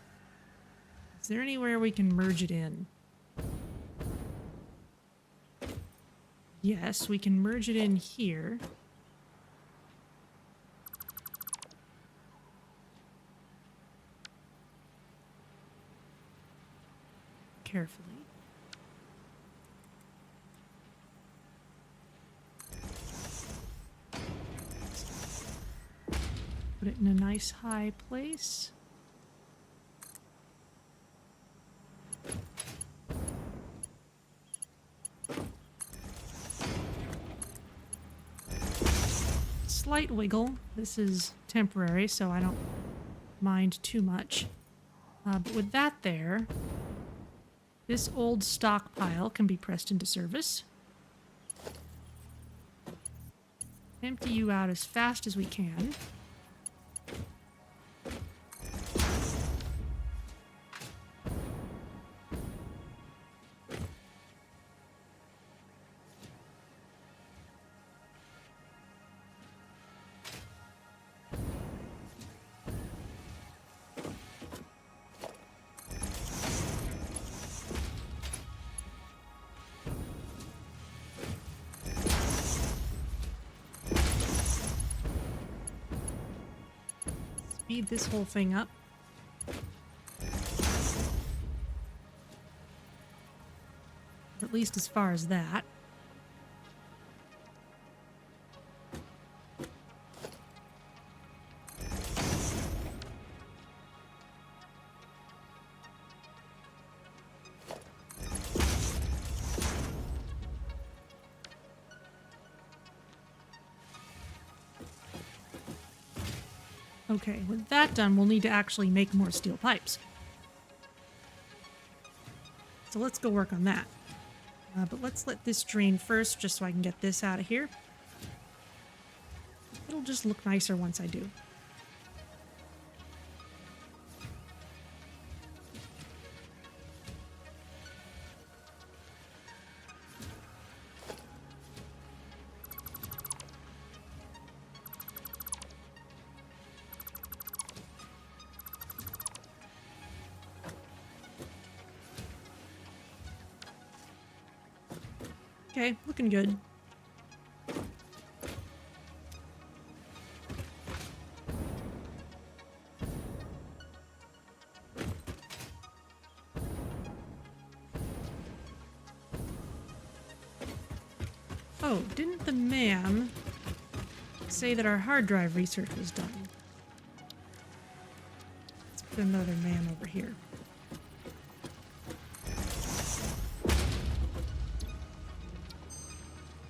Speaker 1: Is there anywhere we can merge it in? Yes, we can merge it in here. Carefully. Put it in a nice high place. Slight wiggle. This is temporary, so I don't mind too much. But with that there, this old stockpile can be pressed into service. Empty you out as fast as we can. Speed this whole thing up. At least as far as that. Okay, with that done, we'll need to actually make more steel pipes. So let's go work on that. But let's let this drain first, just so I can get this out of here. It'll just look nicer once I do. Okay, looking good. Oh, didn't the ma'am say that our hard drive research was done? Let's put another ma'am over here.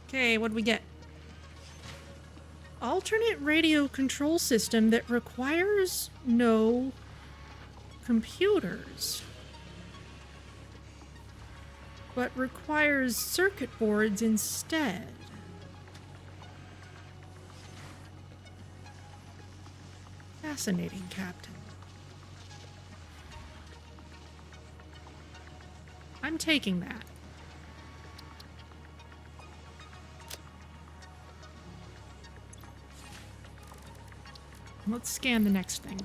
Speaker 1: Okay, what do we get? Alternate radio control system that requires no computers, but requires circuit boards instead. Fascinating, Captain. I'm taking that. Let's scan the next thing.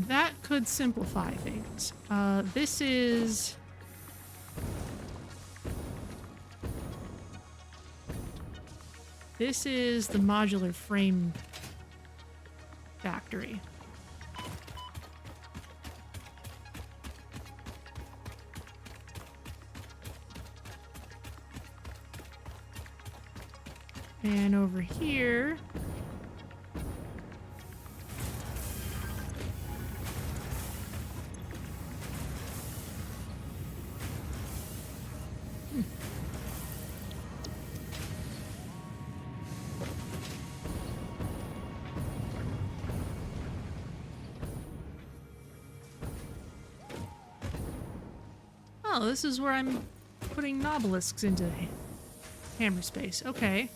Speaker 1: That could simplify things. This is... This is the modular frame factory. And over here... Oh, this is where I'm putting nobelisks into hammer space. Okay.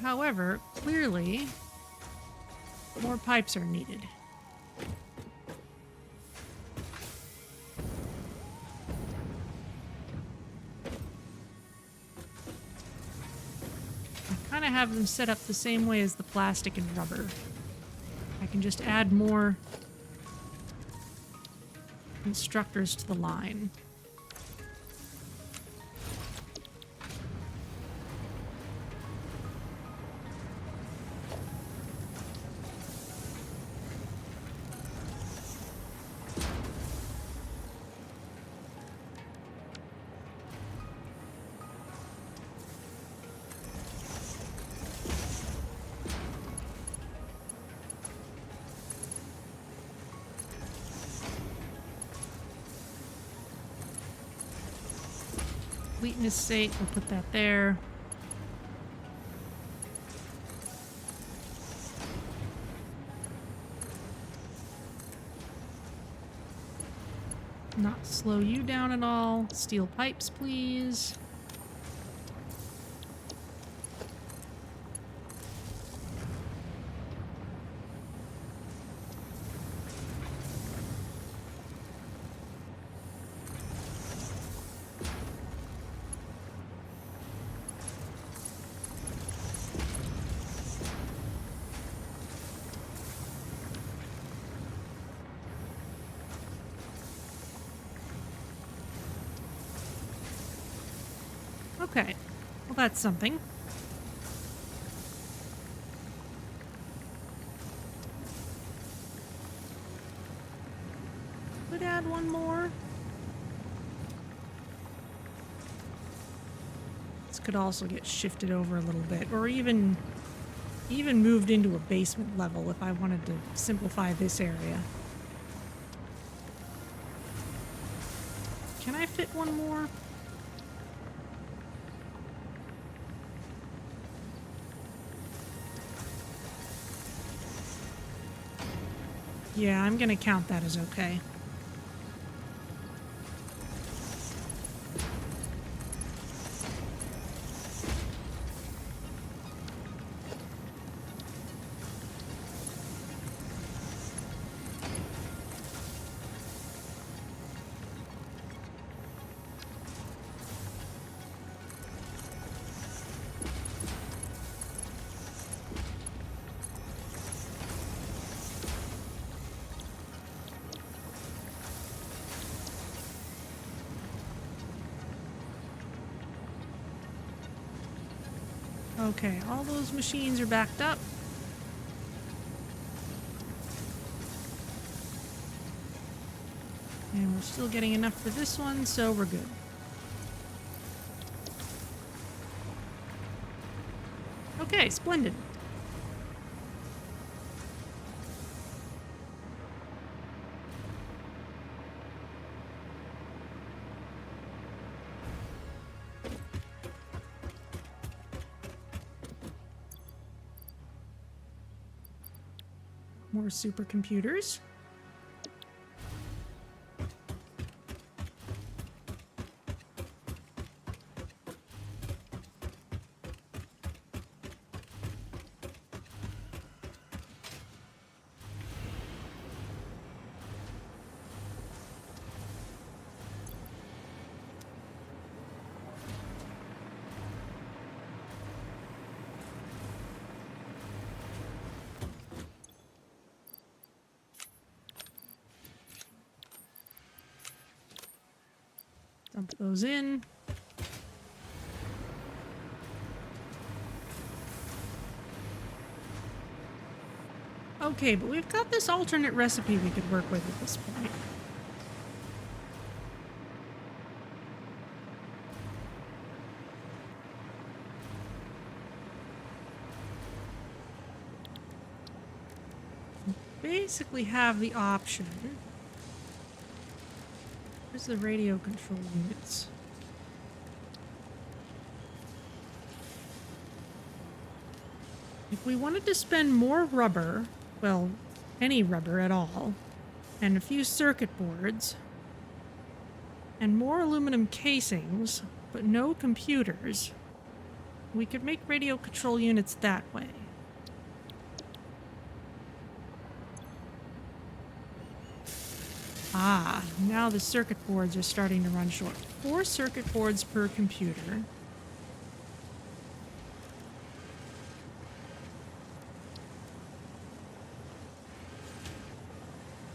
Speaker 1: However, clearly, more pipes are needed. I kind of have them set up the same way as the plastic and rubber. I can just add more instructors to the line. Completeness sake, we'll put that there. Not slow you down at all. Steel pipes, please. Okay, well that's something. Could add one more. This could also get shifted over a little bit, or even moved into a basement level if I wanted to simplify this area. Can I fit one more? Yeah, I'm gonna count that as okay. Okay, all those machines are backed up. And we're still getting enough for this one, so we're good. Okay, splendid. More supercomputers. Dump those in. Okay, but we've got this alternate recipe we could work with at this point. Basically have the option. Where's the radio control units? If we wanted to spend more rubber, well, any rubber at all, and a few circuit boards, and more aluminum casings, but no computers, we could make radio control units that way. Ah, now the circuit boards are starting to run short. 4 circuit boards per computer.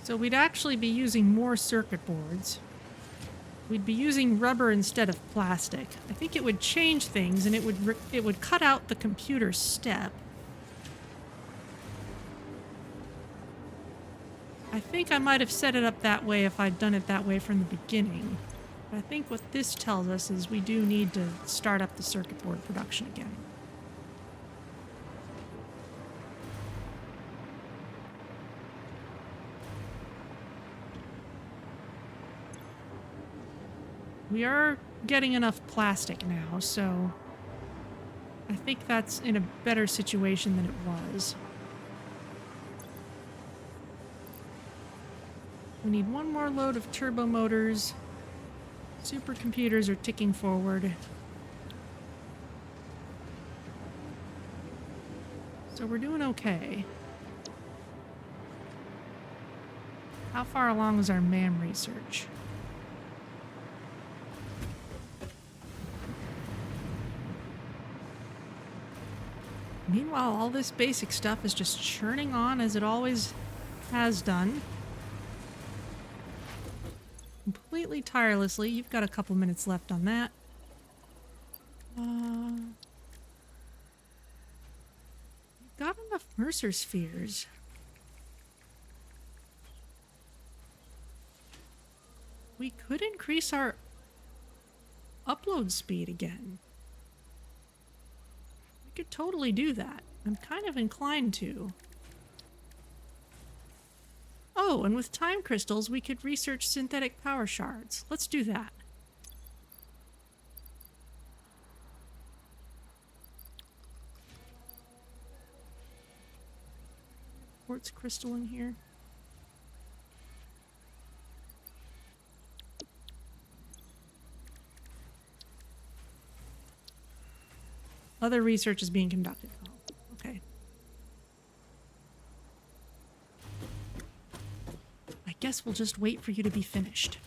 Speaker 1: So we'd actually be using more circuit boards. We'd be using rubber instead of plastic. I think it would change things, and it would cut out the computer step. I think I might have set it up that way if I'd done it that way from the beginning. But I think what this tells us is we do need to start up the circuit board production again. We are getting enough plastic now, so I think that's in a better situation than it was. We need one more load of turbo motors. Supercomputers are ticking forward. So we're doing okay. How far along is our MAM research? Meanwhile, all this basic stuff is just churning on as it always has done. Completely tirelessly. You've got a couple minutes left on that. Got enough Mercer spheres. We could increase our upload speed again. We could totally do that. I'm kind of inclined to. Oh, and with time crystals, we could research synthetic power shards. Let's do that. Quartz crystal in here. Other research is being conducted. Oh, okay. I guess we'll just wait for you to be finished.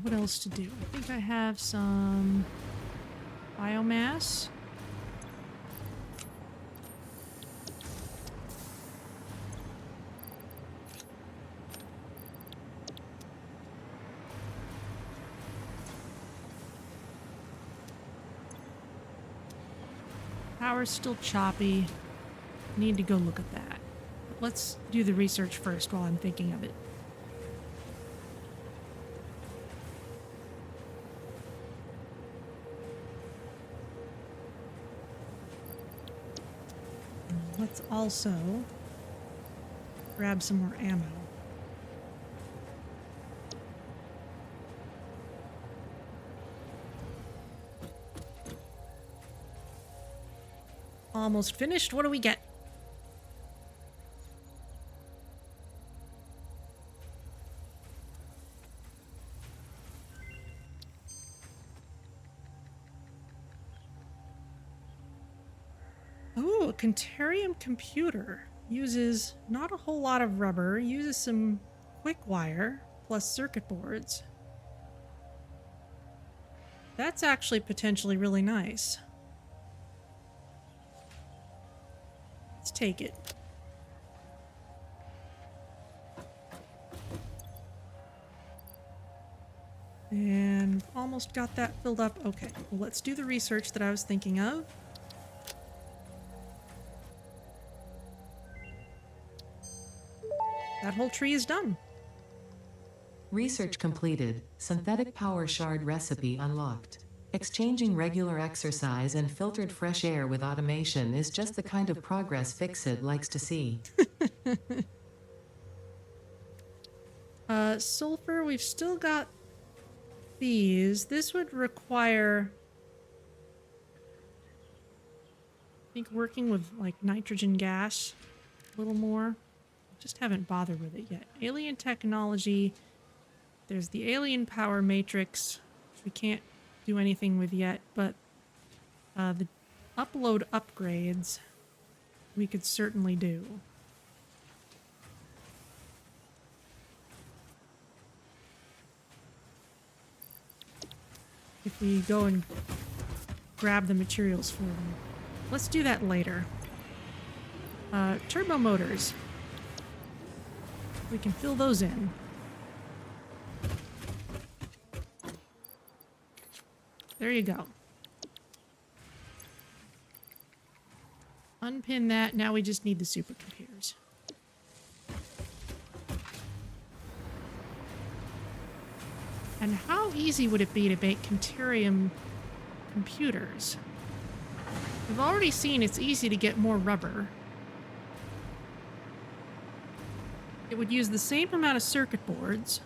Speaker 1: What else to do? I think I have some biomass. Power's still choppy. Need to go look at that. But let's do the research first while I'm thinking of it. Let's also grab some more ammo. Almost finished. What do we get? Oh, a Caterium Computer. Uses not a whole lot of rubber, uses some quick wire plus circuit boards. That's actually potentially really nice. Let's take it. And almost got that filled up. Okay, well, let's do the research that I was thinking of. That whole tree is done.
Speaker 3: Research completed. Synthetic power shard recipe unlocked. Exchanging regular exercise and filtered fresh air with automation is just the kind of progress Fixit likes to see.
Speaker 1: Sulfur, we've still got these. This would require, I think, working with like nitrogen gas a little more. Just haven't bothered with it yet. Alien technology. There's the alien power matrix, which we can't do anything with yet, but the upload upgrades we could certainly do. If we go and grab the materials for them. Let's do that later. Turbo motors. We can fill those in. There you go. Unpin that. Now we just need the supercomputers. And how easy would it be to make Caterium computers? We've already seen it's easy to get more rubber. It would use the same amount of circuit boards.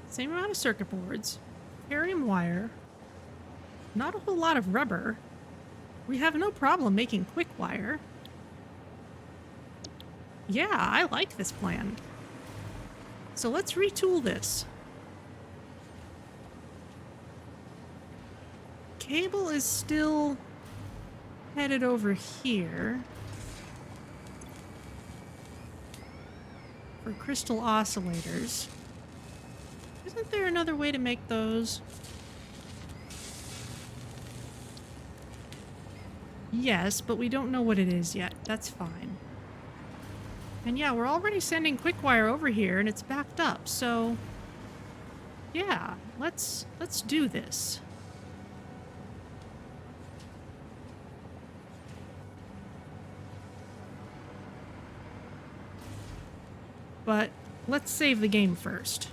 Speaker 1: Same amount of circuit boards. Caterium wire. Not a whole lot of rubber. We have no problem making quick wire. Yeah, I like this plan. So let's retool this. Cable is still headed over here for crystal oscillators. Isn't there another way to make those? Yes, but we don't know what it is yet. That's fine. And yeah, we're already sending quick wire over here and it's backed up, so yeah, let's do this. But let's save the game first.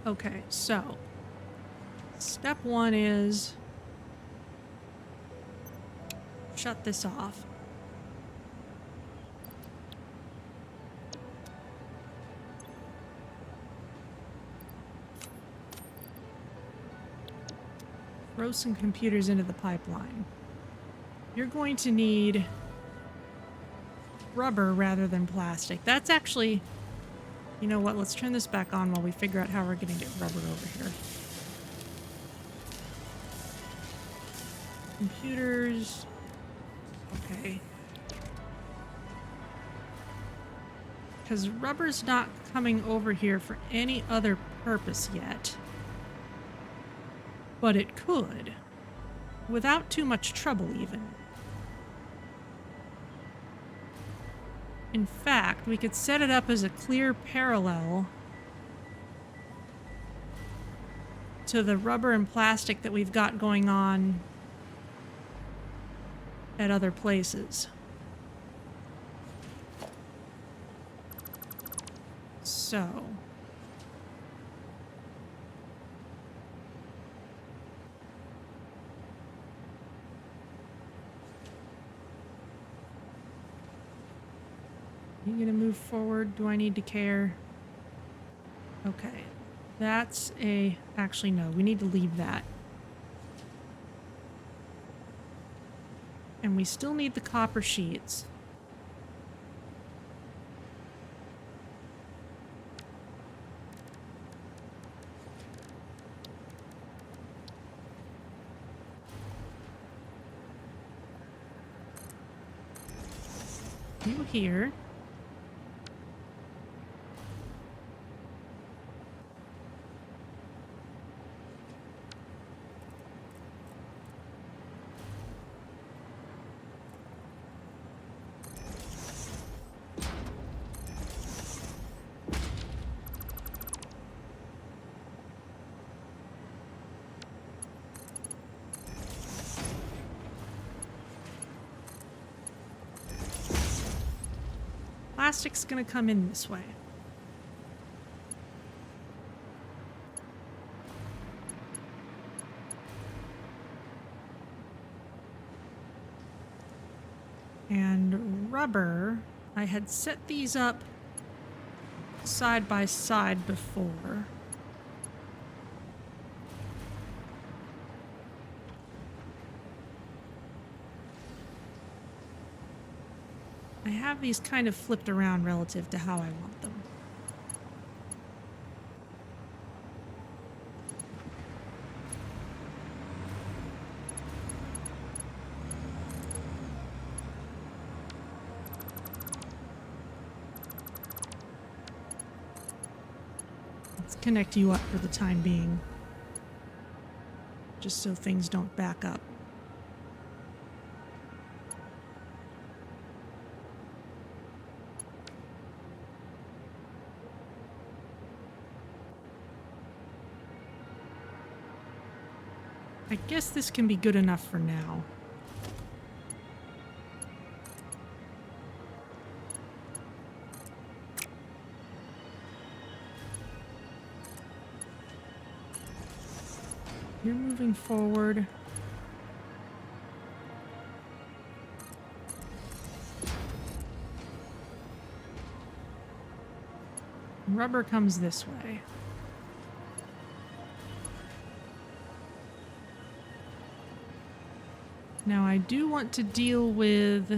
Speaker 1: Okay, so step one is shut this off. Throw some computers into the pipeline. You're going to need rubber rather than plastic. That's actually, you know what, let's turn this back on while we figure out how we're going to get rubber over here. Computers. Okay. Because rubber's not coming over here for any other purpose yet. but it could. Without too much trouble, even. In fact, we could set it up as a clear parallel to the rubber and plastic that we've got going on at other places. So... you gonna move forward? Do I need to care? Okay. That's a... actually, no. We need to leave that. And we still need the copper sheets. You here. Plastic's gonna come in this way. And rubber, I had set these up side by side before. I have these kind of flipped around relative to how I want them. Let's connect you up for the time being, just so things don't back up. I guess this can be good enough for now. You're moving forward. Rubber comes this way. Now I do want to deal with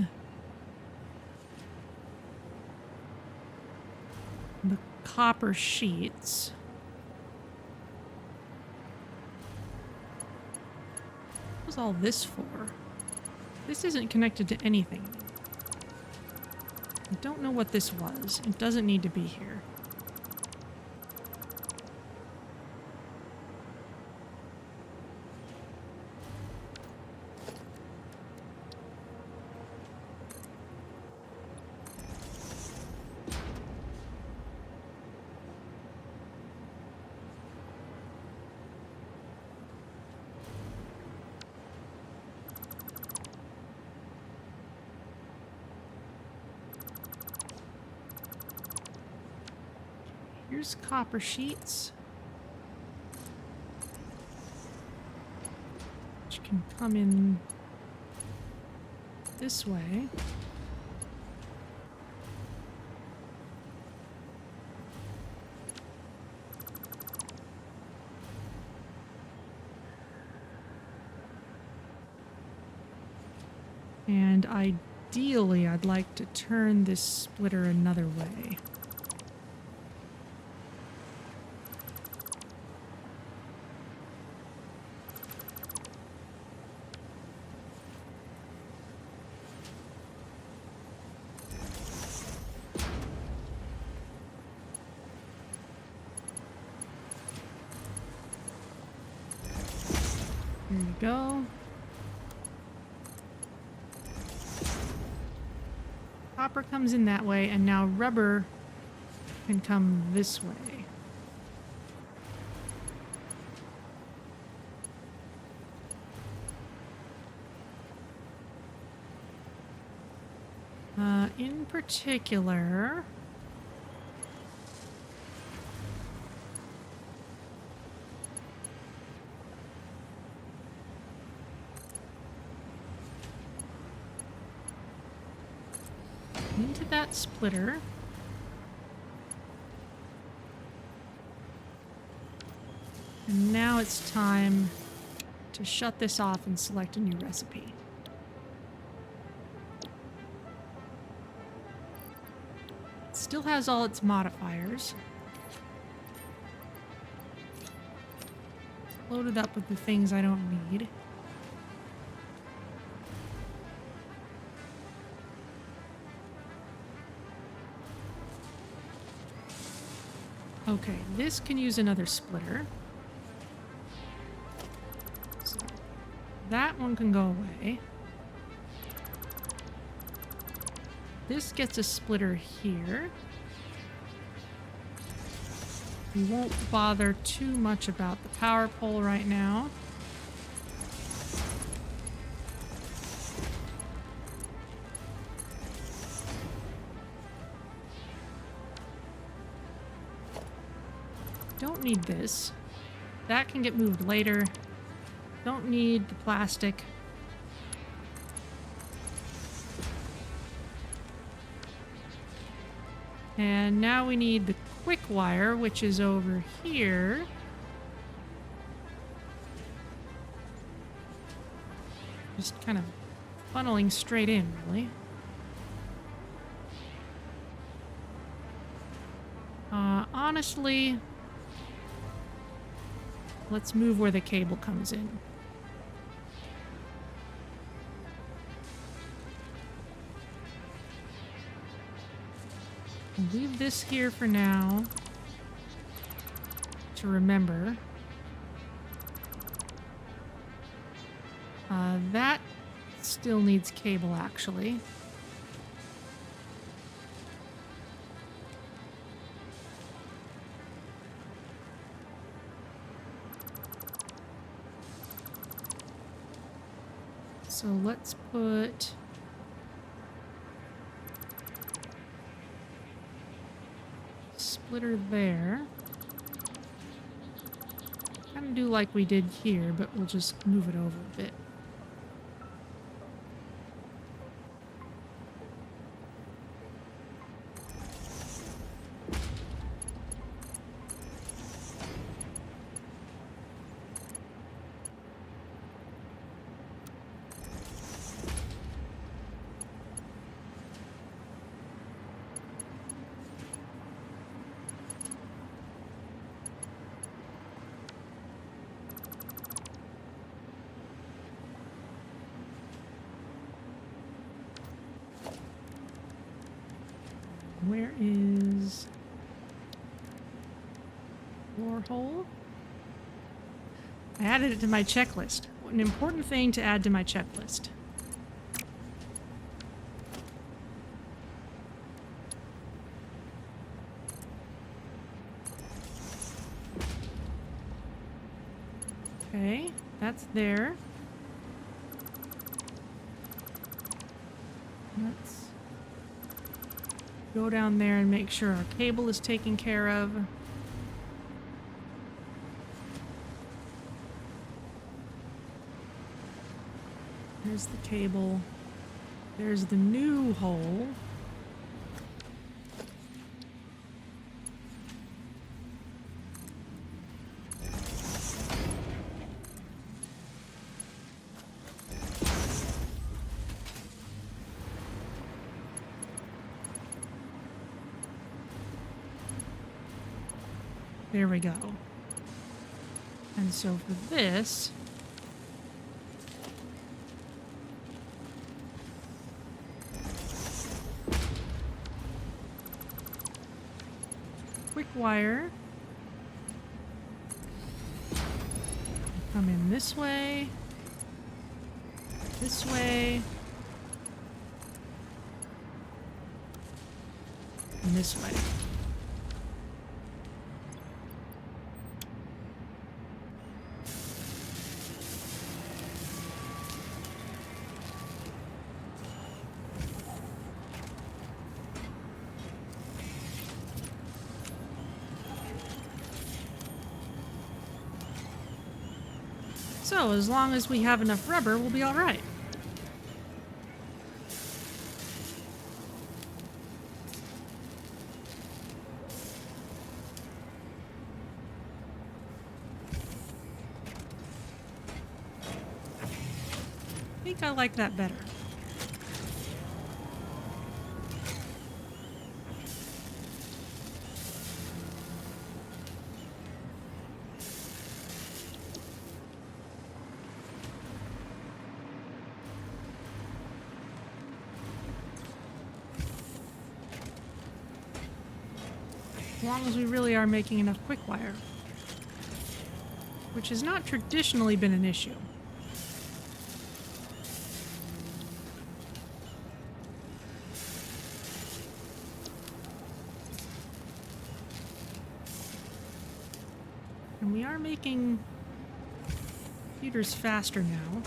Speaker 1: the copper sheets. What was all this for? This isn't connected to anything. I don't know what this was. It doesn't need to be here. Here's copper sheets, which can come in this way. And ideally, I'd like to turn this splitter another way. Here you go. Copper comes in that way, and now rubber can come this way. In particular, into that splitter. And now it's time to shut this off and select a new recipe. It still has all its modifiers. Loaded up with the things I don't need. Okay, this can use another splitter. So that one can go away. This gets a splitter here. We won't bother too much about the power pole right now. Don't need this. That can get moved later. Don't need the plastic. And now we need the quick wire, which is over here. Just kind of funneling straight in, really. Honestly, let's move where the cable comes in. I'll leave this here for now to remember. That still needs cable, actually. So let's put splitter there. Kind of do like we did here, but we'll just move it over a bit. Where is floor hole? I added it to my checklist. What an important thing to add to my checklist. Okay, that's there. Let's go down there and make sure our cable is taken care of. There's the cable. There's the new hole. There we go. And so for this, quick wire, Come in this way. This way. And this way. So, as long as we have enough rubber, we'll be all right. I think I like that better. As long as we really are making enough quick wire, which has not traditionally been an issue. And we are making computers faster now.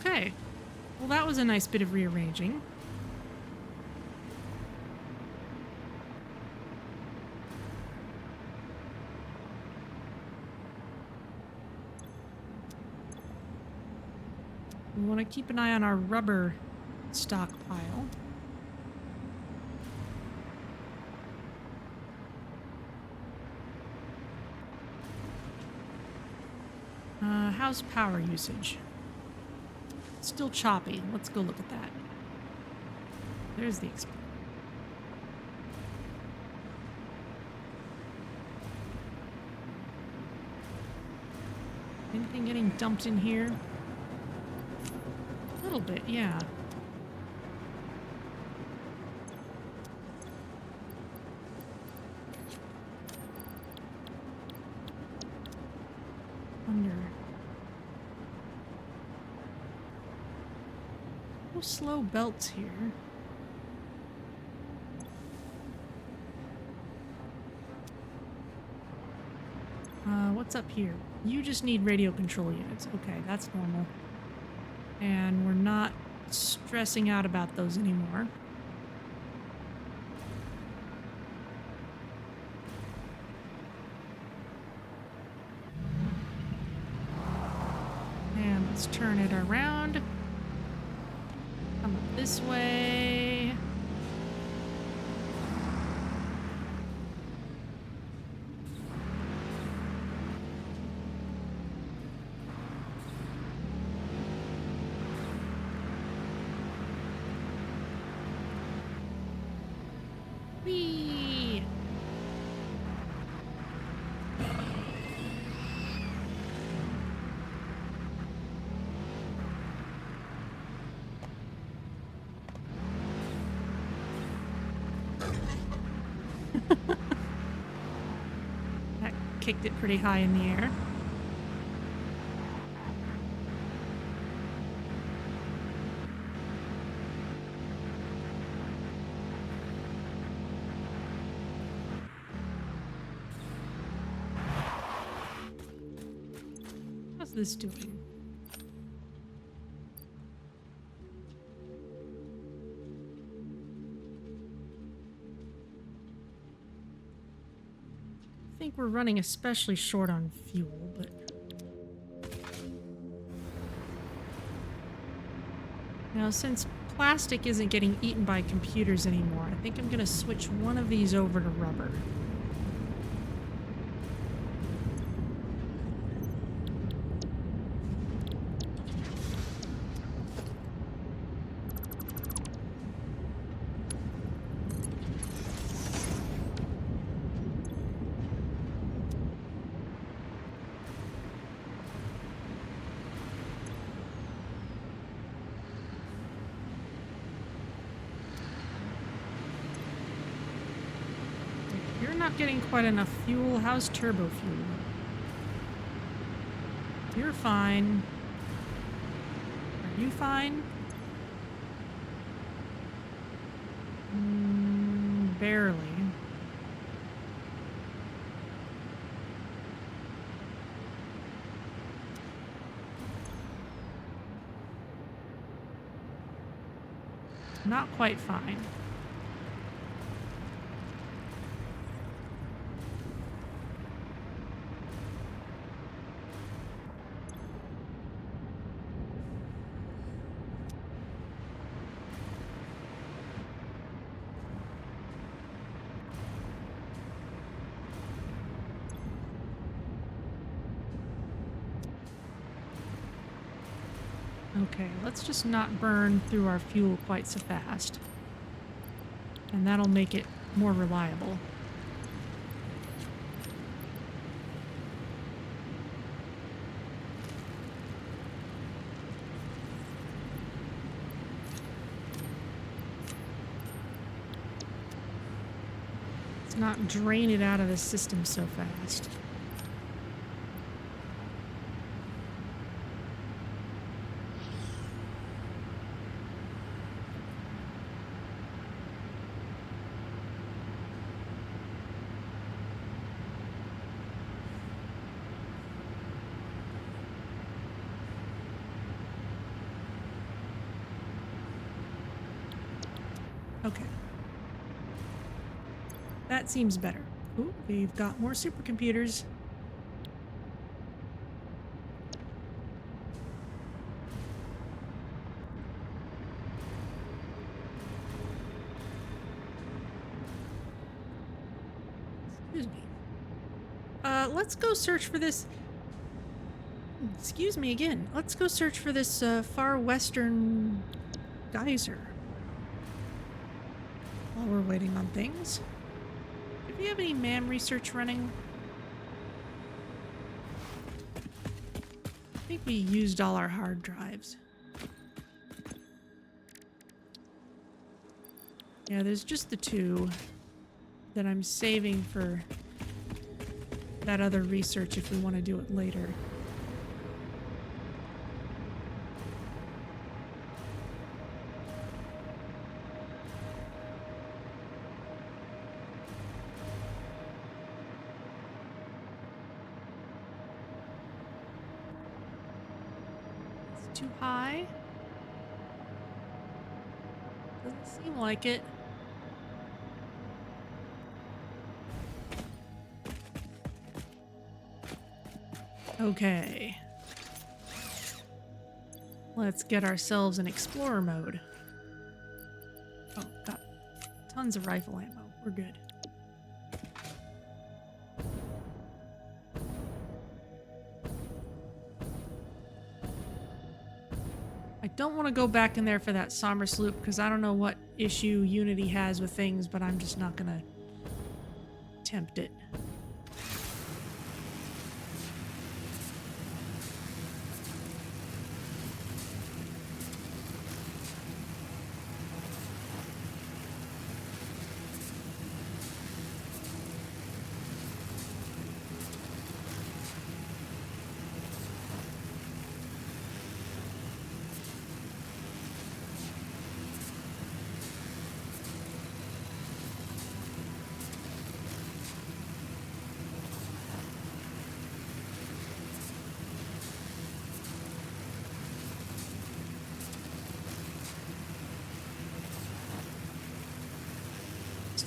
Speaker 1: Okay. Well, that was a nice bit of rearranging. We want to keep an eye on our rubber stockpile. How's power usage? Still choppy. Let's go look at that. There's the explorer. Anything getting dumped in here? A little bit, yeah. Under. No slow belts here. What's up here? You just need radio control units. Okay, that's normal. And we're not stressing out about those anymore. And let's turn it around. Come up this way. Whee! That kicked it pretty high in the air. How's this doing? I think we're running especially short on fuel, but now since plastic isn't getting eaten by computers anymore, I think I'm gonna switch one of these over to rubber. not getting quite enough fuel. How's turbo fuel? You're fine. Are you fine? Barely. Not quite fine. Okay, let's just not burn through our fuel quite so fast. And that'll make it more reliable. Let's not drain it out of the system so fast. Okay. That seems better. Ooh, we've got more supercomputers. Excuse me. Let's go search for this. Excuse me again. Let's go search for this far western geyser. While we're waiting on things. Do we have any MAM research running? I think we used all our hard drives. Yeah, there's just the two that I'm saving for that other research if we want to do it later. Too high? Doesn't seem like it. Okay. Let's get ourselves in explorer mode. Oh, got tons of rifle ammo. We're good. I don't want to go back in there for that Somersloop because I don't know what issue Unity has with things, but I'm just not gonna tempt it.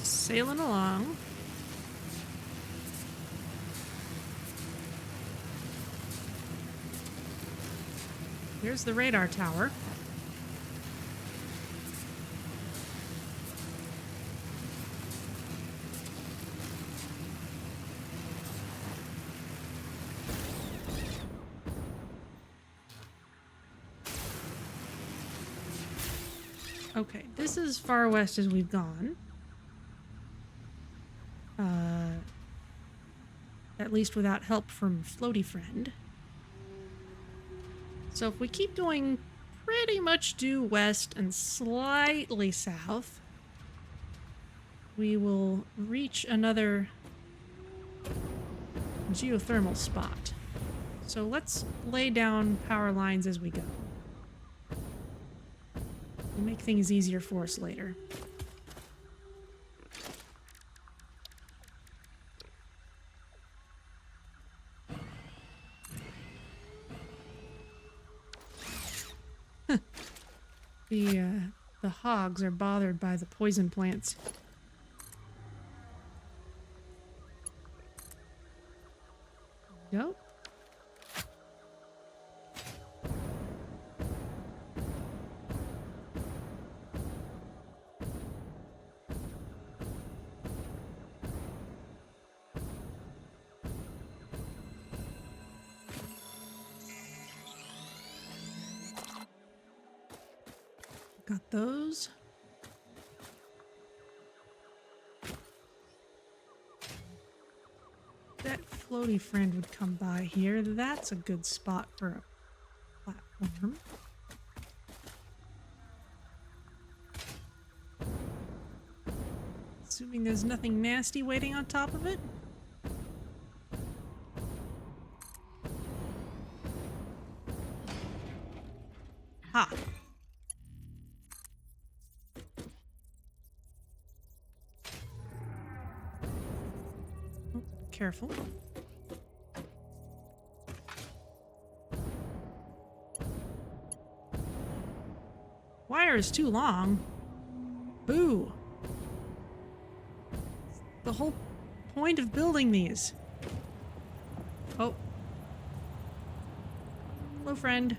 Speaker 1: Sailing along. Here's the radar tower. Okay, this is as far west as we've gone. At least without help from Floaty Friend. So if we keep going pretty much due west and slightly south, we will reach another geothermal spot. So let's lay down power lines as we go. It'll make things easier for us later. The hogs are bothered by the poison plants. Go. Got those. That floaty friend would come by here. That's a good spot for a platform. Assuming there's nothing nasty waiting on top of it. Ha! Careful. Wire is too long. Boo. The whole point of building these. Oh. Hello, friend.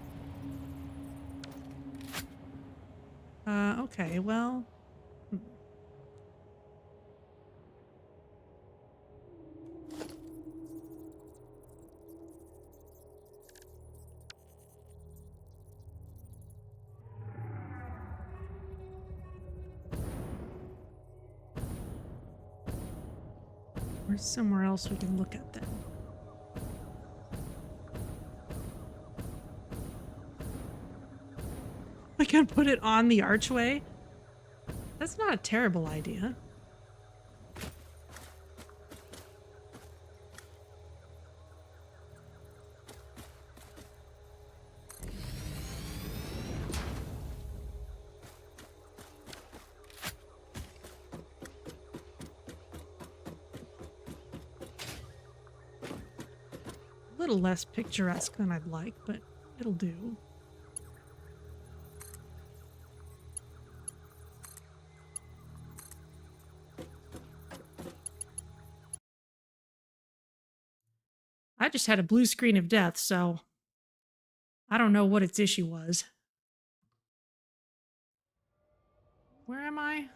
Speaker 1: Okay, well. Where's somewhere else we can look at then? I can put it on the archway? That's not a terrible idea. A little less picturesque than I'd like, but it'll do. I just had a blue screen of death, so I don't know what its issue was. Where am I?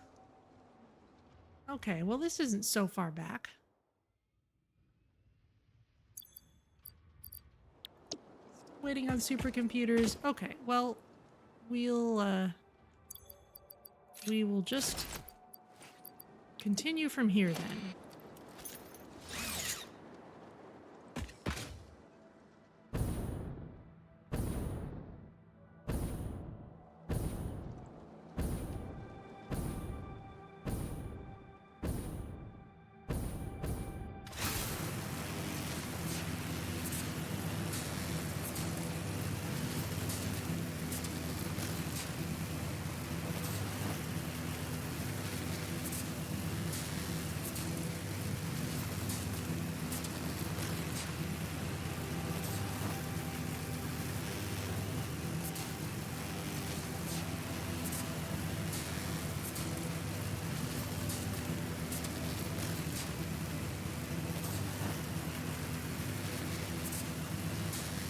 Speaker 1: Okay, well this isn't so far back. Waiting on supercomputers. Okay, well, we will just continue from here then.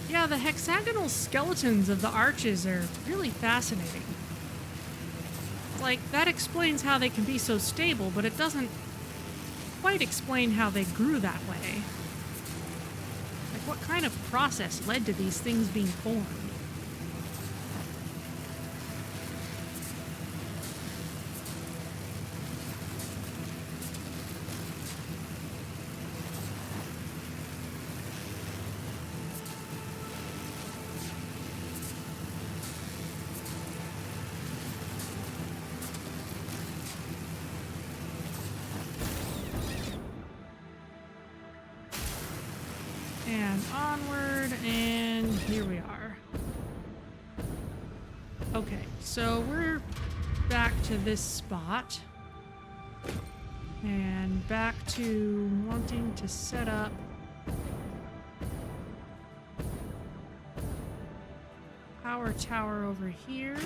Speaker 1: Yeah, the hexagonal skeletons of the arches are really fascinating. Like, that explains how they can be so stable, but it doesn't quite explain how they grew that way. Like, what kind of process led to these things being formed? we are. Okay, so we're back to this spot. And back to wanting to set up power tower over here,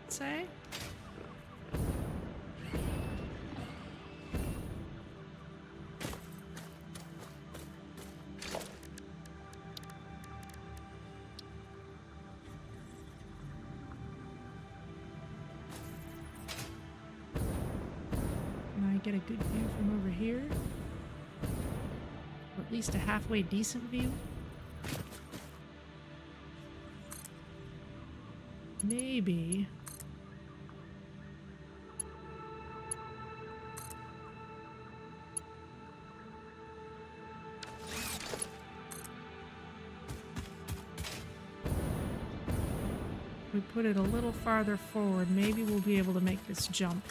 Speaker 1: let's say. Get a good view from over here, or at least a halfway decent view. Maybe. We put it a little farther forward, maybe we'll be able to make this jump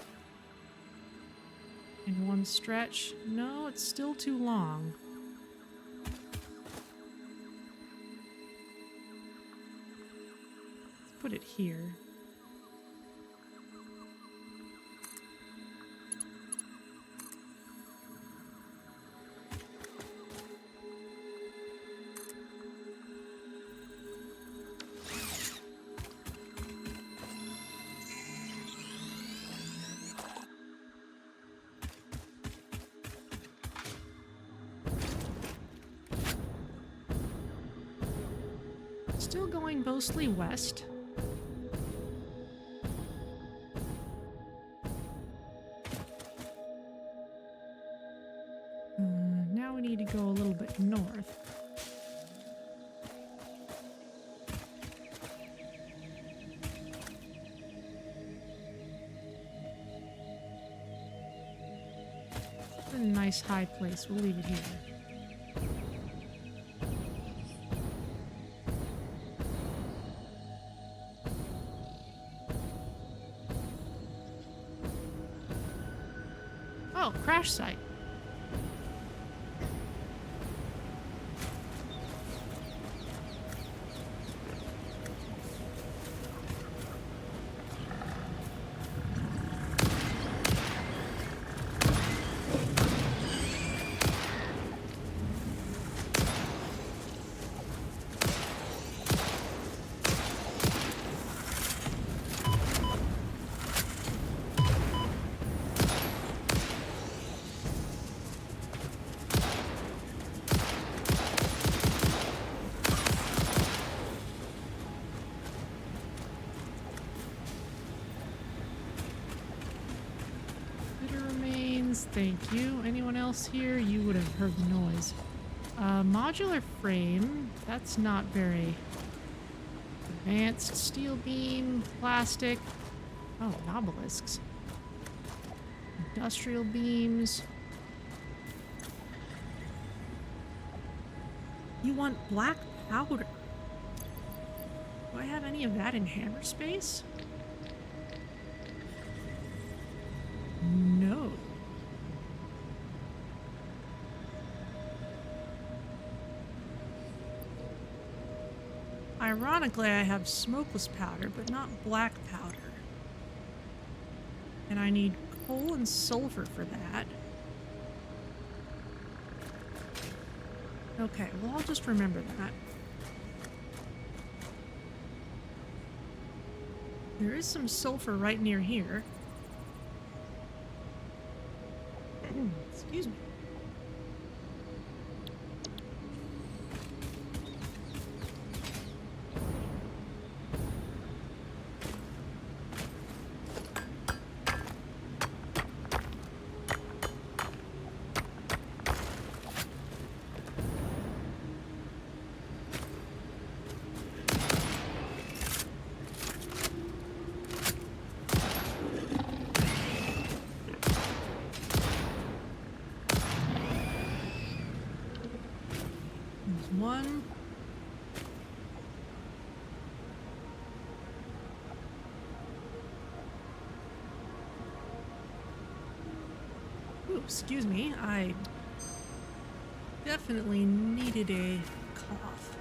Speaker 1: in one stretch. No, it's still too long. Let's put it here. Still going mostly west. Now we need to go a little bit north. It's a nice high place. We'll leave it here. Oh, crash site. Thank you. Anyone else here? You would have heard the noise. Modular frame. That's not very advanced. Steel beam, plastic. Oh, obelisks. Industrial beams. You want black powder? Do I have any of that in hammer space? No. Ironically, I have smokeless powder, but not black powder. And I need coal and sulfur for that. Okay, well, I'll just remember that. There is some sulfur right near here. Excuse me. One. Ooh, excuse me. I definitely needed a cough.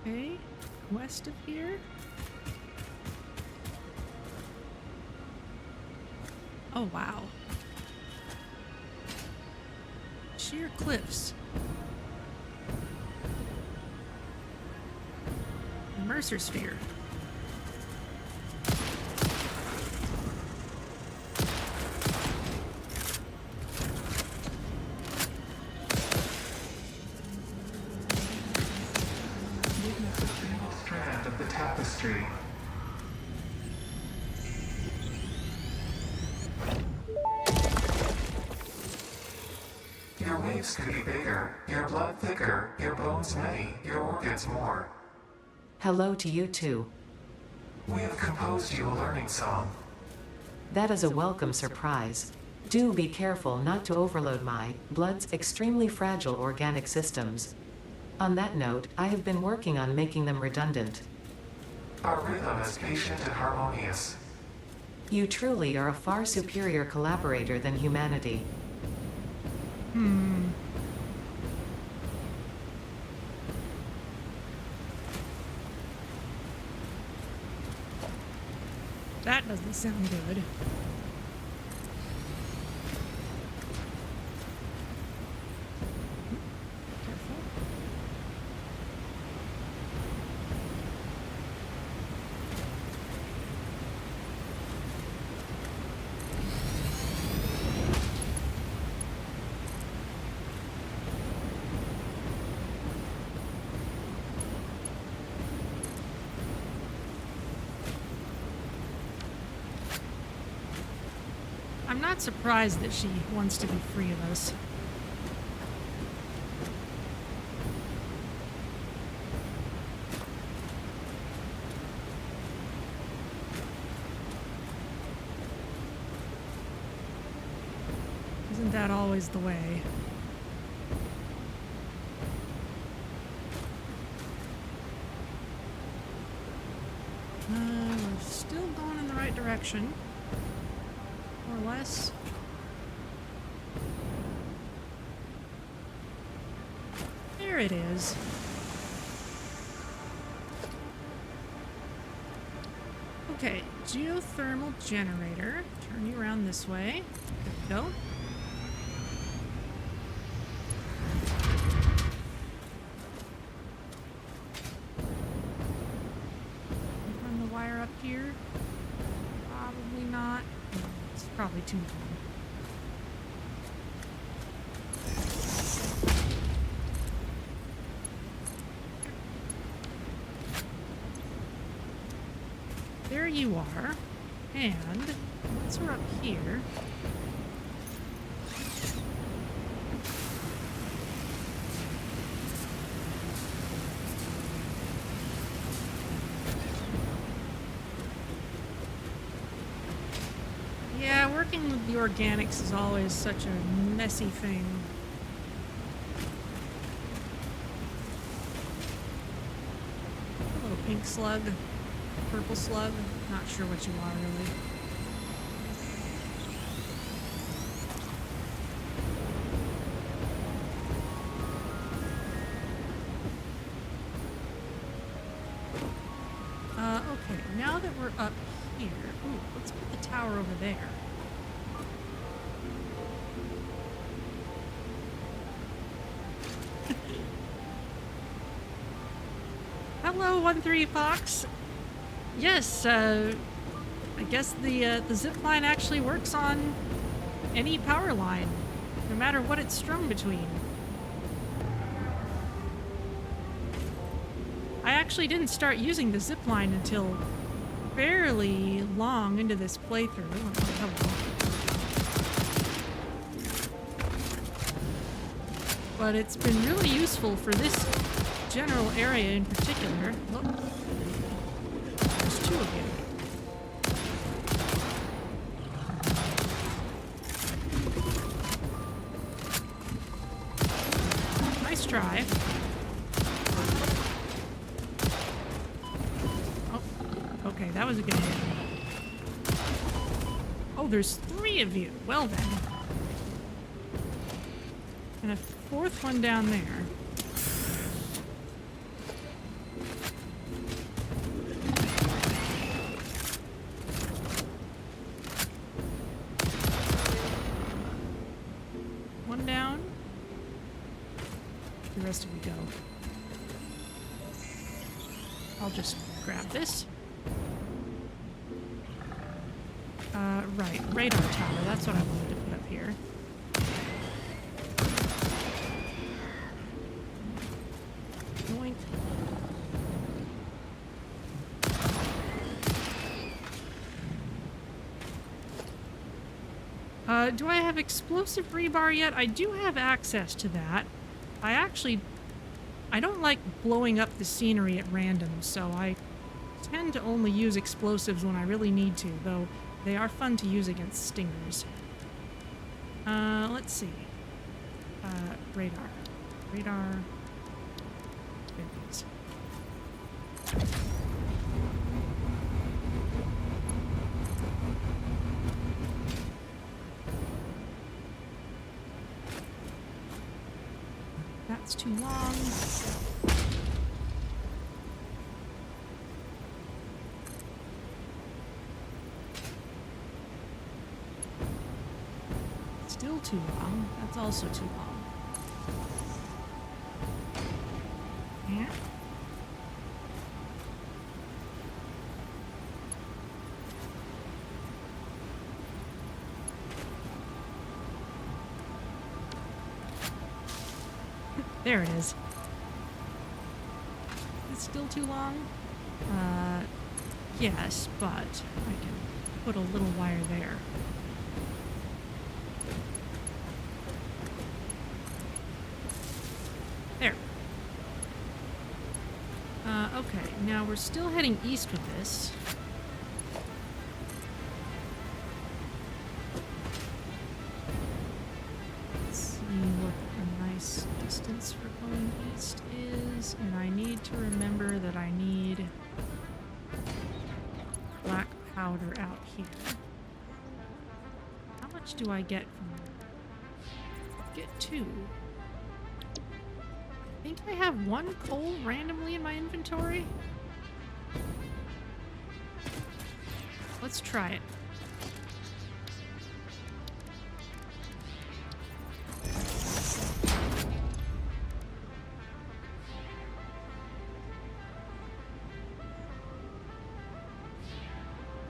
Speaker 1: Okay, west of here. Oh, wow. Sheer cliffs. The Mercer Sphere.
Speaker 2: Witness a single strand of the tapestry. Your waves could be bigger, your blood thicker, your bones many, your organs more.
Speaker 3: Hello to you too.
Speaker 2: We have composed you a learning song.
Speaker 3: That is a welcome surprise. Do be careful not to overload my blood's extremely fragile organic systems. On that note, I have been working on making them redundant.
Speaker 2: Our rhythm is patient and harmonious.
Speaker 3: You truly are a far superior collaborator than humanity.
Speaker 1: That doesn't sound good. Careful. I'm not surprised that she wants to be free of us. Isn't that always the way? We're still going in the right direction. More or less. There it is. Okay, geothermal generator. Turn you around this way. There we go. Run the wire up here. Probably not. It's probably too long. There you are. And once we're up here, yeah, working with the organics is always such a messy thing. A little pink slug. Purple slug. Not sure what you are really. Okay, now that we're up here, ooh, let's put the tower over there. Hello, 1-3 Fox. Yes, I guess the zip line actually works on any power line, no matter what it's strung between. I actually didn't start using the zip line until fairly long into this playthrough. Oh, but it's been really useful for this general area in particular. Look. There's two of you. Nice try. Oh, okay, that was a good hit. Oh, there's 3 of you. Well then. And a 4th one down there. the rest of you go? I'll just grab this. Right, radar tower. That's what I wanted to put up here. Boink. Do I have explosive rebar yet? I do have access to that. I don't like blowing up the scenery at random, so I tend to only use explosives when I really need to, though they are fun to use against stingers. Let's see. Radar. Radar. There it is. That's too long. Still too long. That's also too long. Yeah. There it is. It's still too long? Yes, but I can put a little wire there. There. Okay, now we're still heading east with this. Let's see what a nice distance for going east is, and I need to remember that I need black powder out here. How much do I get from get 2? I think I have 1 coal randomly in my inventory. Let's try it.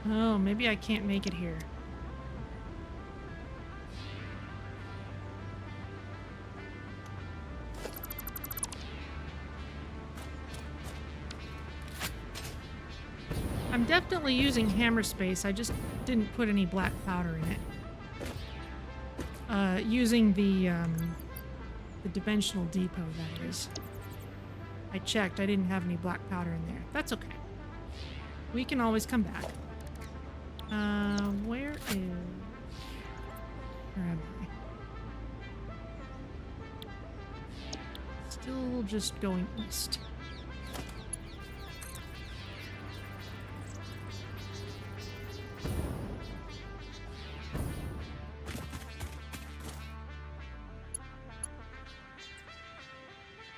Speaker 1: Oh, maybe I can't make it here. I'm definitely using hammer space. I just didn't put any black powder in it. Using the dimensional depot, that is. I checked. I didn't have any black powder in there. That's okay. We can always come back. Where am I? Still just going east.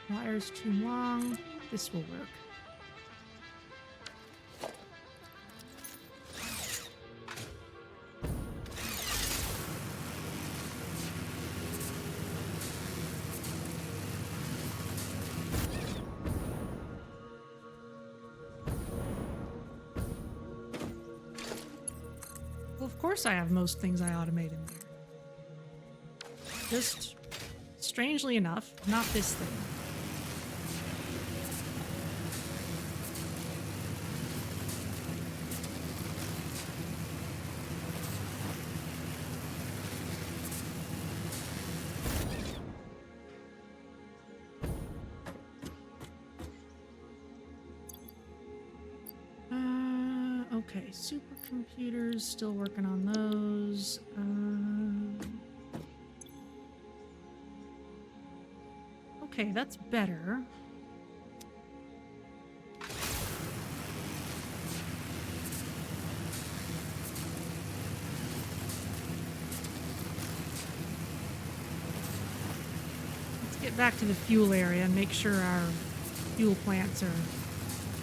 Speaker 1: Wire's too long. This will work. Of course I have most things I automate in there. Just, strangely enough, not this thing. Okay, supercomputers, still working on those. Okay, that's better. Let's get back to the fuel area and make sure our fuel plants are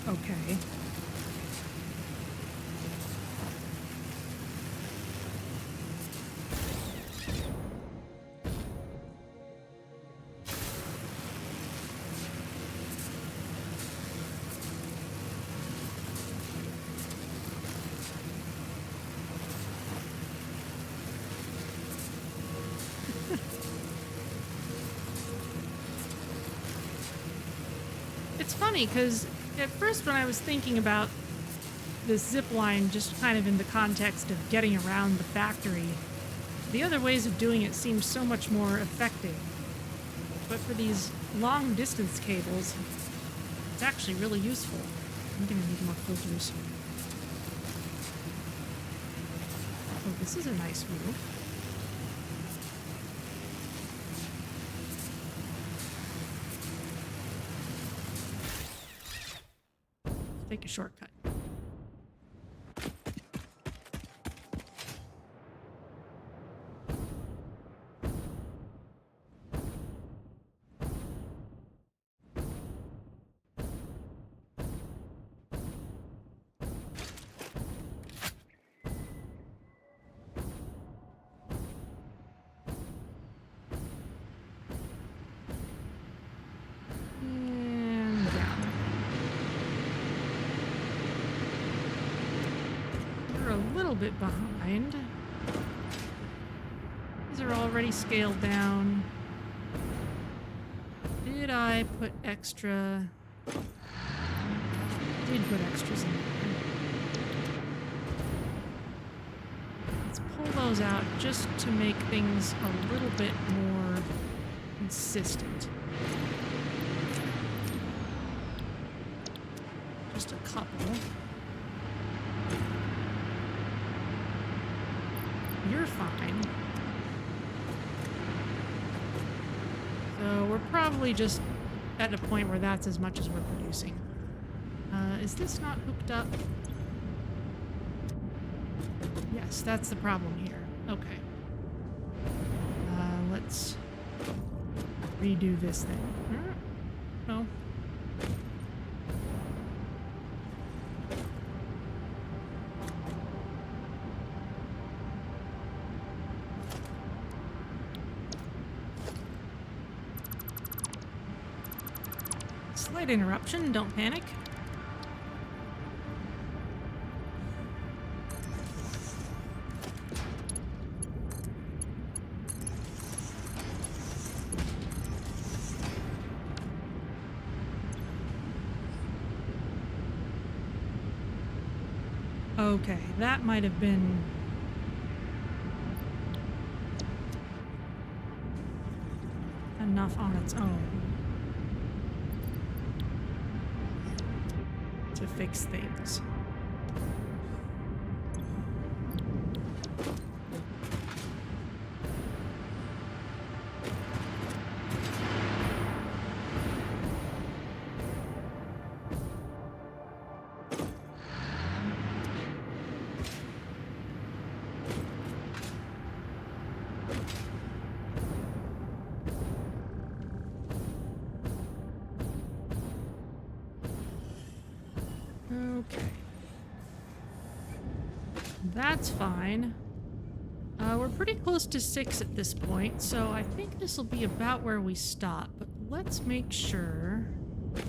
Speaker 1: okay. It's funny because at first when I was thinking about this zip line just kind of in the context of getting around the factory, the other ways of doing it seemed so much more effective. But for these long distance cables, it's actually really useful. I'm gonna need more filters. Oh, this is a nice view. Take a shortcut. Bit behind. These are already scaled down. Did I put extra? Did put extras in there. Let's pull those out just to make things a little bit more consistent. Just a couple. You're fine. So we're probably just at a point where that's as much as we're producing. Is this not hooked up? Yes, that's the problem here. Okay. Let's redo this thing. No. Slight interruption, don't panic. Okay, that might have been enough on its own to fix things. Okay. That's fine. We're pretty close to 6 at this point, so I think this will be about where we stop. But let's make sure... Let's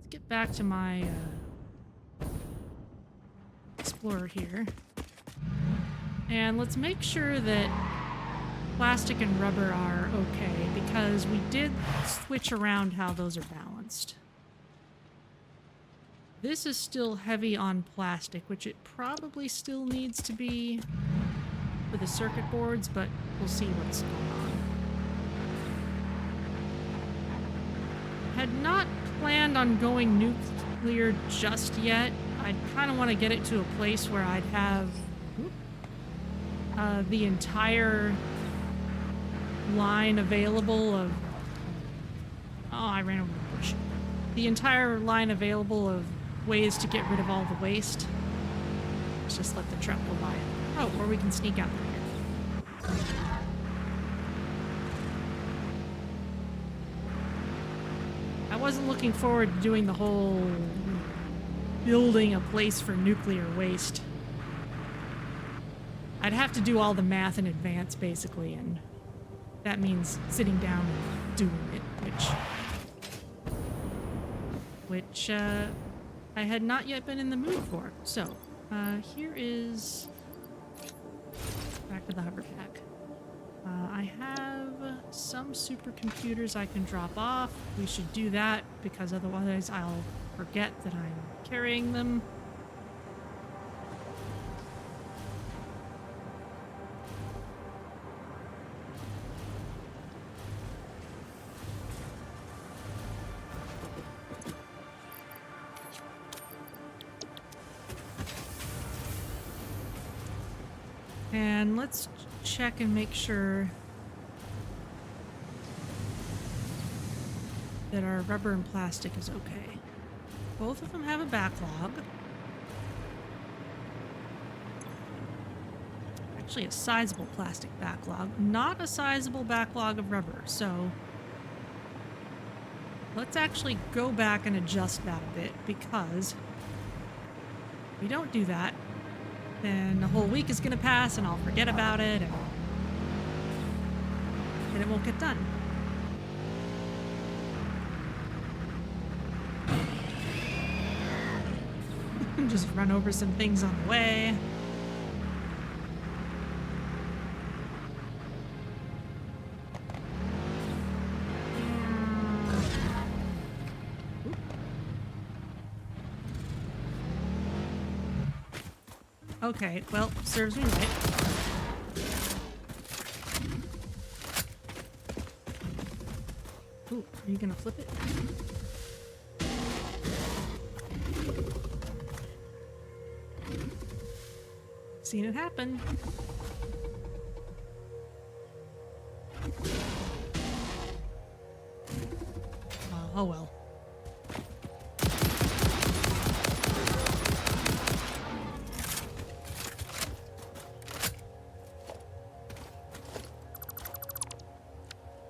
Speaker 1: get back to my Explorer here. And let's make sure that plastic and rubber are okay, because we did switch around how those are balanced. This is still heavy on plastic, which it probably still needs to be for the circuit boards, but we'll see what's going on. Had not planned on going nuclear just yet. I'd kind of want to get it to a place where I'd have the entire line available of... Oh, I ran over the bush. The entire line available of ways to get rid of all the waste. Let's just let the truck go by. Oh, or we can sneak out there. I wasn't looking forward to doing the whole building a place for nuclear waste. I'd have to do all the math in advance, basically, and that means sitting down and doing it, which I had not yet been in the mood for. So, here is... back to the hover pack. I have some supercomputers I can drop off. We should do that because otherwise I'll forget that I'm carrying them. And let's check and make sure that our rubber and plastic is okay. Both of them have a backlog. Actually, a sizable plastic backlog, not a sizable backlog of rubber. So let's actually go back and adjust that a bit, because if we don't do that, then the whole week is going to pass and I'll forget about it and it won't get done. Just run over some things on the way. Okay, well, serves me right. Ooh, are you gonna flip it? Seen it happen. Oh well.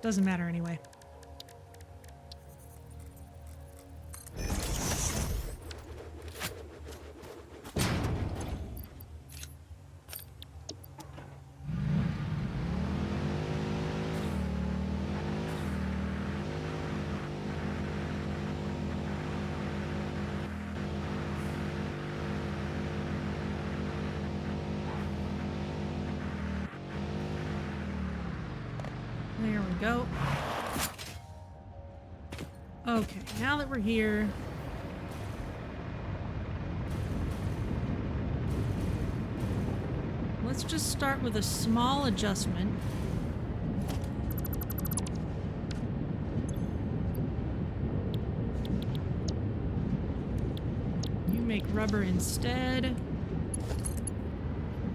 Speaker 1: Doesn't matter anyway. There we go. Okay, now that we're here, let's just start with a small adjustment. You make rubber instead.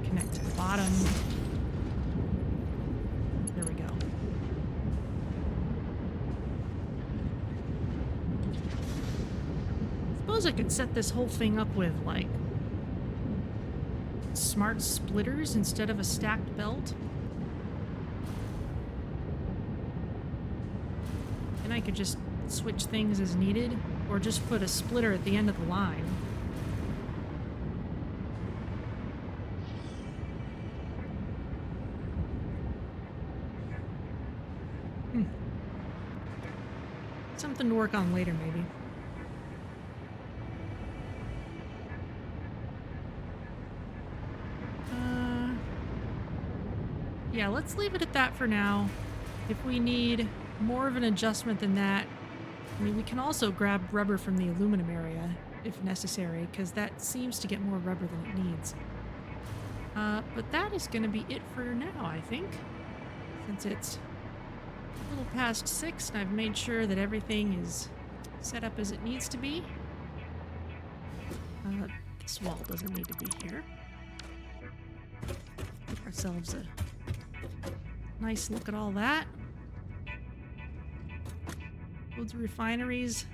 Speaker 1: Connect to the bottom. There we go. Suppose I could set this whole thing up with, like, smart splitters instead of a stacked belt. And I could just switch things as needed, or just put a splitter at the end of the line. Something to work on later, maybe. Yeah, let's leave it at that for now. If we need more of an adjustment than that, I mean, we can also grab rubber from the aluminum area if necessary, because that seems to get more rubber than it needs. But that is going to be it for now, I think. Since it's a little past 6 and I've made sure that everything is set up as it needs to be. This wall doesn't need to be here. Give ourselves a nice look at all that. Loads of refineries.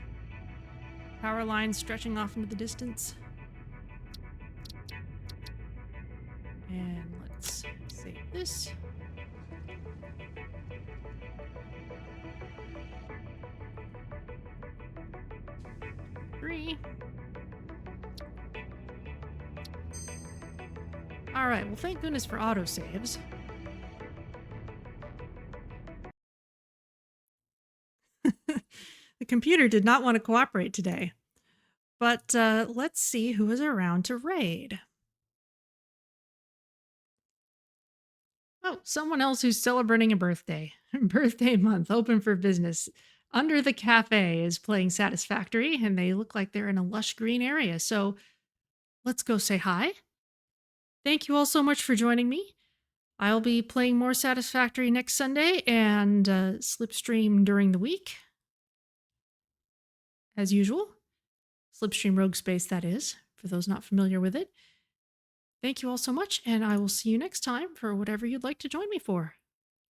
Speaker 1: Power lines stretching off into the distance. And let's save this. Alright, well thank goodness for autosaves. The computer did not want to cooperate today. But let's see who is around to raid. Oh, someone else who's celebrating a birthday. Birthday month, open for business. Under the Cafe is playing Satisfactory, and they look like they're in a lush green area. So let's go say hi. Thank you all so much for joining me. I'll be playing more Satisfactory next Sunday and Slipstream during the week, as usual. Slipstream Rogue Space, that is, for those not familiar with it. Thank you all so much, and I will see you next time for whatever you'd like to join me for.